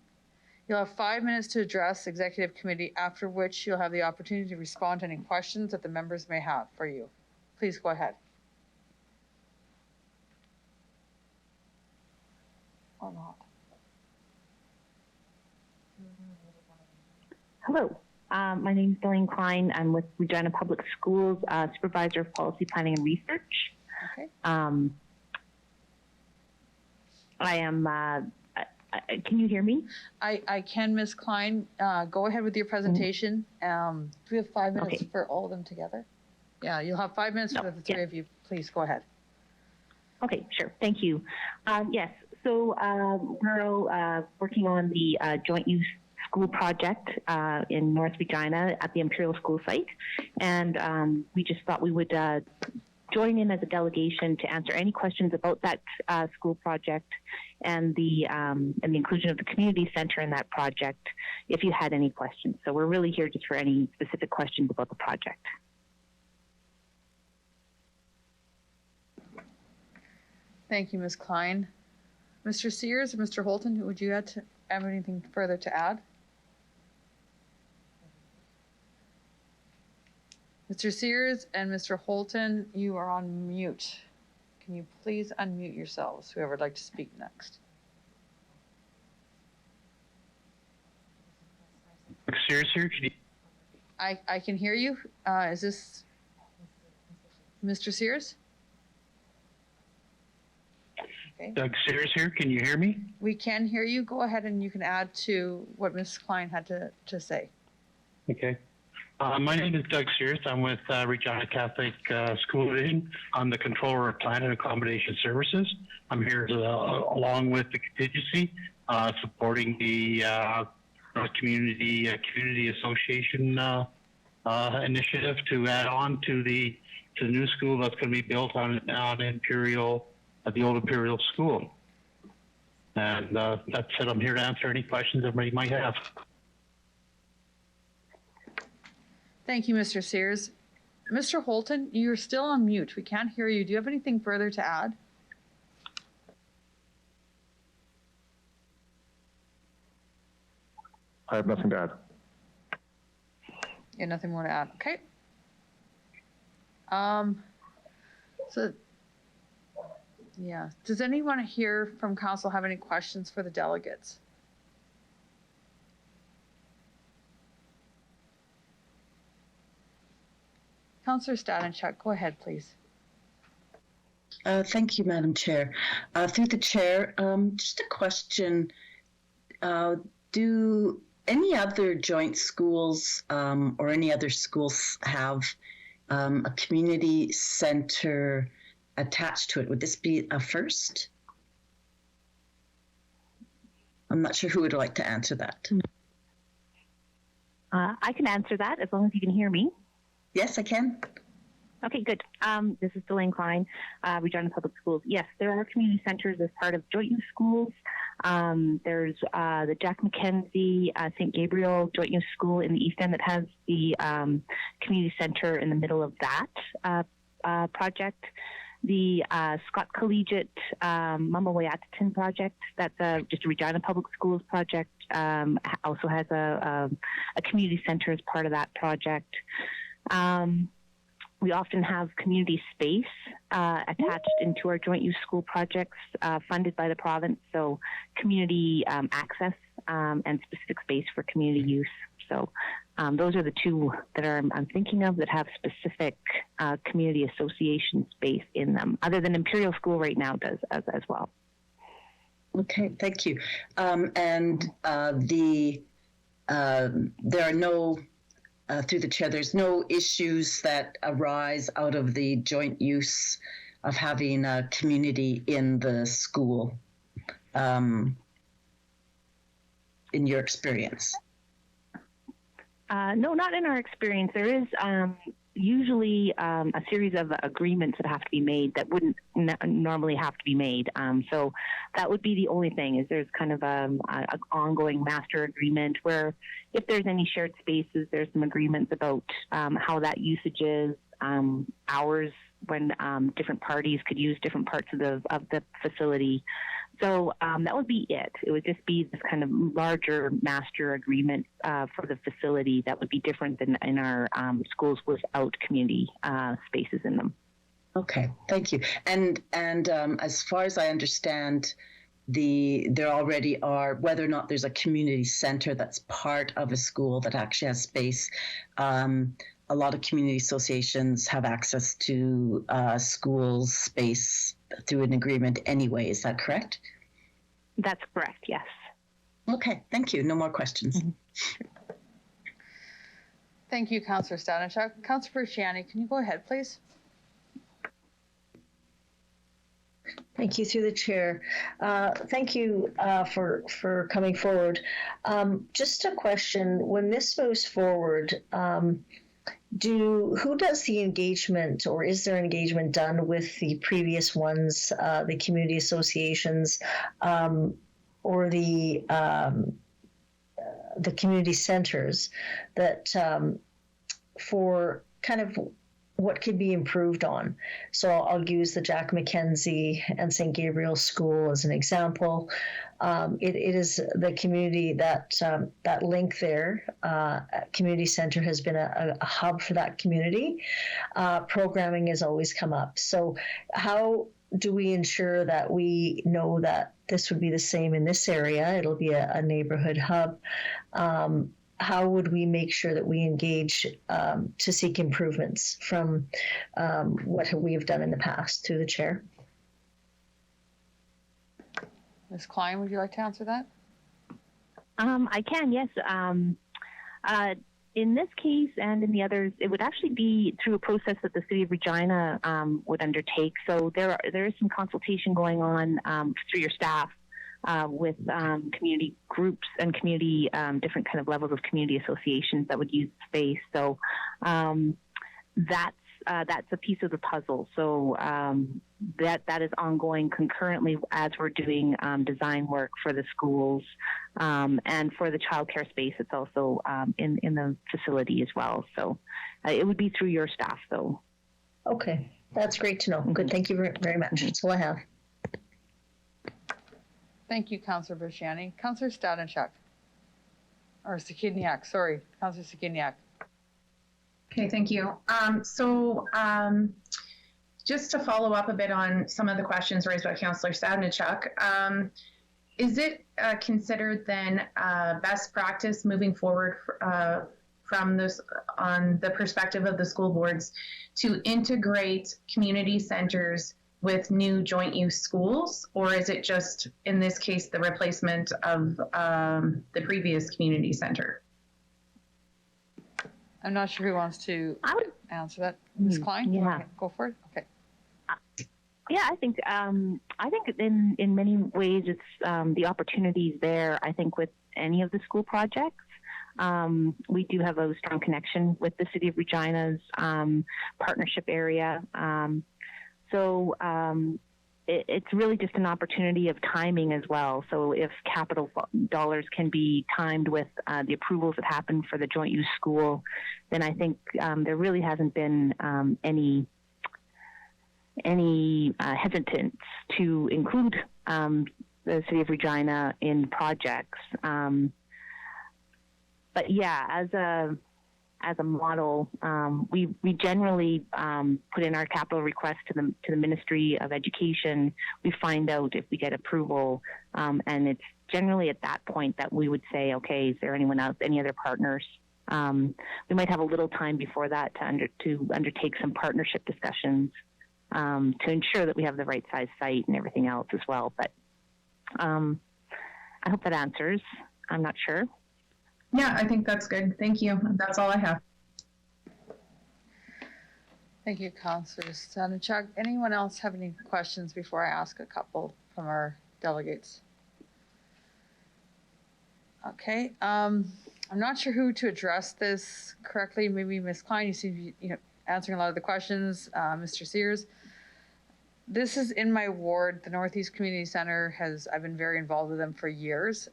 You'll have 5 minutes to address Executive Committee, after which you'll have the opportunity to respond to any questions that the members may have for you. Please go ahead. Or not. Hello, my name is Delane Klein. I'm with Regina Public Schools, Supervisor of Policy Planning and Research. Okay. I am, can you hear me? I can, Ms. Klein. Go ahead with your presentation. Do we have 5 minutes for all of them together? Yeah, you'll have 5 minutes for the three of you. Please go ahead. Okay, sure. Thank you. Yes, so we're all working on the joint use school project in North Regina at the Imperial School site. And we just thought we would join in as a delegation to answer any questions about that school project and the inclusion of the community center in that project if you had any questions. So we're really here just for any specific questions about the project. Thank you, Ms. Klein. Mr. Sears or Mr. Holton, would you have anything further to add? Mr. Sears and Mr. Holton, you are on mute. Can you please unmute yourselves, whoever would like to speak next? Sears here, can you? I can hear you. Is this Mr. Sears? Okay. Doug Sears here, can you hear me? We can hear you. Go ahead and you can add to what Ms. Klein had to say. Okay. My name is Doug Sears. I'm with Regina Catholic School Division. I'm the Controller of Plan and Accommodation Services. I'm here along with the contingency, supporting the Community Association initiative to add on to the new school that's going to be built on Imperial, at the old Imperial School. And that's it. I'm here to answer any questions everybody might have. Thank you, Mr. Sears. Mr. Holton, you're still on mute. We can't hear you. Do you have anything further to add? I have nothing to add. Yeah, nothing more to add. Okay. So, yeah. Does anyone here from council have any questions for the delegates? Councillor Stanachuk, go ahead, please. Thank you, Madam Chair. Through the chair, just a question. Do any other joint schools or any other schools have a community center attached to it? Would this be a first? I'm not sure who would like to answer that. I can answer that as long as you can hear me. Yes, I can. Okay, good. This is Delane Klein, Regina Public Schools. Yes, there are community centers as part of joint use schools. There's the Jack Mackenzie St. Gabriel Joint Use School in the East End that has the community center in the middle of that project. The Scott Collegiate Mama Wayatatin project, that's just a Regina Public Schools project, also has a community center as part of that project. We often have community space attached into our joint use school projects funded by the province, so community access and specific space for community use. So those are the two that I'm thinking of that have specific community association space in them, other than Imperial School right now does as well. Okay, thank you. And there are no, through the chair, there's no issues that arise out of the joint use of having a community in the school, in your experience? No, not in our experience. There is usually a series of agreements that have to be made that wouldn't normally have to be made. So that would be the only thing, is there's kind of an ongoing master agreement where if there's any shared spaces, there's some agreements about how that usage is, hours when different parties could use different parts of the facility. So that would be it. It would just be this kind of larger master agreement for the facility that would be different than in our schools without community spaces in them. Okay, thank you. And as far as I understand, there already are, whether or not there's a community center that's part of a school that actually has space, a lot of community associations have access to schools' space through an agreement anyway. Is that correct? That's correct, yes. Okay, thank you. No more questions. Mm-hmm. Thank you, Councillor Stanachuk. Councillor Shiani, can you go ahead, please? Thank you, through the chair. Thank you for coming forward. Just a question: when this moves forward, who does the engagement, or is there engagement done with the previous ones, the community associations, or the community centers, that for kind of what could be improved on? So I'll use the Jack Mackenzie and St. Gabriel School as an example. It is the community that link there. Community center has been a hub for that community. Programming has always come up. So how do we ensure that we know that this would be the same in this area? It'll be a neighborhood hub. How would we make sure that we engage to seek improvements from what we have done in the past? Through the chair. Ms. Klein, would you like to answer that? I can, yes. In this case and in the others, it would actually be through a process that the City of Regina would undertake. So there is some consultation going on through your staff with community groups and community, different kind of levels of community associations that would use the space. So that's a piece of the puzzle. So that is ongoing concurrently as we're doing design work for the schools, and for the childcare space. It's also in the facility as well. So it would be through your staff, though. Okay, that's great to know. Good, thank you very much. That's all I have. Thank you, Councillor Bushiani. Councillor Stanachuk. Or Sikiniak, sorry, Councillor Sikiniak. Okay, thank you. Just to follow up a bit on some of the questions raised by Councillor Stanachuk, is it considered then best practice moving forward from this on the perspective of the school boards to integrate community centers with new joint use schools, or is it just in this case the replacement of the previous community center? I'm not sure who wants to answer that. Ms. Klein, you want to go for it? Okay. Yeah, I think in many ways it's the opportunities there. I think with any of the school projects, we do have a strong connection with the City of Regina's partnership area. So it's really just an opportunity of timing as well. So if capital dollars can be timed with the approvals that happen for the joint use school, then I think there really hasn't been any hesitance to include the City of Regina in projects. But yeah, as a model, we generally put in our capital request to the Ministry of Education. We find out if we get approval, and it's generally at that point that we would say, okay, is there anyone else, any other partners? We might have a little time before that to undertake some partnership discussions to ensure that we have the right size site and everything else as well. But I hope that answers. I'm not sure. Yeah, I think that's good. Thank you. That's all I have. Thank you, Councillor Sanichuk. Anyone else have any questions before I ask a couple from our delegates? Okay, I'm not sure who to address this correctly. Maybe Ms. Klein, you seem to be answering a lot of the questions. Mr. Sears. This is in my ward. The Northeast Community Center I've been very involved with them for years.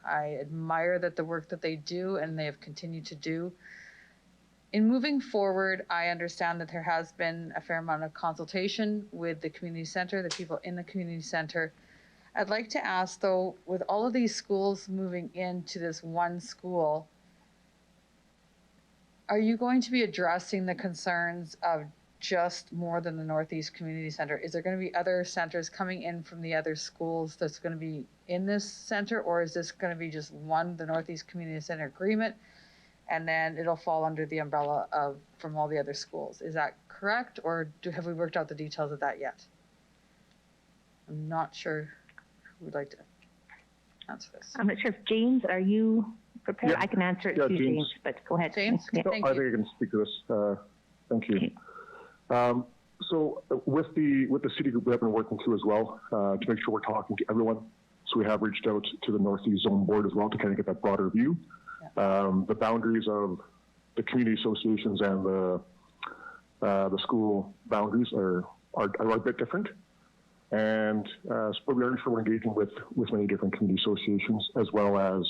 I admire the work that they do and they have continued to do. In moving forward, I understand that there has been a fair amount of consultation with the community center, the people in the community center. I'd like to ask though, with all of these schools moving into this one school, are you going to be addressing the concerns of just more than the Northeast Community Center? Is there going to be other centers coming in from the other schools that's going to be in this center, or is this going to be just the Northeast Community Center agreement, and then it'll fall under the umbrella from all the other schools? Is that correct, or have we worked out the details of that yet? I'm not sure who would like to answer this. I'm not sure if James, are you prepared? Yeah. I can answer it Yeah, too, James. James, but go ahead. James, Yeah. thank I you. think I can speak to this. Thank you. So with the city group, we have been working through as well to make sure we're talking to everyone. So we have reached out to the Northeast Zone Board as well to kind of get that broader view. The boundaries of the community associations and the school boundaries are a bit different. And so we're engaging with many different community associations, as well as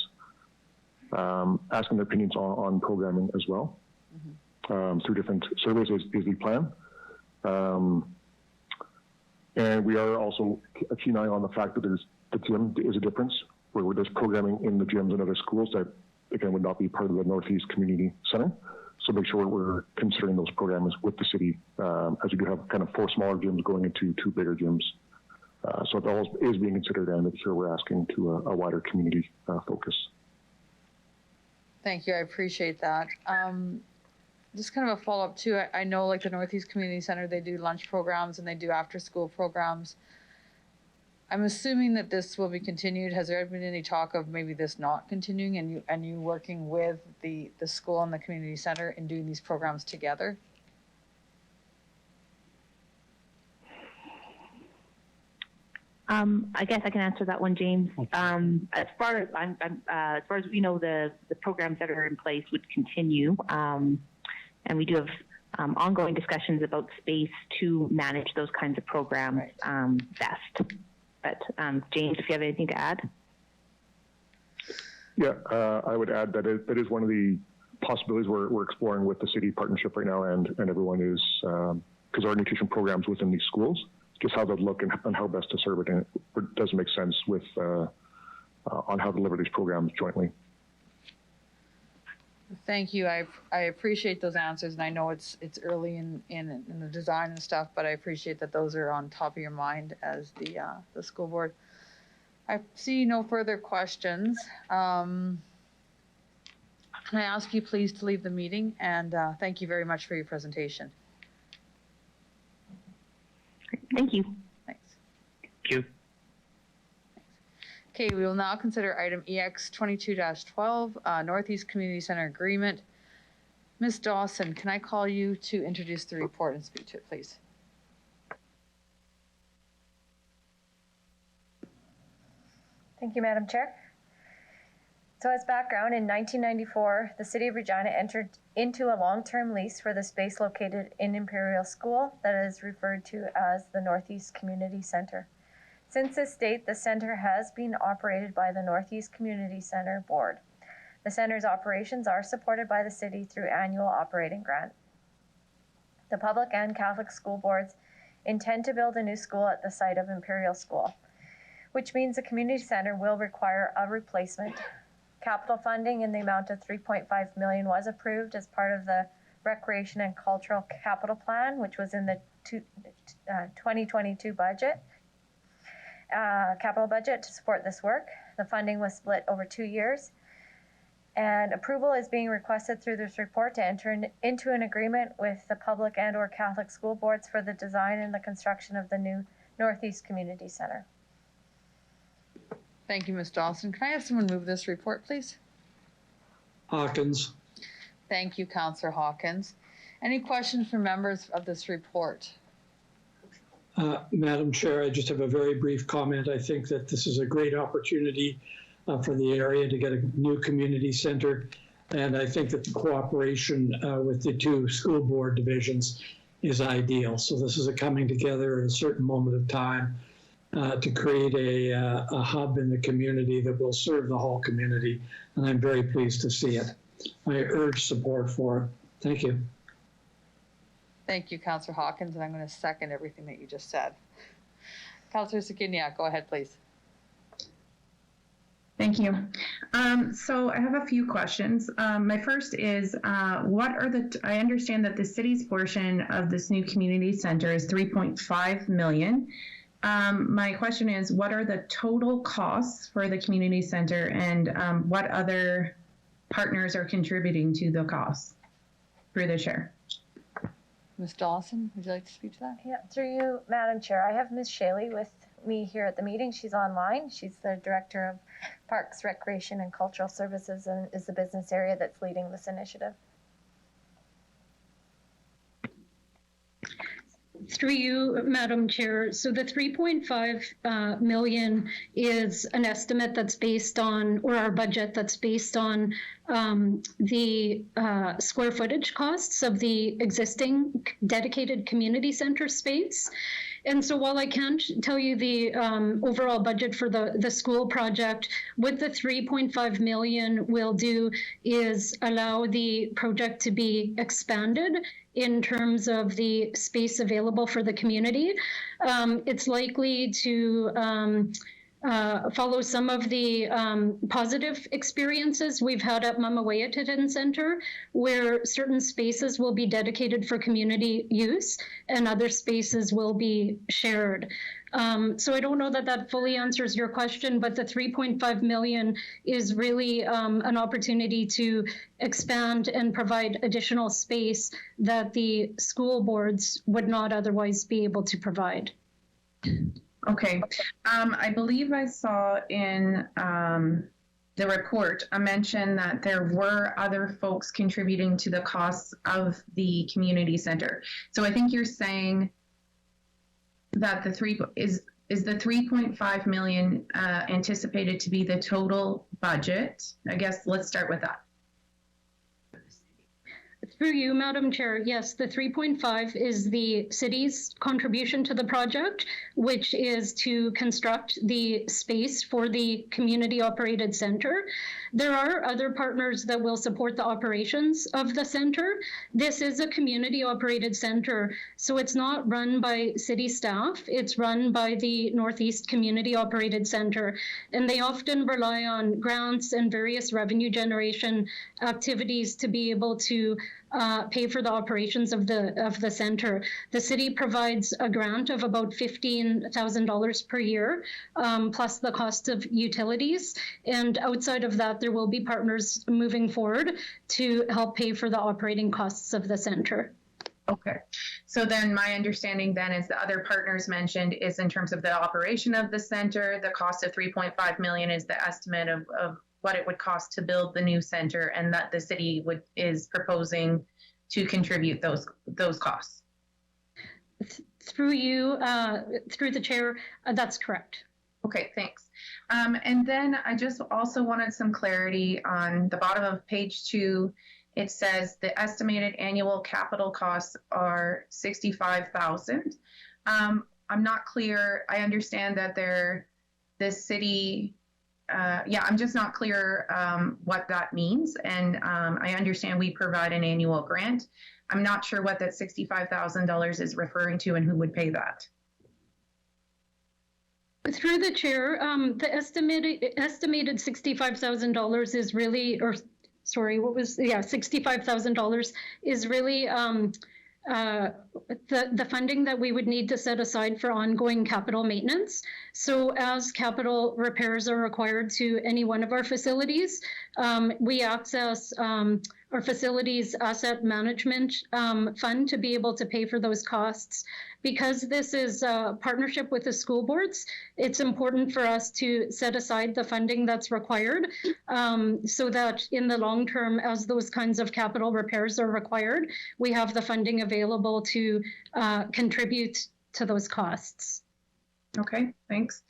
asking their opinions on programming as well. Through different surveys is the plan. And we are also a keen eye on the fact that the gym is a difference, where there's programming in the gyms and other schools that, again, would not be part of the Northeast Community Center. So make sure we're considering those programs with the city, as we do have kind of 4 smaller gyms going into 2 bigger gyms. So it all is being considered, and make sure we're asking to a wider community focus. Thank you, I appreciate that. Just kind of a follow-up too, I know like the Northeast Community Center, they do lunch programs and they do after-school programs. I'm assuming that this will be continued. Has there been any talk of maybe this not continuing and you working with the school and the community center in doing these programs together? I guess I can answer that one, James. As far as we know, the programs that are in place would continue, and we do have ongoing discussions about space to manage those kinds of programs best. But James, if you have anything to add. Yeah, I would add that that is one of the possibilities we're exploring with the city partnership right now, and everyone is, because our nutrition programs within these schools, just how they look and how best to serve it, and it does make sense with on how to deliver these programs jointly. Thank you. I appreciate those answers, and I know it's early in the design and stuff, but I appreciate that those are on top of your mind as the school board. I see no further questions. Can I ask you please to leave the meeting, and thank you very much for your presentation. Thank you. Thanks. Thank you. Okay, we will now consider item EX 22-12, Northeast Community Center Agreement. Ms. Dawson, can I call you to introduce the report and speak to it, please? Thank you, Madam Chair. So as background, in 1994, the City of Regina entered into a long-term lease for the space located in Imperial School that is referred to as the Northeast Community Center. Since this date, the center has been operated by the Northeast Community Center Board. The center's operations are supported by the city through annual operating grant. The public and Catholic school boards intend to build a new school at the site of Imperial School, which means the community center will require a replacement. Capital funding in the amount of $3.5 million was approved as part of the Recreation and Cultural Capital Plan, which was in the 2022 budget, capital budget to support this work. The funding was split over 2 years, and approval is being requested through this report to enter into an agreement with the public and/or Catholic school boards for the design and the construction of the new Northeast Community Center. Thank you, Ms. Dawson. Can I have someone move this report, please? Hawkins. Thank you, Councillor Hawkins. Any questions from members of this report? Madam Chair, I just have a very brief comment. I think that this is a great opportunity for the area to get a new community center. And I think that the cooperation with the two school board divisions is ideal. So this is a coming together at a certain moment of time to create a hub in the community that will serve the whole community. And I'm very pleased to see it. I urge support for it. Thank you. Thank you, Councillor Hawkins, and I'm going to second everything that you just said. Councillor Sakiniak, go ahead, please. Thank you. So I have a few questions. My first is, I understand that the city's portion of this new community center is $3.5 million. My question is, what are the total costs for the community center, and what other partners are contributing to the costs? Through the chair. Ms. Dawson, would you like to speak to that? Yeah, through you, Madam Chair. I have Ms. Shaley with me here at the meeting. She's online. She's the Director of Parks, Recreation, and Cultural Services, and is the business area that's leading this initiative. Through you, Madam Chair. So the 3.5 million is an estimate that's based on, or our budget that's based on the square footage costs of the existing dedicated community center space. And so while I can't tell you the overall budget for the school project, what the 3.5 million will do is allow the project to be expanded in terms of the space available for the community. It's likely to follow some of the positive experiences we've had at Mamaweatitan Center, where certain spaces will be dedicated for community use and other spaces will be shared. So I don't know that that fully answers your question, but the 3.5 million is really an opportunity to expand and provide additional space that the school boards would not otherwise be able to provide. Okay. I believe I saw in the report a mention that there were other folks contributing to the costs of the community center. So I think you're saying that the is the 3.5 million anticipated to be the total budget? I guess let's start with that. Through you, Madam Chair, yes, the 3.5 is the city's contribution to the project, which is to construct the space for the community-operated center. There are other partners that will support the operations of the center. This is a community-operated center, so it's not run by city staff. It's run by the Northeast Community-Operated Center, and they often rely on grants and various revenue generation activities to be able to pay for the operations of the center. The city provides a grant of about $15,000 per year, plus the cost of utilities. And outside of that, there will be partners moving forward to help pay for the operating costs of the center. Okay, so then my understanding then is the other partners mentioned is in terms of the operation of the center, the cost of 3.5 million is the estimate of what it would cost to build the new center, and that the city is proposing to contribute those costs. Through you, through the chair, that's correct. Okay, thanks. And then I just also wanted some clarity on the bottom of page 2. It says the estimated annual capital costs are $65,000. I'm not clear. I understand that this city, I'm just not clear what that means. And I understand we provide an annual grant. I'm not sure what that $65,000 is referring to and who would pay that. Through the chair, the estimated $65,000 is really, $65,000 is really the funding that we would need to set aside for ongoing capital maintenance. So as capital repairs are required to any one of our facilities, we access our facilities asset management fund to be able to pay for those costs. Because this is a partnership with the school boards, it's important for us to set aside the funding that's required so that in the long term, as those kinds of capital repairs are required, we have the funding available to contribute to those costs. Okay, thanks.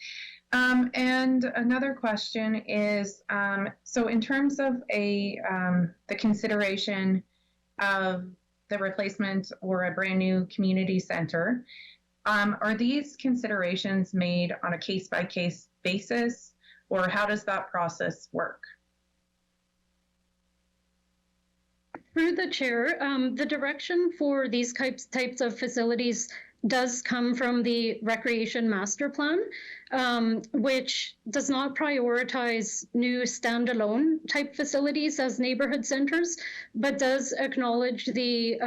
And another question is, so in terms of the consideration of the replacement or a brand new community center, are these considerations made on a case-by-case basis, or how does that process work? Through the chair, the direction for these types of facilities does come from the Recreation Master Plan, which does not prioritize new standalone type facilities as neighborhood centers, but does acknowledge the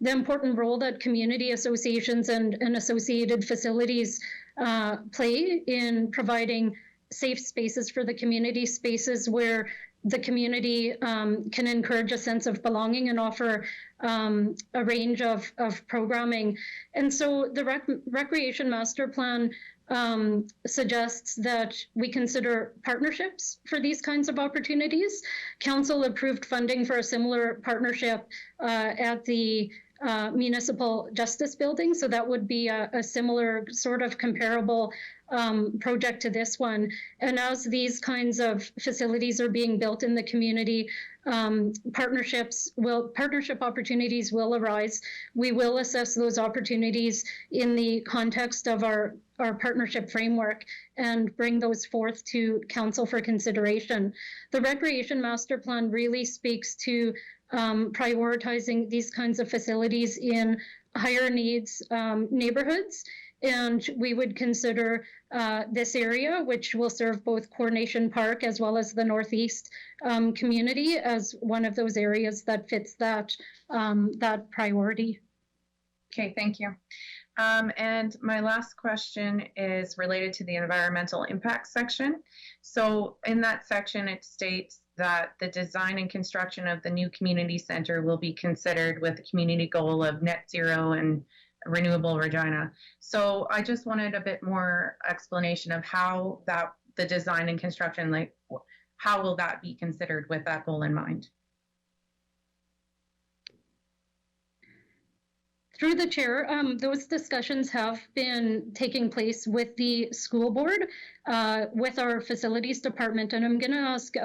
important role that community associations and associated facilities play in providing safe spaces for the community, spaces where the community can encourage a sense of belonging and offer a range of programming. And so the Recreation Master Plan suggests that we consider partnerships for these kinds of opportunities. Council approved funding for a similar partnership at the Municipal Justice Building, so that would be a similar sort of comparable project to this one. And as these kinds of facilities are being built in the community, partnership opportunities will arise. We will assess those opportunities in the context of our partnership framework and bring those forth to council for consideration. The Recreation Master Plan really speaks to prioritizing these kinds of facilities in higher needs neighborhoods. And we would consider this area, which will serve both Coronation Park as well as the Northeast community, as one of those areas that fits that priority. Okay, thank you. And my last question is related to the environmental impact section. So in that section, it states that the design and construction of the new community center will be considered with a community goal of net zero and renewable Regina. So I just wanted a bit more explanation of how the design and construction, how will that be considered with that goal in mind? Through the chair, those discussions have been taking place with the school board, with our facilities department. And I'm going to ask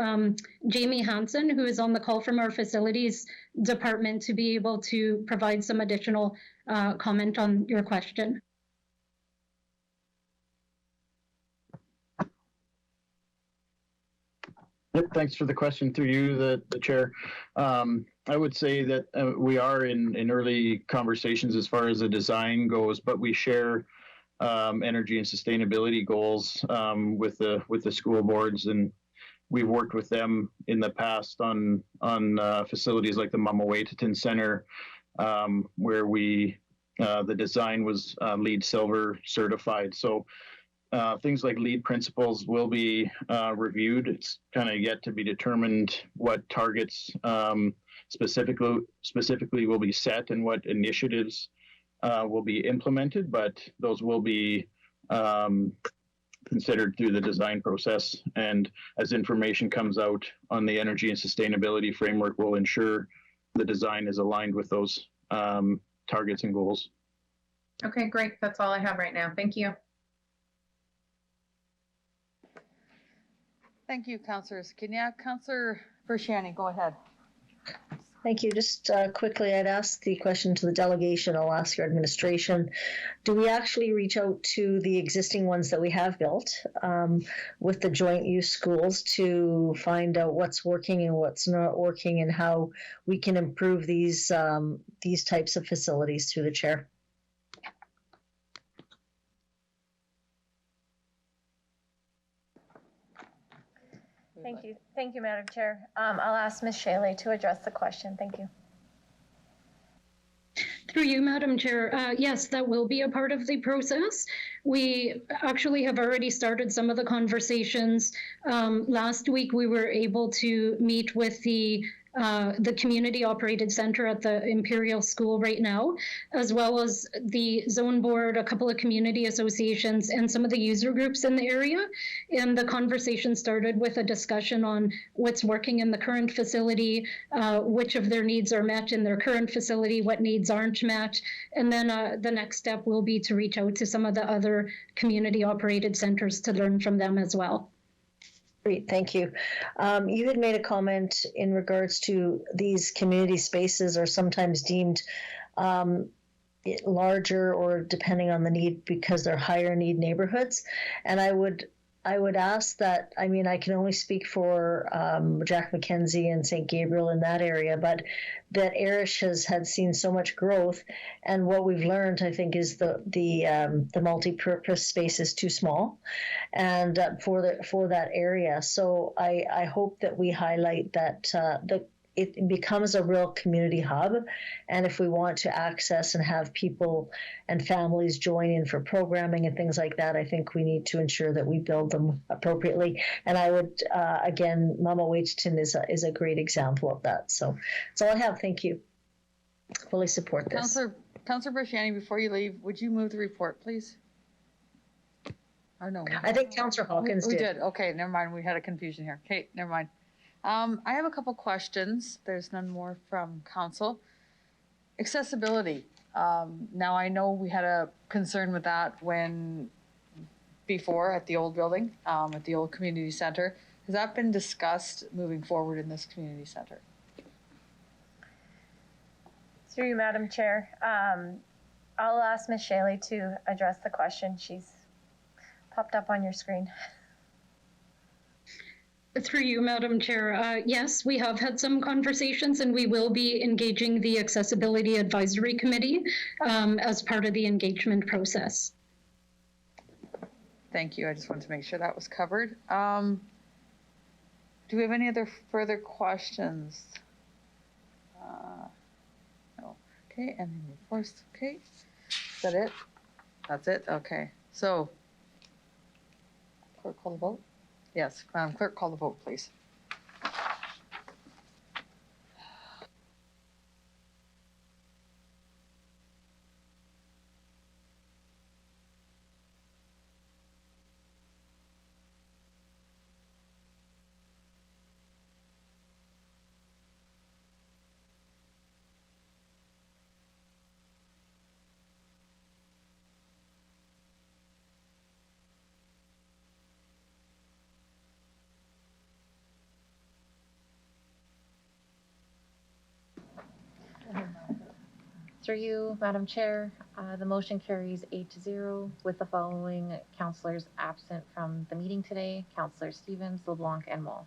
Jamie Hansen, who is on the call from our facilities department, to be able to provide some additional comment on your question. Yep, thanks for the question through you, the chair. I would say that we are in early conversations as far as the design goes, but we share energy and sustainability goals with the school boards, and we've worked with them in the past on facilities like the Mamawaitaton Center, where the design was LEED Silver certified. So things like LEED principles will be reviewed. It's kind of yet to be determined what targets specifically will be set and what initiatives will be implemented, but those will be considered through the design process. And as information comes out on the energy and sustainability framework, we'll ensure the design is aligned with those targets and goals. Okay, great. That's all I have right now. Thank you. Thank you, Councillor Skinia. Councillor Bershani, go ahead. Thank you. Just quickly, I'd ask the question to the delegation. I'll ask your administration. Do we actually reach out to the existing ones that we have built with the joint use schools to find out what's working and what's not working and how we can improve these types of facilities through the chair? Thank you, Madam Chair. I'll ask Ms. Shaley to address the question. Thank you. Through you, Madam Chair, yes, that will be a part of the process. We actually have already started some of the conversations. Last week, we were able to meet with the community-operated center at the Imperial School right now, as well as the zone board, a couple of community associations, and some of the user groups in the area. And the conversation started with a discussion on what's working in the current facility, which of their needs are met in their current facility, what needs aren't met. And then the next step will be to reach out to some of the other community-operated centers to learn from them as well. Great, thank you. You had made a comment in regards to these community spaces are sometimes deemed larger or depending on the need because they're higher need neighborhoods. And I would ask that, I mean, I can only speak for Jack McKenzie and St. Gabriel in that area, but that Arish had seen so much growth. And what we've learned, I think, is the multi-purpose space is too small and for that area. So I hope that we highlight that it becomes a real community hub. And if we want to access and have people and families join in for programming and things like that, I think we need to ensure that we build them appropriately. And I would, again, Mamawaitaton is a great example of that. So that's all I have. Thank you. Fully support this. Councillor Bershani, before you leave, would you move the report, please? Or no? I think Councillor Hawkins we did. did. Okay, never mind. We had a confusion here. Okay, never mind. I have a couple questions. There's none more from council. Accessibility. Now I know we had a concern with that before at the old building, at the old community center. Has that been discussed moving forward in this community center? Through you, Madam Chair. I'll ask Ms. Shaley to address the question. She's popped up on your screen. Through you, Madam Chair. Yes, we have had some conversations and we will be engaging the Accessibility Advisory Committee as part of the engagement process. Thank you. I just wanted to make sure that was covered. Do we have any other further questions? No. Okay, and then of course, okay. Is that it? That's it? Okay. So, clerk call the vote? Yes, clerk call the vote, please. Through you, Madam Chair, the motion carries 8-0 with the following councillors absent from the meeting today: Councillor Stevens, LeBlanc, and Moll.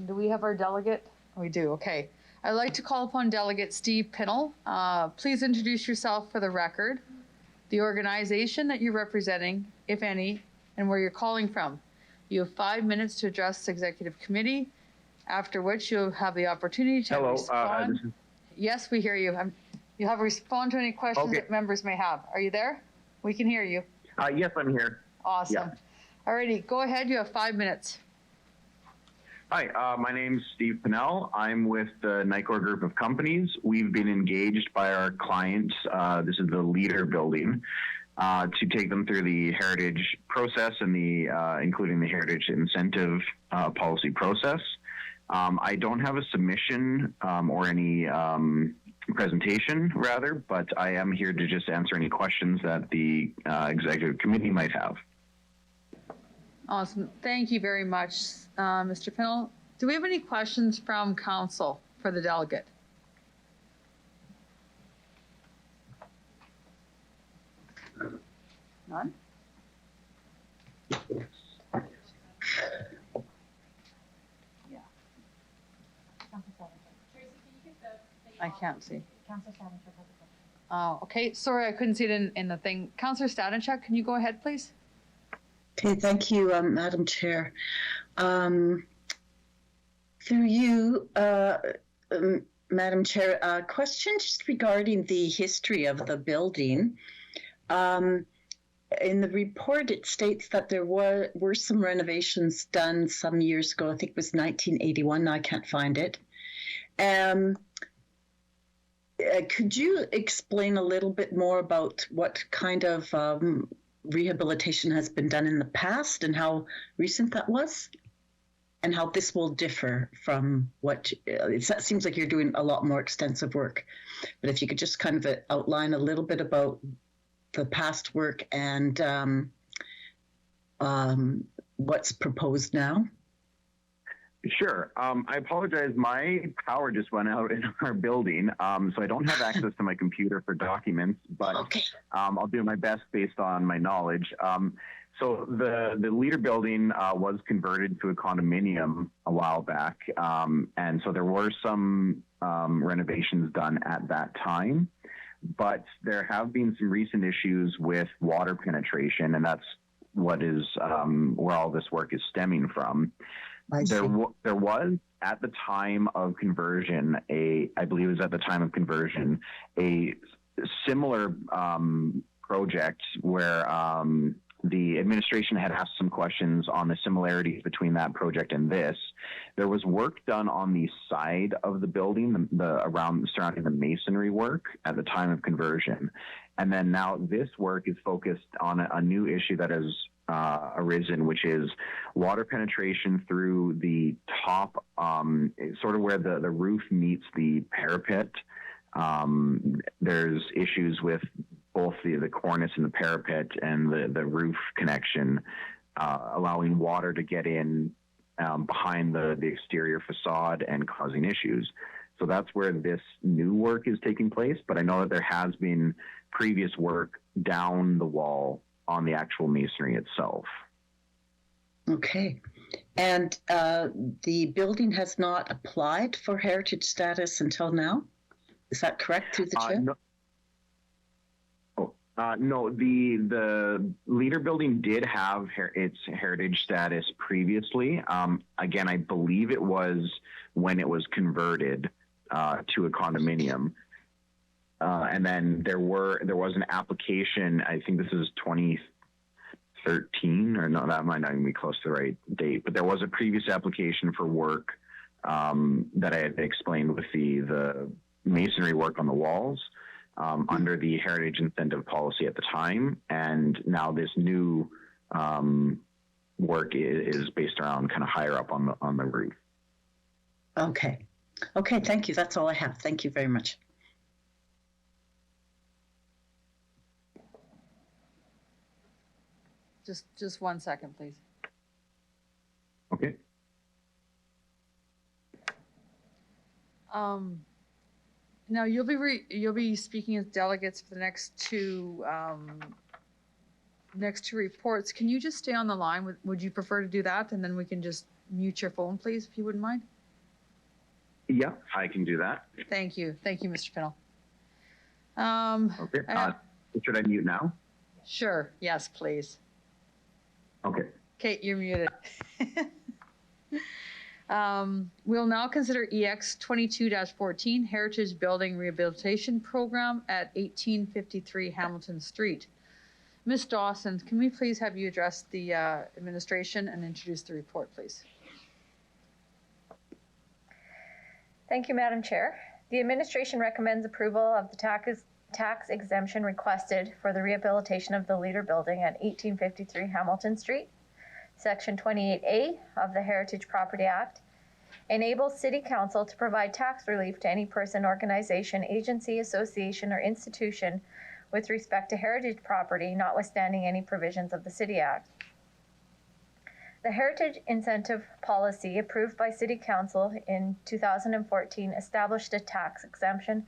Do we have our delegate? We do, okay. I'd like to call upon Delegate Steve Pinnell. Please introduce yourself for the record, the organization that you're representing, if any, and where you're calling from. You have 5 minutes to address the executive committee, after which you'll have the opportunity to respond. Yes, we hear you. You'll have to respond to any questions that members may have. Are you there? We can hear you. Yes, I'm here. Awesome. Alrighty, go ahead. You have 5 minutes. Hi, my name's Steve Pinnell. I'm with the NICOR group of companies. We've been engaged by our clients, this is the Leader building, to take them through the heritage process and including the heritage incentive policy process. I don't have a submission or any presentation rather, but I am here to just answer any questions that the executive committee might have. Awesome. Thank you very much, Mr. Pinnell. Do we have any questions from council for the delegate? None? I can't see. Oh, okay. Sorry, I couldn't see it in the thing. Councillor Stadenchuk, can you go ahead, please? Okay, thank you, Madam Chair. Through you, Madam Chair, a question just regarding the history of the building. In the report, it states that there were some renovations done some years ago. I think it was 1981. I can't find it. Could you explain a little bit more about what kind of rehabilitation has been done in the past and how recent that was, and how this will differ from what it seems like you're doing a lot more extensive work? But if you could just kind of outline a little bit about the past work and what's proposed now. Sure. I apologize. My power just went out in our building, so I don't have access to my computer for documents, but I'll do my best based on my knowledge. So the Leader building was converted to a condominium a while back, and so there were some renovations done at that time, but there have been some recent issues with water penetration, and that's what is where all this work is stemming from. There was at the time of conversion, I believe it was at the time of conversion, a similar project where the administration had asked some questions on the similarities between that project and this. There was work done on the side of the building, around surrounding the masonry work at the time of conversion. And then now this work is focused on a new issue that has arisen, which is water penetration through the top, sort of where the roof meets the parapet. There's issues with both the cornice and the parapet and the roof connection, allowing water to get in behind the exterior facade and causing issues. So that's where this new work is taking place. But I know that there has been previous work down the wall on the actual masonry itself. Okay. And the building has not applied for heritage status until now? Is that correct, through the chair? No, the Leader building did have its heritage status previously. Again, I believe it was when it was converted to a condominium. And then there was an application, I think this is 2013, or no, that might not even be close to the right date, but there was a previous application for work that I had explained with the masonry work on the walls under the heritage incentive policy at the time. And now this new work is based around kind of higher up on the roof. Okay. Okay, thank you. That's all I have. Thank you very much. Just 1 second, please. Okay. Now you'll be speaking as delegates for the next two reports. Can you just stay on the line? Would you prefer to do that, and then we can just mute your phone, please, if you wouldn't mind? Yeah, I can do that. Thank you, Mr. Pinnell. Okay. Should I mute now? Sure. Yes, please. Okay. Kate, you're muted. We'll now consider EX 22-14 Heritage Building Rehabilitation Program at 1853 Hamilton Street. Ms. Dawson, can we please have you address the administration and introduce the report, please? Thank you, Madam Chair. The administration recommends approval of the tax exemption requested for the rehabilitation of the Leader Building at 1853 Hamilton Street. Section 28A of the Heritage Property Act enables City Council to provide tax relief to any person, organization, agency, association, or institution with respect to heritage property, notwithstanding any provisions of the City Act. The Heritage Incentive Policy approved by City Council in 2014 established a tax exemption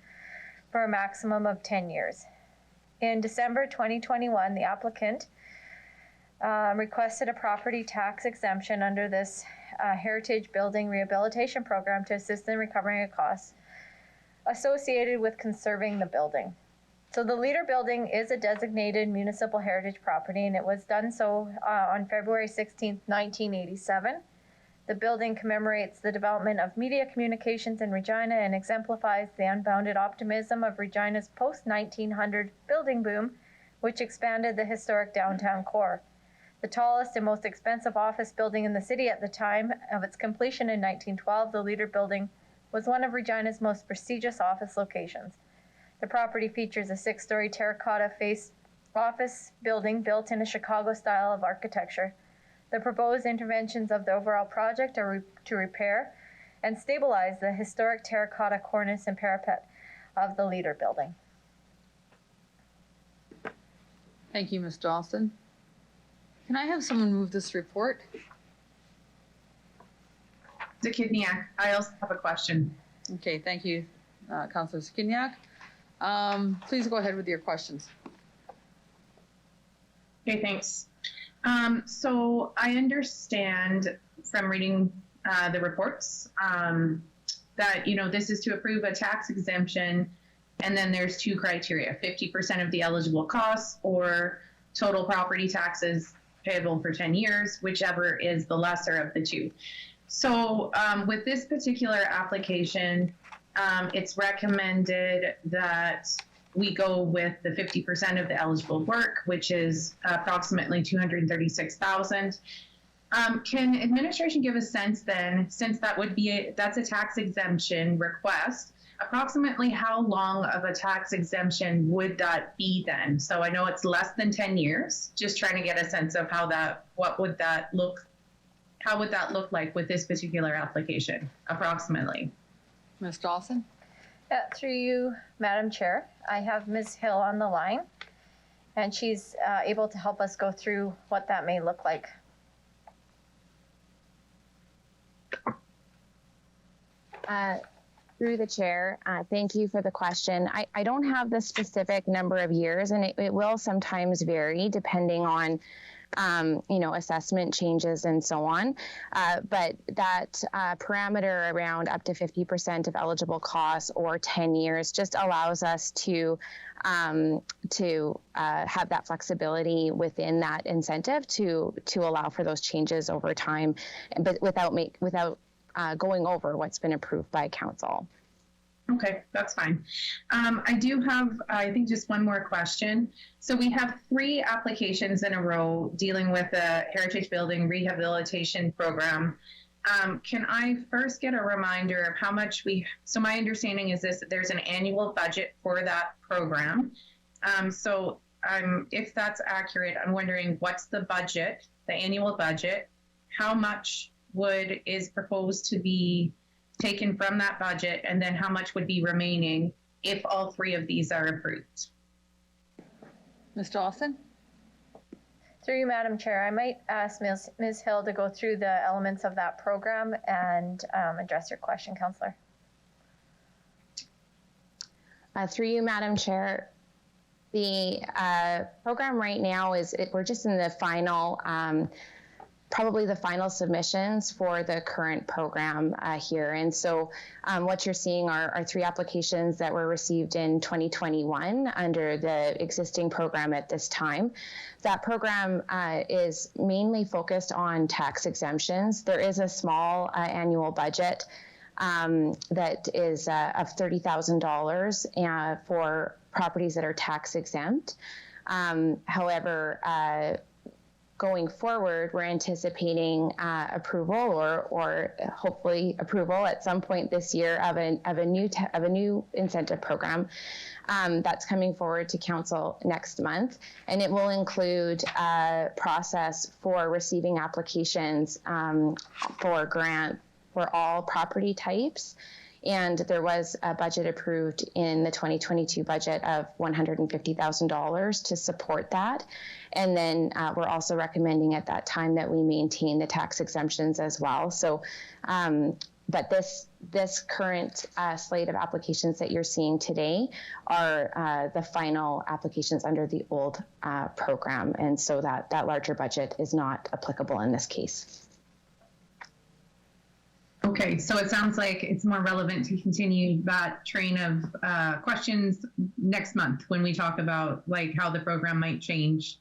for a maximum of 10 years. In December 2021, the applicant requested a property tax exemption under this Heritage Building Rehabilitation Program to assist in recovering the costs associated with conserving the building. So the Leader Building is a designated municipal heritage property, and it was done so on February 16, 1987. The building commemorates the development of media communications in Regina and exemplifies the unbounded optimism of Regina's post-1900 building boom, which expanded the historic downtown core. The tallest and most expensive office building in the city at the time of its completion in 1912, the Leader Building was one of Regina's most prestigious office locations. The property features a 6-story terracotta-faced office building built in a Chicago style of architecture. The proposed interventions of the overall project are to repair and stabilize the historic terracotta cornice and parapet of the Leader Building. Thank you, Ms. Dawson. Can I have someone move this report? Zakidniak, I also have a question. Okay, thank you, Councillor Zakidniak. Please go ahead with your questions. Okay, thanks. So I understand from reading the reports that, this is to approve a tax exemption, and then there's 2 criteria, 50% of the eligible costs or total property taxes payable for 10 years, whichever is the lesser of the 2. So with this particular application, it's recommended that we go with the 50% of the eligible work, which is approximately $236,000. Can administration give a sense then, since that's a tax exemption request, approximately how long of a tax exemption would that be then? So I know it's less than 10 years, just trying to get a sense of how would that look like with this particular application, approximately? Ms. Dawson? Through you, Madam Chair, I have Ms. Hill on the line, and she's able to help us go through what that may look like. Through the chair, thank you for the question. I don't have the specific number of years, and it will sometimes vary depending on assessment changes and so on. But that parameter around up to 50% of eligible costs or 10 years just allows us to have that flexibility within that incentive to allow for those changes over time, but without going over what's been approved by council. Okay, that's fine. I do have, I think, just one more question. So we have 3 applications in a row dealing with the Heritage Building Rehabilitation Program. Can I first get a reminder of how much so my understanding is that there's an annual budget for that program. So if that's accurate, I'm wondering what's the budget, the annual budget, how much is proposed to be taken from that budget, and then how much would be remaining if all 3 of these are approved? Ms. Dawson? Through you, Madam Chair, I might ask Ms. Hill to go through the elements of that program and address your question, Councillor. Through you, Madam Chair, the program right now we're just in the final probably the final submissions for the current program here. And so what you're seeing are 3 applications that were received in 2021 under the existing program at this time. That program is mainly focused on tax exemptions. There is a small annual budget that is of $30,000 for properties that are tax exempt. However, going forward, we're anticipating approval or hopefully approval at some point this year of a new incentive program that's coming forward to council next month, and it will include a process for receiving applications for grant for all property types. And there was a budget approved in the 2022 budget of $150,000 to support that. And then we're also recommending at that time that we maintain the tax exemptions as well. So, but this current slate of applications that you're seeing today are the final applications under the old program. And so that larger budget is not applicable in this case. Okay, so it sounds like it's more relevant to continue that train of questions next month when we talk about like how the program might change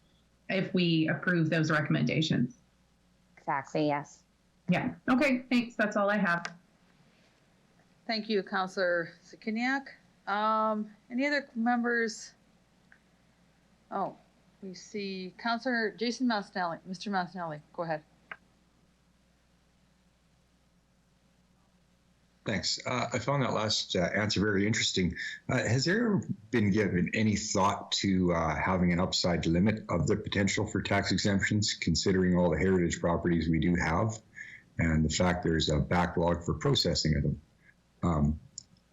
if we approve those recommendations. Exactly, yes. Yeah, okay, thanks. That's all I have. Thank you, Councillor Sikiniak. Any other members? Oh, we see Councillor Jason Masnelli. Mr. Masnelli, go ahead. Thanks. I found that last answer very interesting. Has there been given any thought to having an upside limit of the potential for tax exemptions, considering all the heritage properties we do have and the fact there's a backlog for processing of them?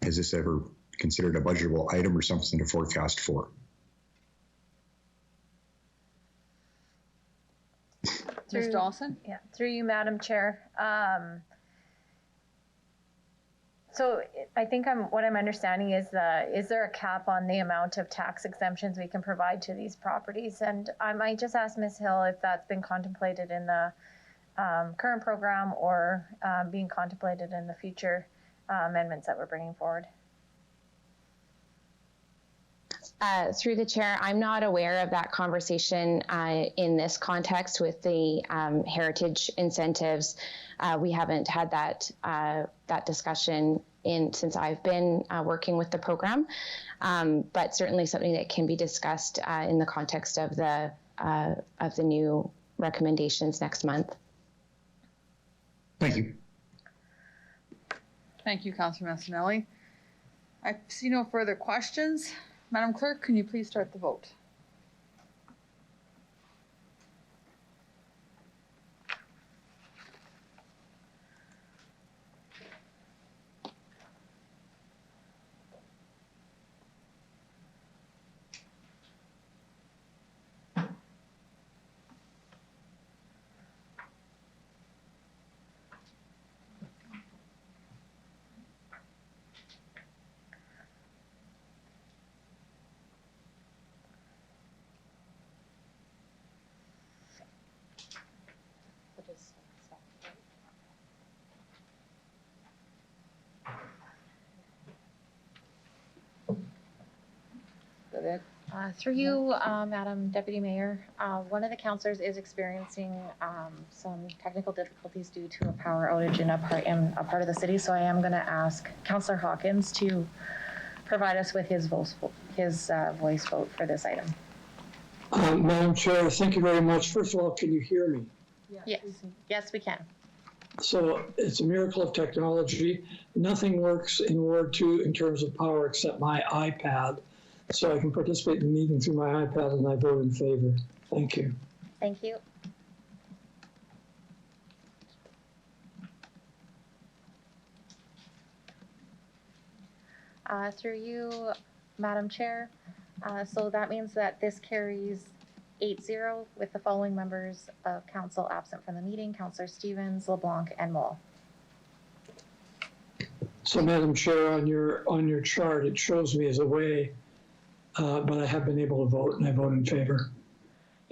Has this ever considered a budgetable item or something to forecast for? Ms. Dawson? Yeah, through you, Madam Chair. So I think what I'm understanding is there a cap on the amount of tax exemptions we can provide to these properties? And I might just ask Ms. Hill if that's been contemplated in the current program or being contemplated in the future amendments that we're bringing forward. Through the chair, I'm not aware of that conversation in this context with the heritage incentives. We haven't had that discussion since I've been working with the program, but certainly something that can be discussed in the context of the new recommendations next month. Thank you. Thank you, Councillor Massinelli. I see no further questions. Madam Clerk, can you please start the vote? Through you, Madam Deputy Mayor, one of the councillors is experiencing some technical difficulties due to a power outage in a part of the city. So I am going to ask Councillor Hawkins to provide us with his voice vote for this item. Madam Chair, thank you very much. First of all, can you hear me? Yes, we can. So it's a miracle of technology. Nothing works in Ward 2 in terms of power except my iPad. So I can participate in the meeting through my iPad, and I vote in favor. Thank you. Thank you. Through you, Madam Chair. So that means that this carries 8-0 with the following members of council absent from the meeting: Councillor Stevens, LeBlanc, and Moll. So, Madam Chair, on your chart, it shows me as away. But I have been able to vote, and I vote in favor.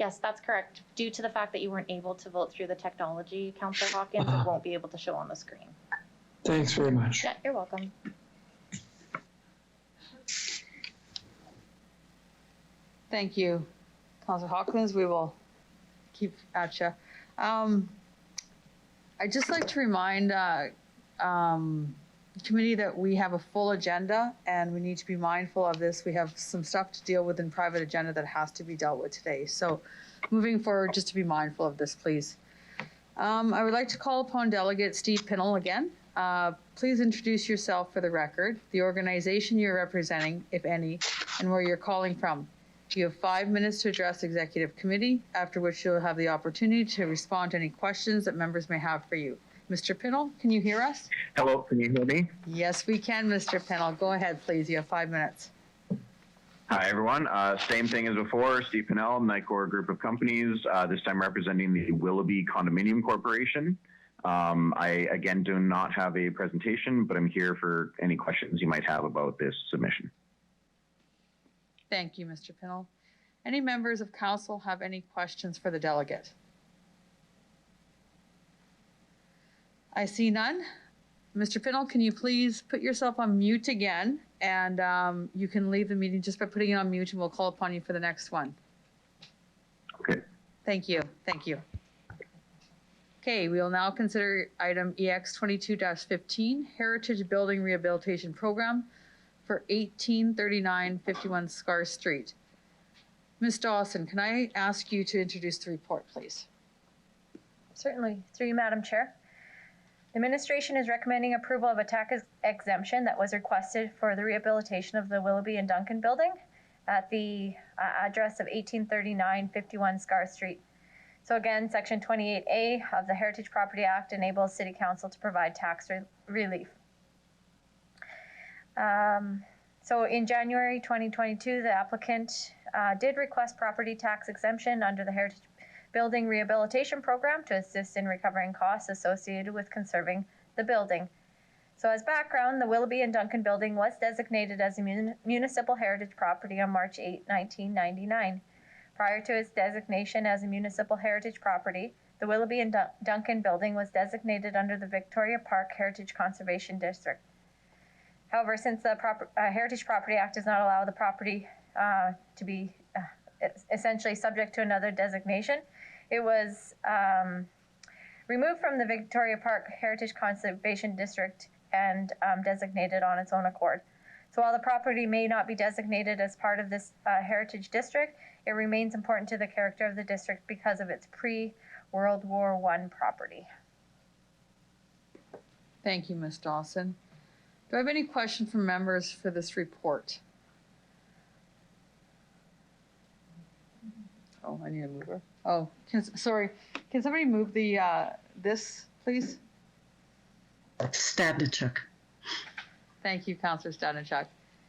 Yes, that's correct. Due to the fact that you weren't able to vote through the technology, Councillor Hawkins, it won't be able to show on the screen. Thanks very much. Yeah, you're welcome. Thank you, Councillor Hawkins. We will keep at you. I'd just like to remind the committee that we have a full agenda and we need to be mindful of this. We have some stuff to deal with in private agenda that has to be dealt with today. So moving forward, just to be mindful of this, please. I would like to call upon Delegate Steve Pinnell again. Please introduce yourself for the record, the organization you're representing, if any, and where you're calling from. You have 5 minutes to address Executive Committee, after which you'll have the opportunity to respond to any questions that members may have for you. Mr. Pinnell, can you hear us? Hello, can you hear me? Yes, we can, Mr. Pinnell. Go ahead, please. You have 5 minutes. Hi, everyone. Same thing as before. Steve Pinnell, Nicor Group of Companies, this time representing the Willoughby Condominium Corporation. I, again, do not have a presentation, but I'm here for any questions you might have about this submission. Thank you, Mr. Pinnell. Any members of council have any questions for the delegate? I see none. Mr. Pinnell, can you please put yourself on mute again? And you can leave the meeting just by putting it on mute and we'll call upon you for the next one. Okay. Thank you. Thank you. Okay, we will now consider item EX 22-15, Heritage Building Rehabilitation Program for 183951 Scar Street. Ms. Dawson, can I ask you to introduce the report, please? Certainly. Through you, Madam Chair. The administration is recommending approval of a tax exemption that was requested for the rehabilitation of the Willoughby and Duncan building at the address of 183951 Scar Street. So again, Section 28A of the Heritage Property Act enables City Council to provide tax relief. So in January 2022, the applicant did request property tax exemption under the Heritage Building Rehabilitation Program to assist in recovering costs associated with conserving the building. So as background, the Willoughby and Duncan building was designated as a municipal heritage property on March 8, 1999. Prior to its designation as a municipal heritage property, the Willoughby and Duncan building was designated under the Victoria Park Heritage Conservation District. However, since the Heritage Property Act does not allow the property to be essentially subject to another designation, it was removed from the Victoria Park Heritage Conservation District and designated on its own accord. So while the property may not be designated as part of this heritage district, it remains important to the character of the district because of its pre-World War I property. Thank you, Ms. Dawson. Do I have any questions from members for this report? Oh, I need a mover. Oh, sorry. Can somebody move the this, please? Stadnichuk. Thank you, Councillor Stadnichuk.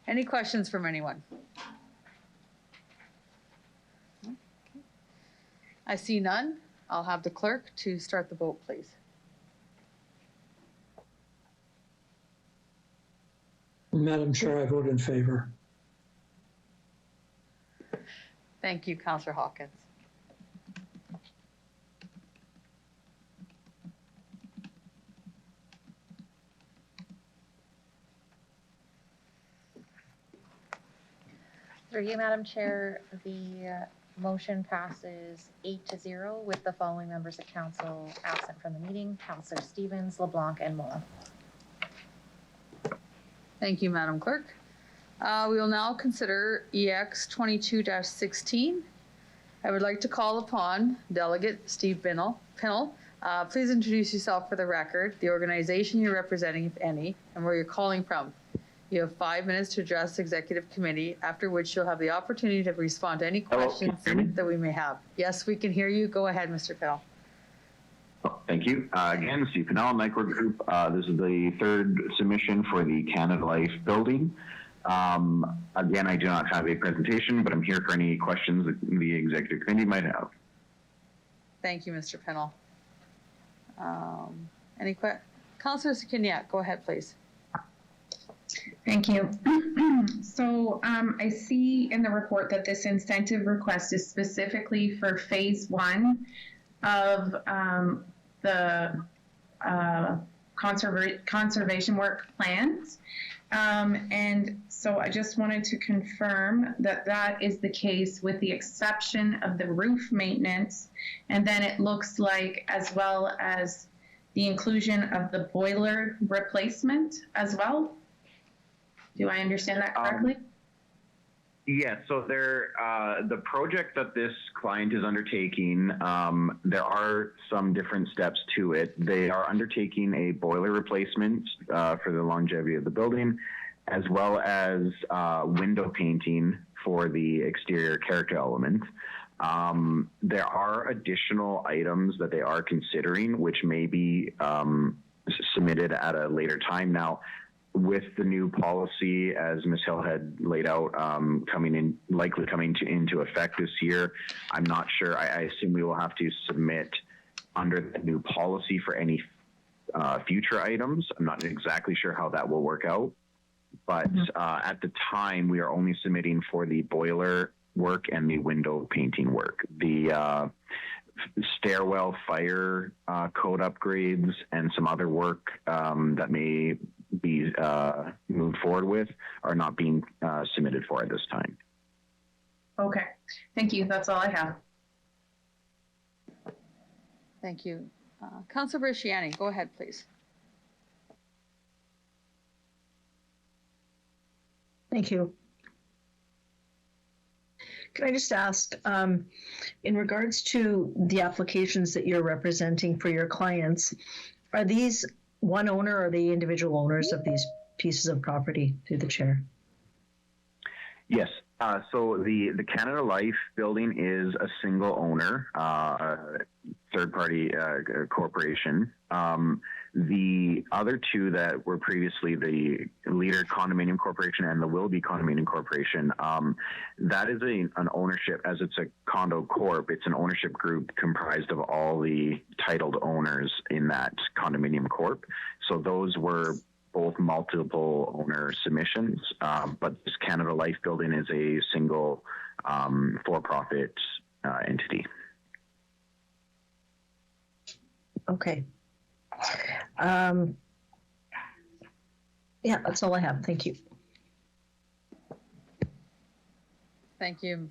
Any questions from anyone? Okay. I see none. I'll have the clerk to start the vote, please. Madam Chair, I vote in favor. Thank you, Councillor Hawkins. Through you, Madam Chair, the motion passes 8-0 with the following members of council absent from the meeting: Councillor Stevens, LeBlanc, and Moore. Thank you, Madam Clerk. We will now consider EX 22-16. I would like to call upon Delegate Steve Pinnell. Please introduce yourself for the record, the organization you're representing, if any, and where you're calling from. You have 5 minutes to address the Executive Committee, after which you'll have the opportunity to respond to any questions that we may have. Yes, we can hear you. Go ahead, Mr. Pinnell. Oh, thank you. Again, Steve Pinnell, Nicor Group. This is the third submission for the Canada Life building. Again, I do not have a presentation, but I'm here for any questions that the Executive Committee might have. Thank you, Mr. Pinnell. Any questions? Councillor Sikiniak, go ahead, please. Thank you. So I see in the report that this incentive request is specifically for phase 1 of the conservation work plans. And so I just wanted to confirm that that is the case with the exception of the roof maintenance. And then it looks like as well as the inclusion of the boiler replacement as well. Do I understand that correctly? Yes, so the project that this client is undertaking, there are some different steps to it. They are undertaking a boiler replacement for the longevity of the building, as well as window painting for the exterior character element. There are additional items that they are considering, which may be submitted at a later time. Now, with the new policy, as Ms. Hill had laid out, likely coming into effect this year, I'm not sure. I assume we will have to submit under the new policy for any future items. I'm not exactly sure how that will work out, but at the time, we are only submitting for the boiler work and the window painting work. The stairwell fire code upgrades and some other work that may be moved forward with are not being submitted for at this time. Okay, thank you. That's all I have. Thank you. Councilor Bresciani, go ahead, please. Thank you. Can I just ask, in regards to the applications that you're representing for your clients, are these one owner or are they individual owners of these pieces of property, through the chair? Yes. So the Canada Life building is a single owner, third-party corporation. The other two that were previously the Leader Condominium Corporation and the Wilby Condominium Corporation, that is an ownership, as it's a condo corp, it's an ownership group comprised of all the titled owners in that condominium corp. So those were both multiple owner submissions, but this Canada Life building is a single for-profit entity. Okay. Yeah, that's all I have. Thank you. Thank you,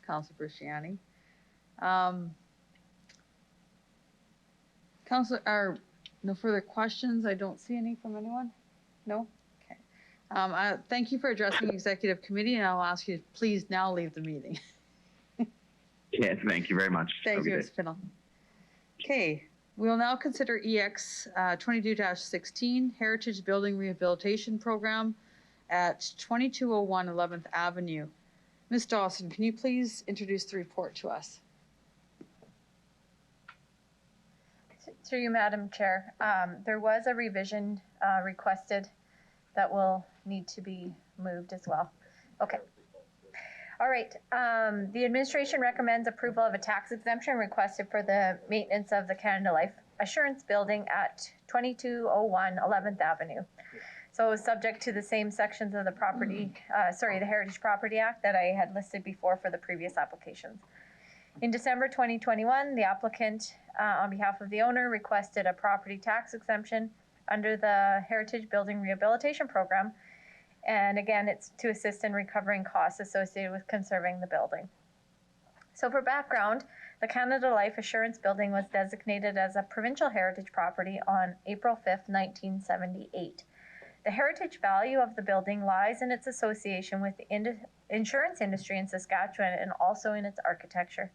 Councilor Bresciani. Councilor, no further questions? I don't see any from anyone. No? Okay. Thank you for addressing Executive Committee, and I'll ask you to please now leave the meeting. Yes, thank you very much. Thank you, Ms. Finnell. Okay, we will now consider EX 22-16 Heritage Building Rehabilitation Program at 2201 11th Avenue. Ms. Dawson, can you please introduce the report to us? Through you, Madam Chair. There was a revision requested that will need to be moved as well. Okay. All right. The administration recommends approval of a tax exemption requested for the maintenance of the Canada Life Assurance Building at 2201 11th Avenue. So subject to the same sections of the the Heritage Property Act that I had listed before for the previous applications. In December 2021, the applicant, on behalf of the owner, requested a property tax exemption under the Heritage Building Rehabilitation Program. And again, it's to assist in recovering costs associated with conserving the building. So for background, the Canada Life Assurance Building was designated as a provincial heritage property on April 5th, 1978. The heritage value of the building lies in its association with the insurance industry in Saskatchewan and also in its architecture.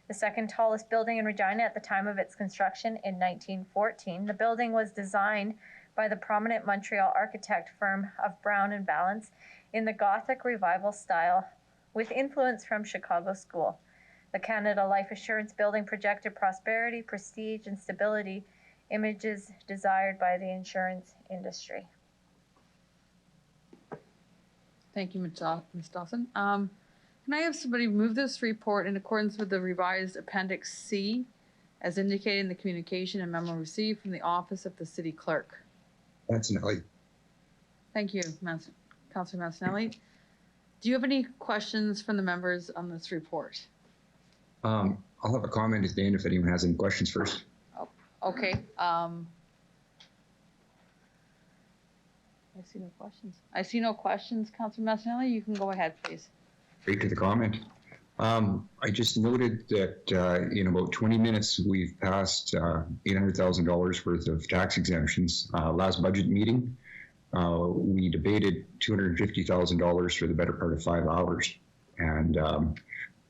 The second tallest building in Regina at the time of its construction in 1914, the building was designed by the prominent Montreal architect firm of Brown and Valance in the Gothic Revival style with influence from Chicago School. The Canada Life Assurance Building projected prosperity, prestige, and stability, images desired by the insurance industry. Thank you, Ms. Dawson. Can I have somebody move this report in accordance with the revised Appendix C as indicated in the communication and memo received from the Office of the City Clerk? That's Nelly. Thank you, Councillor Massanelli. Do you have any questions from the members on this report? I'll have a comment at the end if anyone has any questions first. Oh, okay. I see no questions. I see no questions, Councillor Massanelli. You can go ahead, please. Straight to the comment. I just noted that in about 20 minutes, we've passed $800,000 worth of tax exemptions. Last budget meeting, we debated $250,000 for the better part of 5 hours. And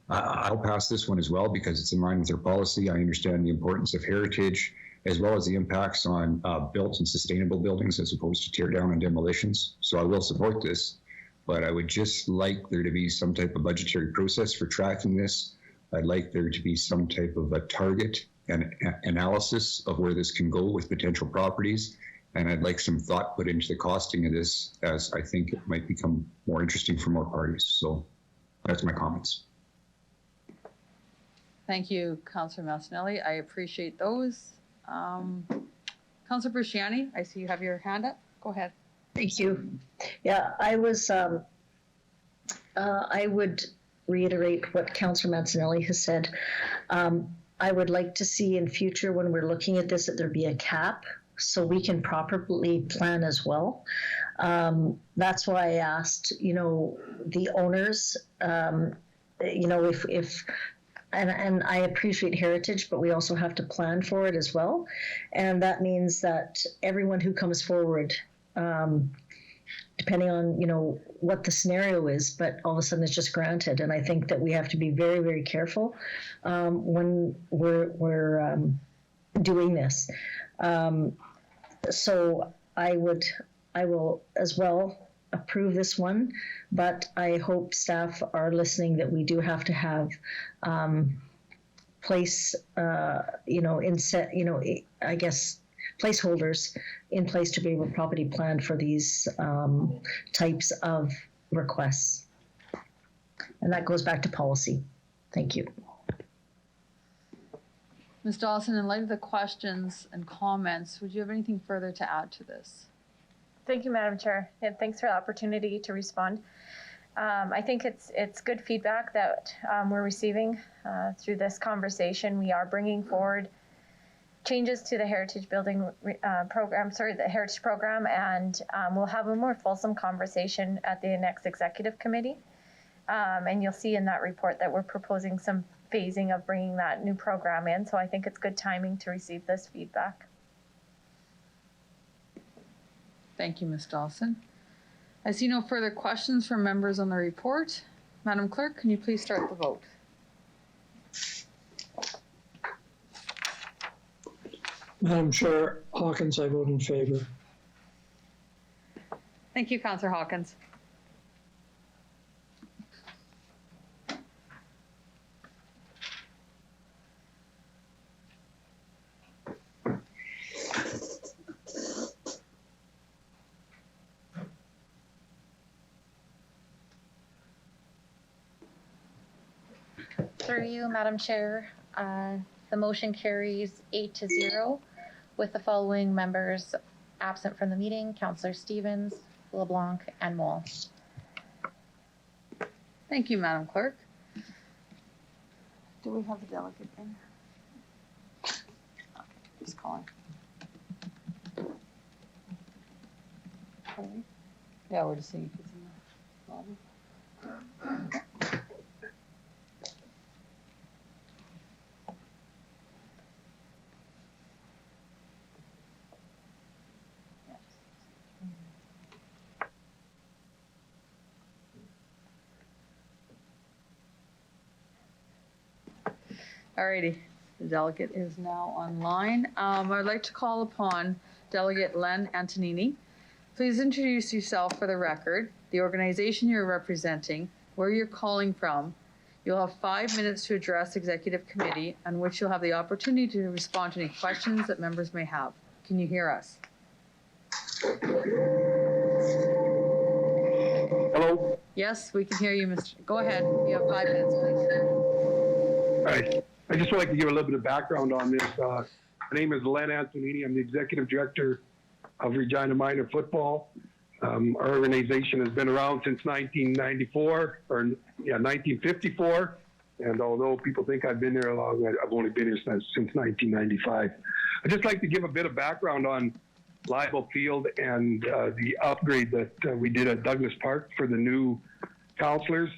I'll pass this one as well because it's in line with our policy. I understand the importance of heritage as well as the impacts on built and sustainable buildings as opposed to tear down and demolitions. So I will support this. But I would just like there to be some type of budgetary process for tracking this. I'd like there to be some type of a target and analysis of where this can go with potential properties. And I'd like some thought put into the costing of this, as I think it might become more interesting for more parties. So that's my comments. Thank you, Councillor Massanelli. I appreciate those. Councillor Brusciani, I see you have your hand up. Go ahead. Thank you. Yeah, I would reiterate what Councillor Mancinelli has said. I would like to see in future when we're looking at this that there be a cap so we can properly plan as well. That's why I asked, the owners, if and I appreciate heritage, but we also have to plan for it as well. And that means that everyone who comes forward, depending on what the scenario is, but all of a sudden it's just granted. And I think that we have to be very, very careful when we're doing this. So I will as well approve this one, but I hope staff are listening that we do have to have placeholders in place to be able to properly plan for these types of requests. And that goes back to policy. Thank you. Ms. Dawson, in light of the questions and comments, would you have anything further to add to this? Thank you, Madam Chair, and thanks for the opportunity to respond. I think it's good feedback that we're receiving through this conversation. We are bringing forward changes to the Heritage Building program, the Heritage Program, and we'll have a more fulsome conversation at the next Executive Committee. And you'll see in that report that we're proposing some phasing of bringing that new program in. So I think it's good timing to receive this feedback. Thank you, Ms. Dawson. I see no further questions from members on the report. Madam Clerk, can you please start the vote? Madam Chair, Hawkins, I vote in favor. Thank you, Councillor Hawkins. Through you, Madam Chair, the motion carries 8-0 with the following members absent from the meeting: Councillor Stevens, LeBlanc, and Moll. Thank you, Madam Clerk. Do we have the delegate in? Okay, just calling. Yeah, we're just seeing if it's in the lobby. Alrighty, the delegate is now online. I'd like to call upon Delegate Len Antonini. Please introduce yourself for the record, the organization you're representing, where you're calling from. You'll have 5 minutes to address Executive Committee, on which you'll have the opportunity to respond to any questions that members may have. Can you hear us? Hello? Yes, we can hear you, Mr. Go ahead. You have 5 minutes, please. All right. I just would like to give a little bit of background on this. My name is Len Antonini. I'm the Executive Director of Regina Minor Football. Our organization has been around since 1994, or 1954. And although people think I've been there long, I've only been here since 1995. I'd just like to give a bit of background on Leibel Field and the upgrade that we did at Douglas Park for the new counselors.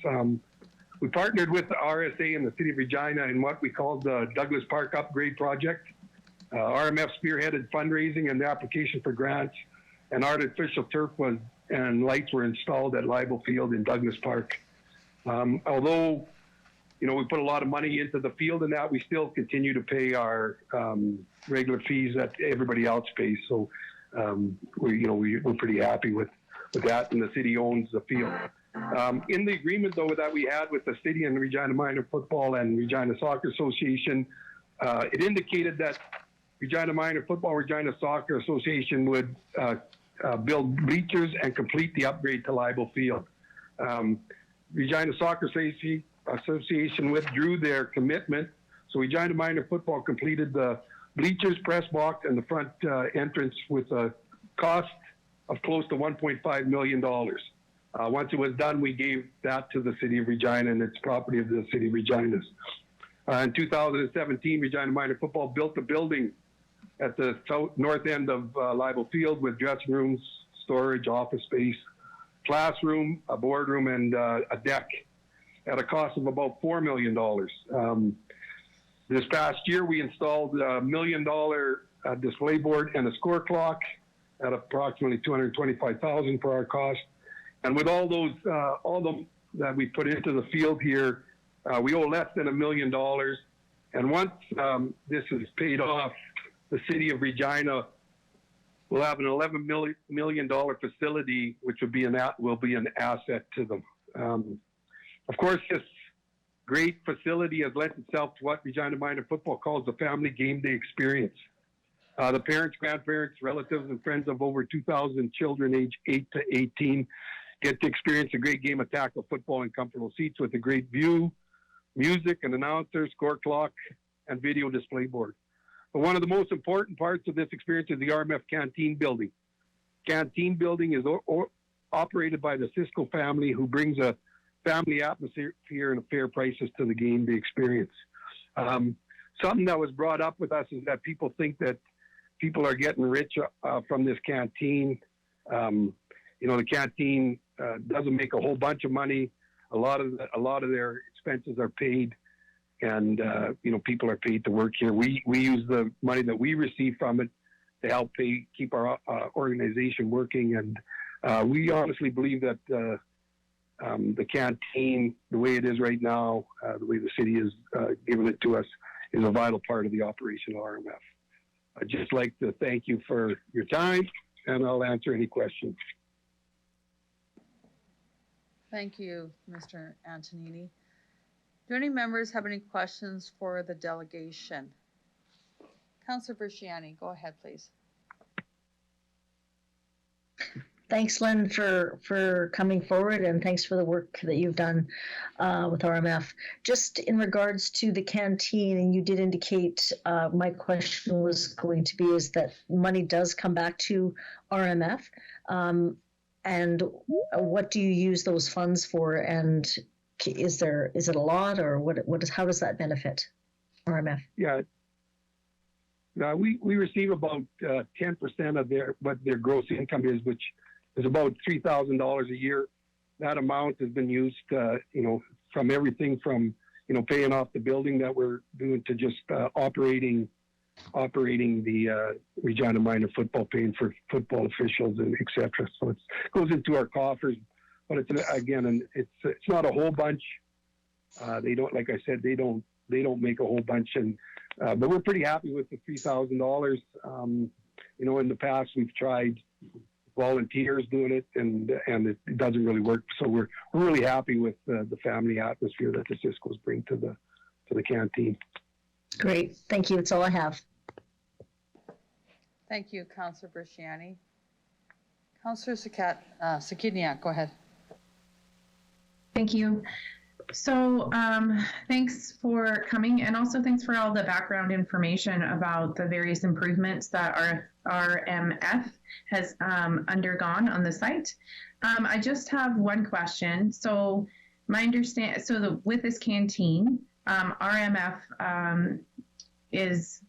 We partnered with the RSA and the City of Regina in what we called the Douglas Park Upgrade Project. RMF spearheaded fundraising and the application for grants, and artificial turf and lights were installed at Leibel Field in Douglas Park. Although we put a lot of money into the field and that, we still continue to pay our regular fees that everybody else pays. So we're pretty happy with that, and the city owns the field. In the agreement, though, that we had with the city and Regina Minor Football and Regina Soccer Association, it indicated that Regina Minor Football, Regina Soccer Association would build bleachers and complete the upgrade to Leibel Field. Regina Soccer Association withdrew their commitment, so Regina Minor Football completed the bleachers, press box, and the front entrance with a cost of close to $1.5 million. Once it was done, we gave that to the City of Regina, and it's property of the City of Regina's. In 2017, Regina Minor Football built a building at the north end of Leibel Field with dressing rooms, storage, office space, classroom, a boardroom, and a deck at a cost of about $4 million. This past year, we installed a $1 million display board and a score clock at approximately $225,000 for our cost. And with all those, that we put into the field here, we owe less than $1 million. And once this is paid off, the City of Regina will have an $11 million facility, which will be an asset to them. Of course, this great facility has lent itself to what Regina Minor Football calls the family game day experience. The parents, grandparents, relatives, and friends of over 2,000 children aged 8 to 18 get to experience a great game of tackle football in comfortable seats with a great view, music, an announcer, score clock, and video display board. But one of the most important parts of this experience is the RMF Canteen Building. Canteen Building is operated by the Cisco family, who brings a family atmosphere and fair prices to the game day experience. Something that was brought up with us is that people think that people are getting rich from this canteen. The canteen doesn't make a whole bunch of money. A lot of their expenses are paid, and people are paid to work here. We use the money that we receive from it to help keep our organization working, and we honestly believe that the canteen, the way it is right now, the way the city is giving it to us, is a vital part of the operation of RMF. I'd just like to thank you for your time, and I'll answer any questions. Thank you, Mr. Antonini. Do any members have any questions for the delegation? Councillor Bresciani, go ahead, please. Thanks, Lynn, for coming forward, and thanks for the work that you've done with RMF. Just in regards to the canteen, and you did indicate my question was going to be is that money does come back to RMF, and what do you use those funds for? And is it a lot, or how does that benefit RMF? Yeah. We receive about 10% of what their gross income is, which is about $3,000 a year. That amount has been used, from everything from, paying off the building that we're doing to just operating the Regina Minor Football, paying for football officials and et cetera. So it goes into our coffers, but it's not a whole bunch. They don't, like I said, they don't make a whole bunch, and but we're pretty happy with the $3,000. In the past we've tried volunteers doing it, and it doesn't really work. So we're really happy with the family atmosphere that the Cisco's bring to the canteen. Great, thank you. That's all I have. Thank you, Councillor Bresciani. Councillor Sakidniak, go ahead. Thank you. So thanks for coming, and also thanks for all the background information about the various improvements that our RMF has undergone on the site. I just have one question. So with this canteen, RMF is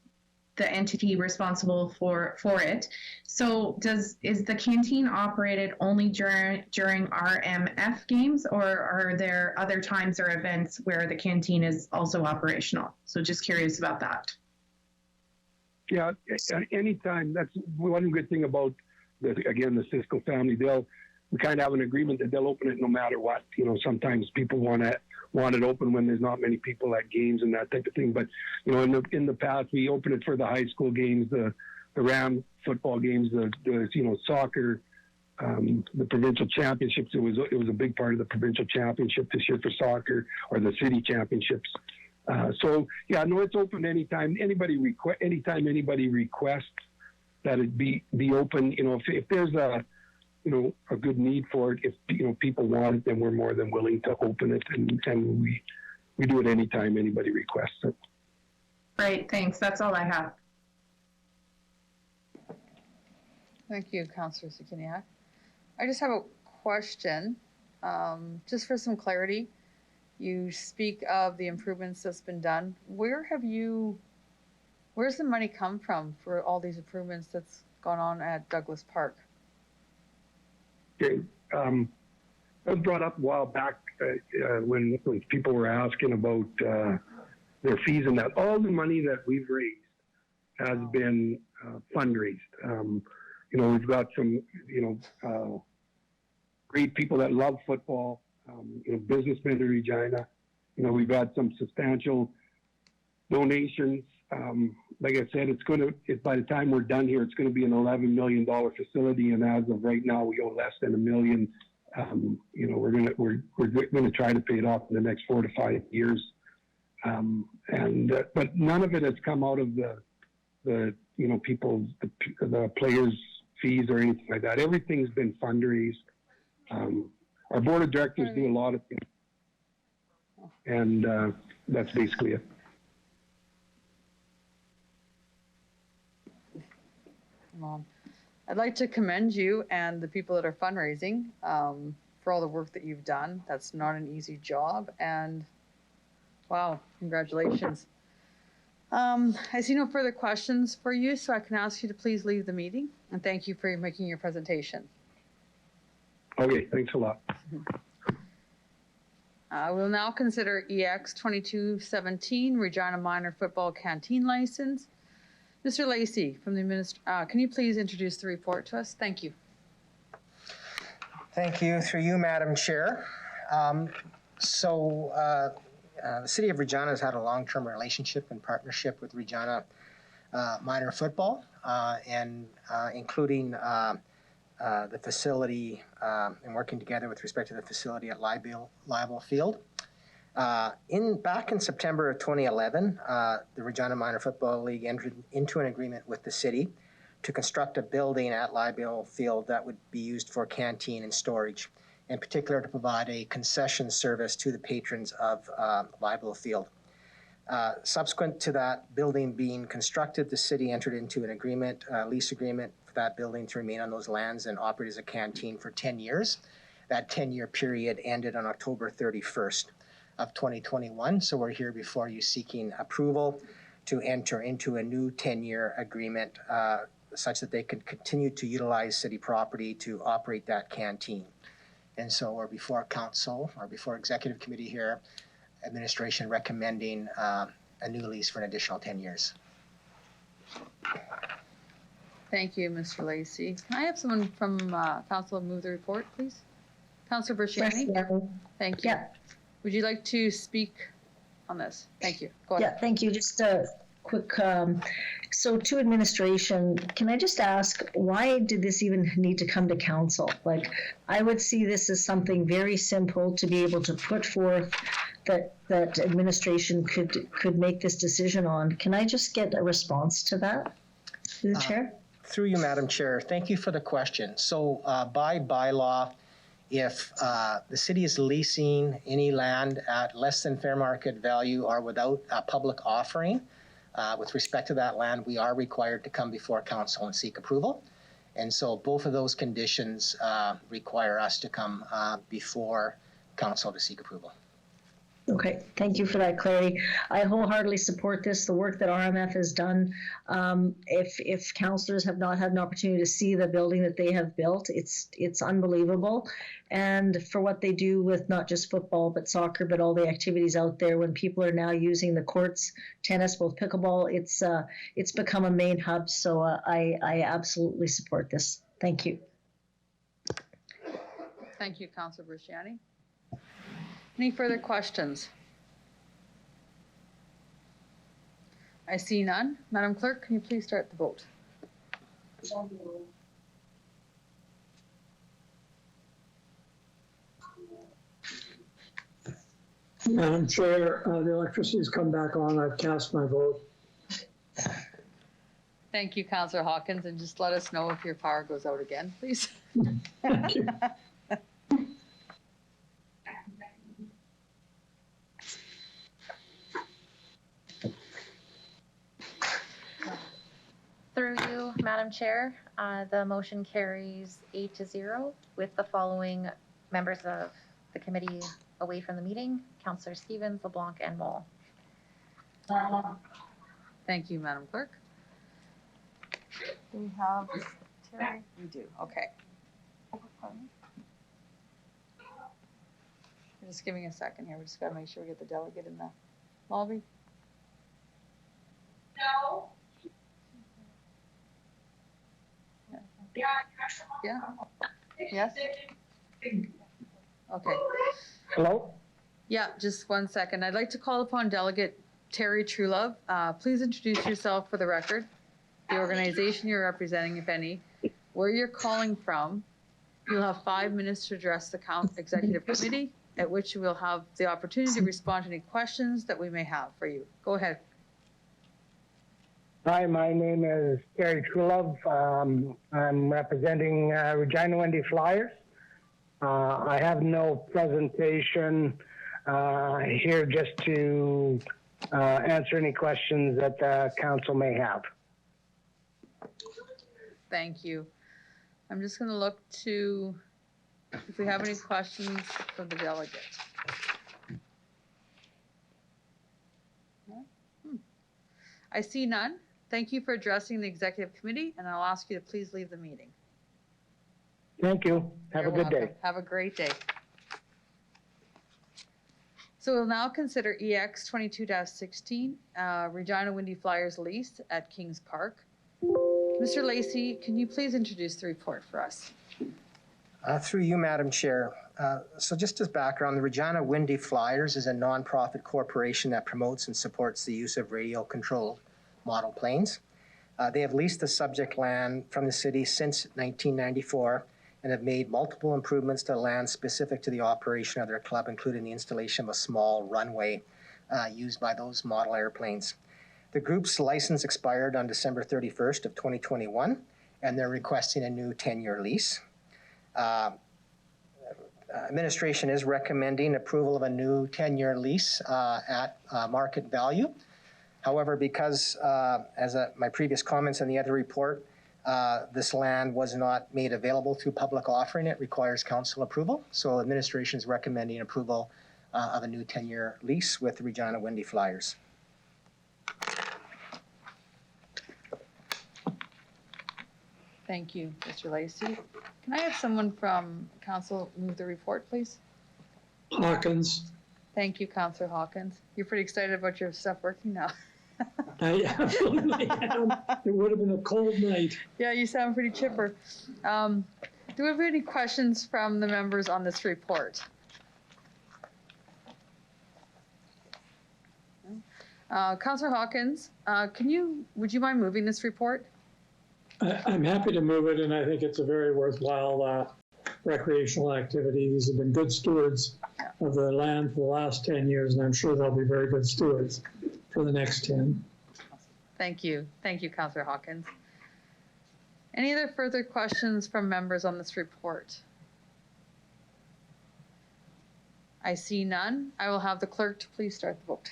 the entity responsible for it. So is the canteen operated only during RMF games, or are there other times or events where the canteen is also operational? So just curious about that. Yeah, anytime. That's one good thing about the Cisco family. We kind of have an agreement that they'll open it no matter what. You know, sometimes people want it open when there's not many people at games and that type of thing. But you know, in the past, we opened it for the high school games, the Ram football games, the soccer, the provincial championships. It was a big part of the provincial championship this year for soccer, or the city championships. So yeah, no, it's open anytime. Anytime anybody requests that it be open. You know, if there's a good need for it, if people want it, then we're more than willing to open it, and we do it anytime anybody requests it. Great, thanks. That's all I have. Thank you, Councillor Sikiniak. I just have a question, just for some clarity. You speak of the improvements that's been done. Where's the money come from for all these improvements that's gone on at Douglas Park? Okay. That was brought up a while back when people were asking about their fees and that. All the money that we've raised has been fundraised. We've got some, great people that love football, businessmen in Regina. We've had some substantial donations. Like I said, by the time we're done here, it's going to be an $11 million facility, and as of right now, we owe less than $1 million. We're going to try to pay it off in the next 4 to 5 years. But none of it has come out of the players' fees or anything like that. Everything's been fundraised. Our board of directors do a lot of things, and that's basically it. I'd like to commend you and the people that are fundraising for all the work that you've done. That's not an easy job, and wow, congratulations. I see no further questions for you, so I can ask you to please leave the meeting, and thank you for making your presentation. Okay, thanks a lot. We'll now consider EX 2217 Regina Minor Football Canteen License. Mr. Lacey from the can you please introduce the report to us? Thank you. Thank you. Through you, Madam Chair. The City of Regina has had a long-term relationship and partnership with Regina Minor Football, and including the facility and working together with respect to the facility at Leibel Field. Back in September of 2011, the Regina Minor Football League entered into an agreement with the city to construct a building at Leibel Field that would be used for canteen and storage, in particular to provide a concession service to the patrons of Leibel Field. Subsequent to that building being constructed, the city entered into an lease agreement for that building to remain on those lands and operate as a canteen for 10 years. That 10-year period ended on October 31st. Of 2021, so we're here before you seeking approval to enter into a new 10-year agreement such that they could continue to utilize city property to operate that canteen. And so we're before council, or before executive committee here, administration recommending a new lease for an additional 10 years. Thank you, Mr. Lacey. Can I have someone from council move the report, please? Councillor Berchiani? Yes, thank you. Yeah. Would you like to speak on this? Thank you. Go ahead. Yeah, thank you. Just a quick, so to administration, can I just ask, why did this even need to come to council? Like, I would see this as something very simple to be able to put forth that administration could make this decision on. Can I just get a response to that, through the chair? Through you, Madam Chair. Thank you for the question. So by bylaw, if the city is leasing any land at less than fair market value or without a public offering, with respect to that land, we are required to come before council and seek approval. And so both of those conditions require us to come before council to seek approval. Okay, thank you for that clarity. I wholeheartedly support this, the work that RMF has done. If councillors have not had an opportunity to see the building that they have built, it's unbelievable. And for what they do with not just football, but soccer, but all the activities out there, when people are now using the courts, tennis, both pickleball, it's become a main hub. So I absolutely support this. Thank you. Thank you, Councillor Brusciani. Any further questions? I see none. Madam Clerk, can you please start the vote? Madam Chair, the electricity's come back on. I've cast my vote. Thank you, Councillor Hawkins, and just let us know if your power goes out again, please. Thank you. Through you, Madam Chair, the motion carries 8-0 with the following members of the committee away from the meeting: Councillor Stevens, LeBlanc, and Moll. Thank you, Madam Clerk. Do we have Terry? We do, okay. We're just giving a second here. We just gotta make sure we get the delegate in the lobby. No. Yeah. Yes? Okay. Hello? Yeah, just 1 second. I'd like to call upon Delegate Terry Truelove. Please introduce yourself for the record, the organization you're representing, if any, where you're calling from. You'll have 5 minutes to address the Executive Committee, at which you will have the opportunity to respond to any questions that we may have for you. Go ahead. Hi, my name is Terry Truelove. I'm representing Regina Wendy Flyers. I have no presentation here, just to answer any questions that the council may have. Thank you. I'm just going to look to if we have any questions for the delegate. I see none. Thank you for addressing the Executive Committee, and I'll ask you to please leave the meeting. Thank you. Have a good day. Have a great day. So we'll now consider EX 22-16, Regina Windy Flyers lease at Kings Park. Mr. Lacey, can you please introduce the report for us? Through you, Madam Chair. So just as background, the Regina Windy Flyers is a nonprofit corporation that promotes and supports the use of radio-controlled model planes. They have leased the subject land from the city since 1994 and have made multiple improvements to land specific to the operation of their club, including the installation of a small runway used by those model airplanes. The group's license expired on December 31st of 2021, and they're requesting a new 10-year lease. Administration is recommending approval of a new 10-year lease at market value. However, because, as my previous comments in the other report, this land was not made available through public offering, it requires council approval. So administration is recommending approval of a new 10-year lease with the Regina Windy Flyers. Thank you, Mr. Lacey. Can I have someone from council move the report, please? Hawkins. Thank you, Councillor Hawkins. You're pretty excited about your stuff working now. I absolutely am. It would have been a cold night. Yeah, you sound pretty chipper. Do we have any questions from the members on this report? Councillor Hawkins, would you mind moving this report? I'm happy to move it, and I think it's a very worthwhile recreational activity. These have been good stewards of the land for the last 10 years, and I'm sure they'll be very good stewards for the next 10. Thank you. Thank you, Councillor Hawkins. Any other further questions from members on this report? I see none. I will have the clerk to please start the vote.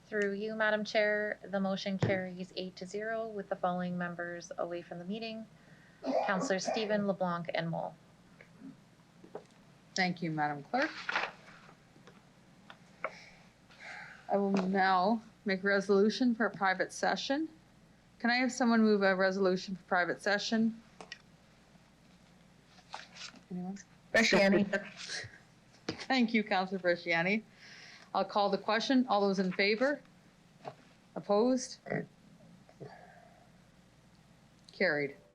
Through you, Madam Chair, the motion carries 8-0 with the following members away from the meeting: Councillors Stephen, LeBlanc, and Moll. Thank you, Madam Clerk. I will now make a resolution for a private session. Can I have someone move a resolution for private session? Anyone? Bresciani. Thank you, Councillor Bresciani. I'll call the question. All those in favor? Opposed? Carried.